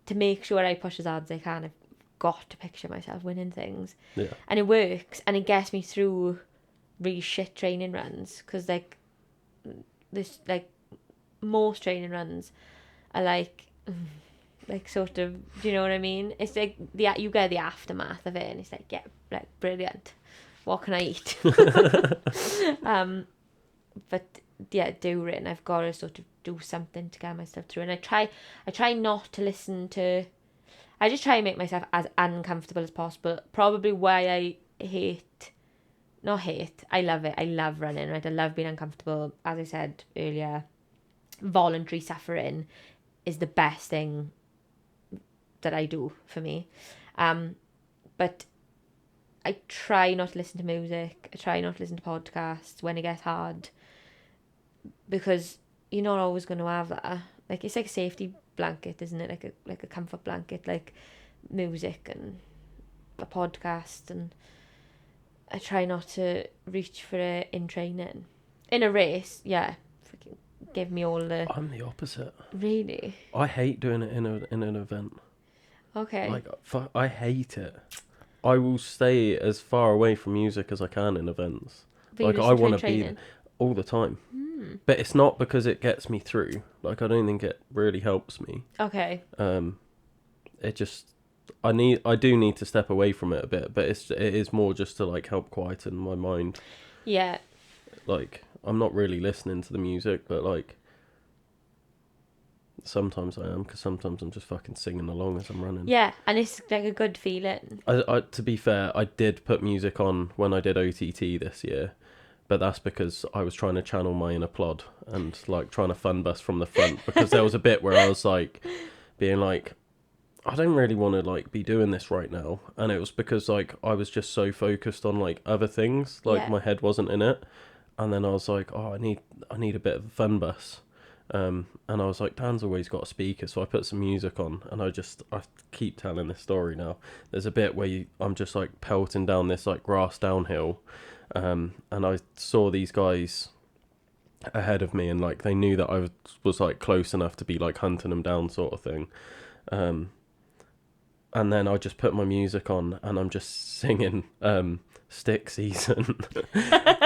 to make sure I push as hard as I can, I've got to picture myself winning things. Yeah. And it works, and it gets me through really shit training runs. Because like this, like most training runs are like sort of, do you know what I mean? It's like you get the aftermath of it, and it's like, yeah, like brilliant. What can I eat? But yeah, during I've got to sort of do something to get myself through, and I try not to listen to. I just try and make myself as uncomfortable as possible. Probably why I I love it. I love running, right? I love being uncomfortable. As I said earlier, voluntary suffering is the best thing that I do for me. But I try not to listen to music. I try not to listen to podcasts when it gets hard, because you're not always going to have that. Like it's like a safety blanket, isn't it? Like a comfort blanket, like music and a podcast. And I try not to reach for it in training. In a race, yeah, freaking give me all the. I'm the opposite. Really? I hate doing it in an event. Okay. Like I hate it. I will stay as far away from music as I can in events. But like I want to be all the time. But it's not because it gets me through. Like I don't think it really helps me. Okay. It just I do need to step away from it a bit, but it is more just to like help quieten my mind. Yeah. Like I'm not really listening to the music, but like sometimes I am, because sometimes I'm just fucking singing along as I'm running. Yeah, and it's like a good feeling. I to be fair, I did put music on when I did OTT this year, but that's because I was trying to channel my inner plod and like trying to fun bus from the front, because there was a bit where I was like being like, I don't really want to like be doing this right now, and it was because like I was just so focused on like other things, like Yeah. my head wasn't in it, and then I was like, oh, I need a bit of a fun bus, and I was like, Dan's always got a speaker, so I put some music on, and I keep telling this story now. There's a bit where I'm just like pelting down this like grass downhill, and I saw these guys ahead of me, and like they knew that was like close enough to be like hunting them down, sort of thing. Um, and then I just put my music on and I'm just singing Stick Season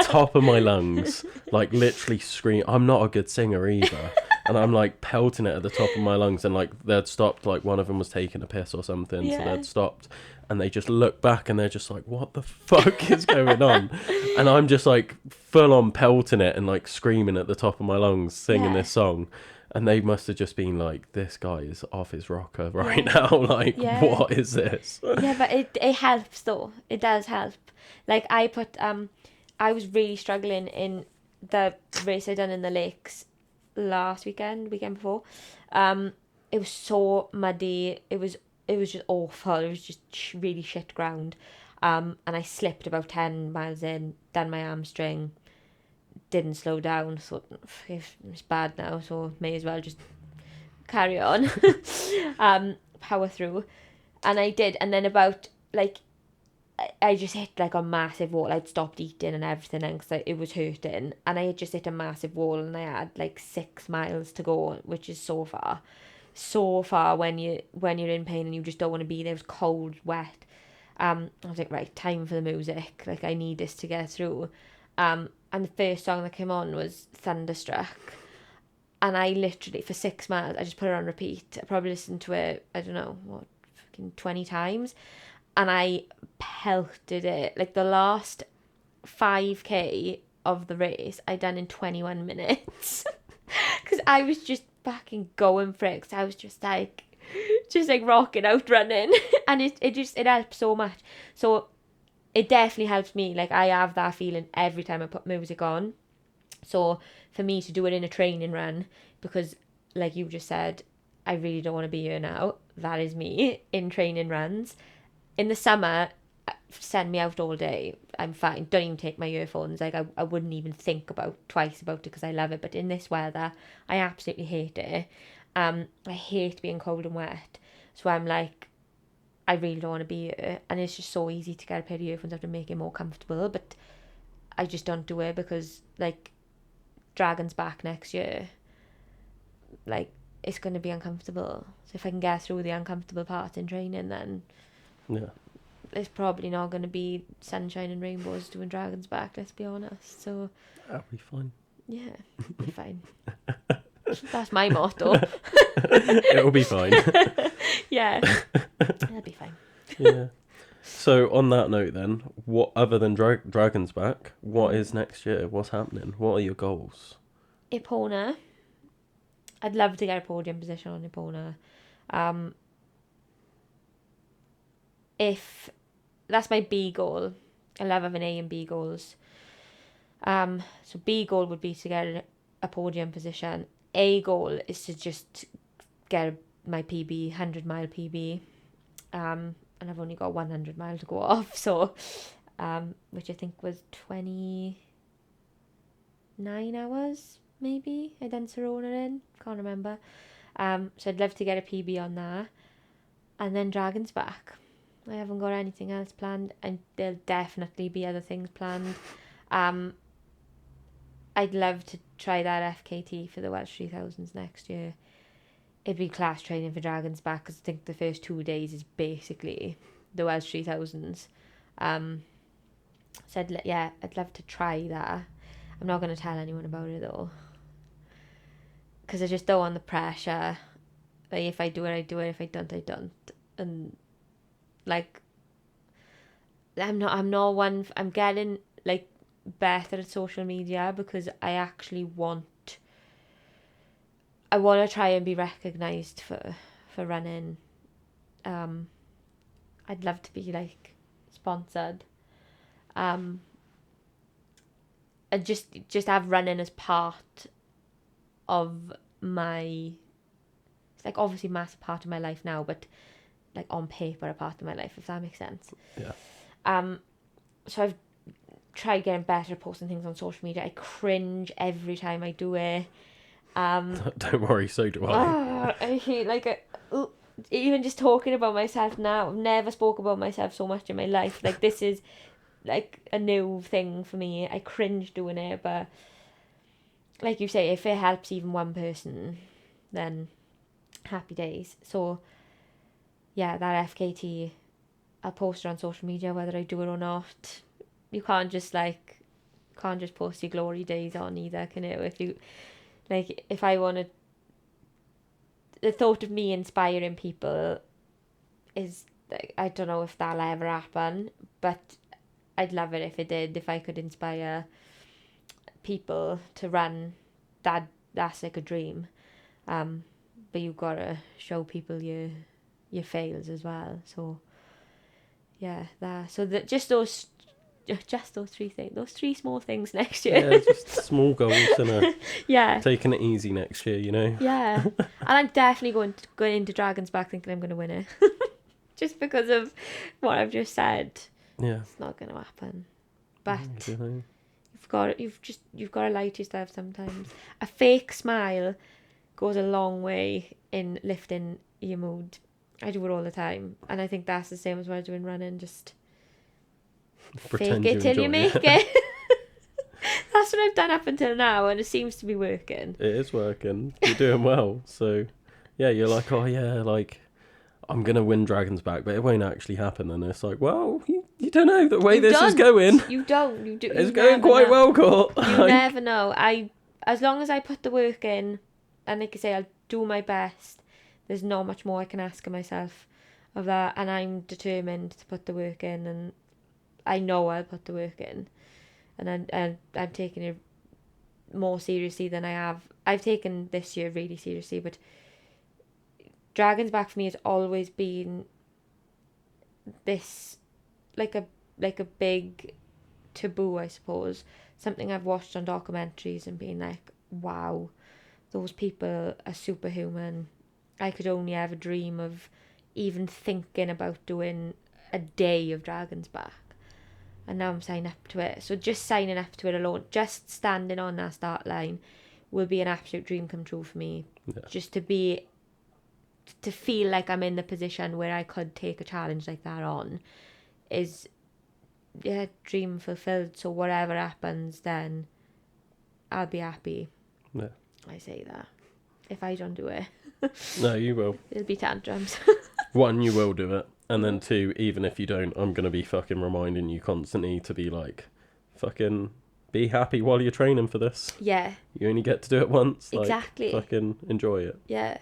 top of my lungs, like literally scream. I'm not a good singer either, and I'm like pelting it at the top of my lungs, and like they'd stopped, like one of them was taking a piss or something, so Yeah. they'd stopped and they just look back and they're just like, what the fuck is going on? And I'm just like full on pelting it and like screaming at the top of my lungs singing Yeah. this song. And they must have just been like, this guy is off his rocker right Yeah. now. Like, Yeah. what is this? Yeah, but it helps though. It does help. Like I was really struggling in the race I done in the lakes last weekend before. It was so muddy. It was just awful. It was just really shit ground. And I slipped about 10 miles in, done my hamstring, didn't slow down. Thought it's bad now, so may as well just carry on. Power through. And I did. And then about like I just hit like a massive wall. I'd stopped eating and everything because it was hurting, and I had just hit a massive wall, and I had like 6 miles to go, which is so far when you're in pain and you just don't want to be there. It was cold, wet. I was like, right, time for the music. Like I need this to get through. And the first song that came on was Thunderstruck, and I literally for 6 miles I just put it on repeat. I probably listened to it, I don't know what, fucking 20 times. And I pelted it. Like the last 5k of the race I done in 21 minutes. Because I was just fucking going for it. 'Cause I was just like rocking out running. And it helps so much. So it definitely helps me. Like I have that feeling every time I put music on. So for me to do it in a training run, because like you just said, I really don't want to be here now. That is me in training runs. In the summer, send me out all day. I'm fine. Don't even take my earphones. Like I wouldn't even think twice about it because I love it. But in this weather, I absolutely hate it. I hate being cold and wet. So I'm like, I really don't want to be here. And it's just so easy to get a pair of earphones out and make it more comfortable. But I just don't do it because like Dragon's back next year. Like it's going to be uncomfortable. So if I can get through the uncomfortable part in training, then Yeah. it's probably not going to be sunshine and rainbows doing Dragon's back, let's be honest. So That'll be fine. yeah, it'll be fine. That's my motto. It'll be fine. Yeah, it'll be fine. Yeah. So on that note then, what other than Dragon's back, what is next year? What's happening? What are your goals? Epona. I'd love to get a podium position on Epona. If that's my B goal. I love having A and B goals. So B goal would be to get a podium position. A goal is to just get my PB, 100-mile PB. And I've only got 100 miles to go off, so which I think was 29 hours, maybe. I done Serona in, can't remember. So I'd love to get a PB on that. And then Dragon's back. I haven't got anything else planned, and there'll definitely be other things planned. I'd love to try that FKT for the Welsh 3000s next year. It'd be class training for Dragon's back, because I think the first 2 days is basically the Welsh 3000s. So I'd love to try that. I'm not going to tell anyone about it though, because I just don't want the pressure. Like if I do it, I do it. If I don't, I don't. And like, I'm getting like better at social media because I actually want to try and be recognised for running. I'd love to be like sponsored. And just have running as part of my, it's like obviously massive part of my life now, but like on paper a part of my life, if that makes sense. Yeah. So I've tried getting better at posting things on social media. I cringe every time I do it. Don't worry, so do I. I hate even just talking about myself now. I've never spoke about myself so much in my life. Like, this is like a new thing for me. I cringe doing it, but like you say, if it helps even one person, then happy days. So yeah, that FKT, I'll post it on social media whether I do it or not. You can't just post your glory days on either, can you? If you like, if I wanted, the thought of me inspiring people is like, I don't know if that'll ever happen, but I'd love it if it did. If I could inspire people to run, that's like a dream. But you've got to show people your fails as well. So yeah, just those 3 things, those 3 small things next year. Yeah, just small goals and yeah, taking it easy next year, you know. Yeah, and I'm definitely going into Dragon's Back thinking I'm going to win it, just because of what I've just said. Yeah, it's not going to happen. But you know. you've got to lie to yourself sometimes. A fake smile goes a long way in lifting your mood. I do it all the time, and I think that's the same as what I do in running. Just Pretend fake it till you make it. That's what I've done up until now, and it seems to be working. It is working. You're doing well. So yeah, you're like, oh yeah, like I'm gonna win Dragon's Back, but it won't actually happen. And it's like, well, you don't know the way this is going. You don't. You do. It's going quite well, Court. You never know. As long as I put the work in, and like I say, I'll do my best. There's not much more I can ask of myself of that, and I'm determined to put the work in, and I know I'll put the work in, and I'm taking it more seriously than I have. I've taken this year really seriously, but Dragon's Back for me has always been this like a big taboo, I suppose. Something I've watched on documentaries and been like, wow, those people are superhuman. I could only ever dream of even thinking about doing a day of Dragon's Back. And now I'm signing up to it. So just signing up to it alone, just standing on that start line, will be an absolute dream come true for me. Yeah. Just to feel like I'm in the position where I could take a challenge like that on is, yeah, dream fulfilled. So whatever happens, then I'll be happy. Yeah. I say that. If I don't do it. No, you will. It'll be tantrums. 1, you will do it. And then 2, even if you don't, I'm going to be fucking reminding you constantly to be like, fucking be happy while you're training for this. Yeah. You only get to do it once. Exactly. Like, fucking enjoy it. Yeah.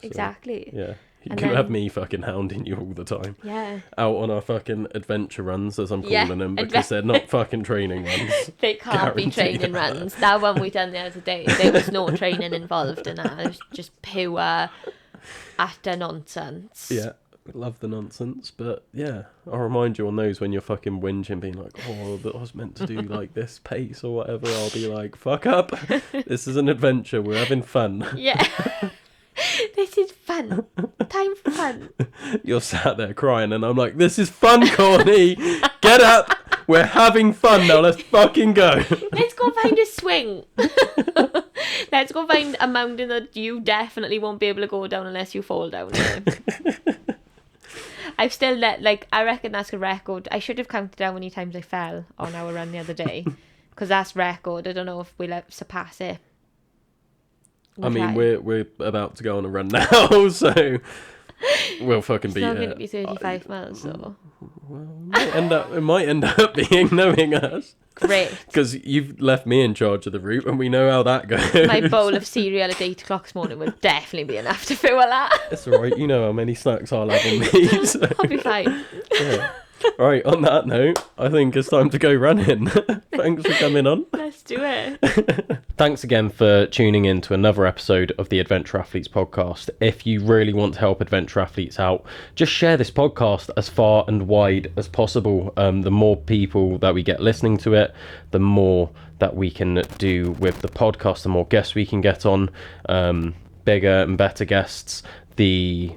So, exactly. Yeah. You can have me fucking hounding you all the time. Yeah. Out on our fucking adventure runs, as I'm calling them, because they're not fucking training runs. They can't be training runs. That one we done the other day, there was no training involved in that. It was just pure utter nonsense. Yeah. Love the nonsense, but yeah, I'll remind you on those when you're fucking whinging, being like, oh, but I was meant to do like this pace or whatever. I'll be like, fuck up. This is an adventure. We're having fun. Yeah. This is fun. Time for fun. You're sat there crying, and I'm like, this is fun, Courtney. Get up. We're having fun now. Let's fucking go. Let's go find a swing. Let's go find a mountain that you definitely won't be able to go down unless you fall down there. I've still I reckon that's a record. I should have counted how many times I fell on our run the other day, because that's record. I don't know if we'll surpass it. We're about to go on a run now, so we'll fucking beat it. It's not going to be 35 miles, so. Well, it might end up being, knowing us. Great. Because you've left me in charge of the route, and we know how that goes. My bowl of cereal at 8 o'clock this morning will definitely be enough to fuel that. It's alright, you know how many snacks I'll have in me. So. I'll be fine. Yeah. Right, on that note, I think it's time to go running. Thanks for coming on. Let's do it. Thanks again for tuning in to another episode of the Adventure Athletes podcast. If you really want to help adventure athletes out, just share this podcast as far and wide as possible. The more people that we get listening to it, the more that we can do with the podcast, the more guests we can get on, bigger and better guests, the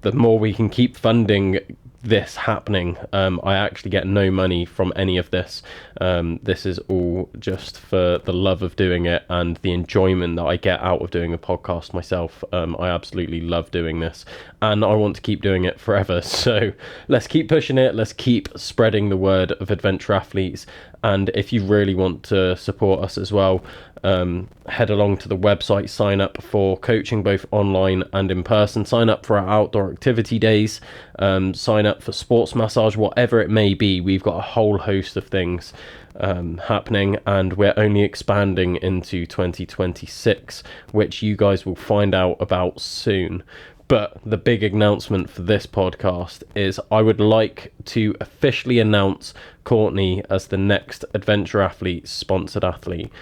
the more we can keep funding this happening. I actually get no money from any of this. This is all just for the love of doing it and the enjoyment that I get out of doing a podcast myself. I absolutely love doing this, and I want to keep doing it forever. So let's keep pushing it. Let's keep spreading the word of Adventure Athletes. And if you really want to support us as well, head along to the website, sign up for coaching both online and in person, sign up for our outdoor activity days, sign up for sports massage, whatever it may be. We've got a whole host of things happening, and we're only expanding into 2026, which you guys will find out about soon. But the big announcement for this podcast is I would like to officially announce Courtney as the next Adventure Athlete sponsored athlete.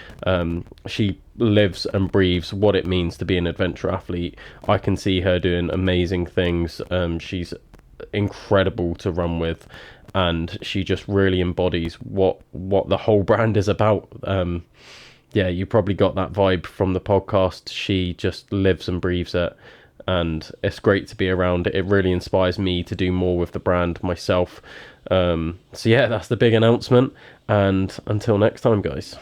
She lives and breathes what it means to be an adventure athlete. I can see her doing amazing things. She's incredible to run with, and she just really embodies what the whole brand is about. Yeah, you probably got that vibe from the podcast. She just lives and breathes it, and it's great to be around. It really inspires me to do more with the brand myself. So yeah, that's the big announcement, and until next time, guys.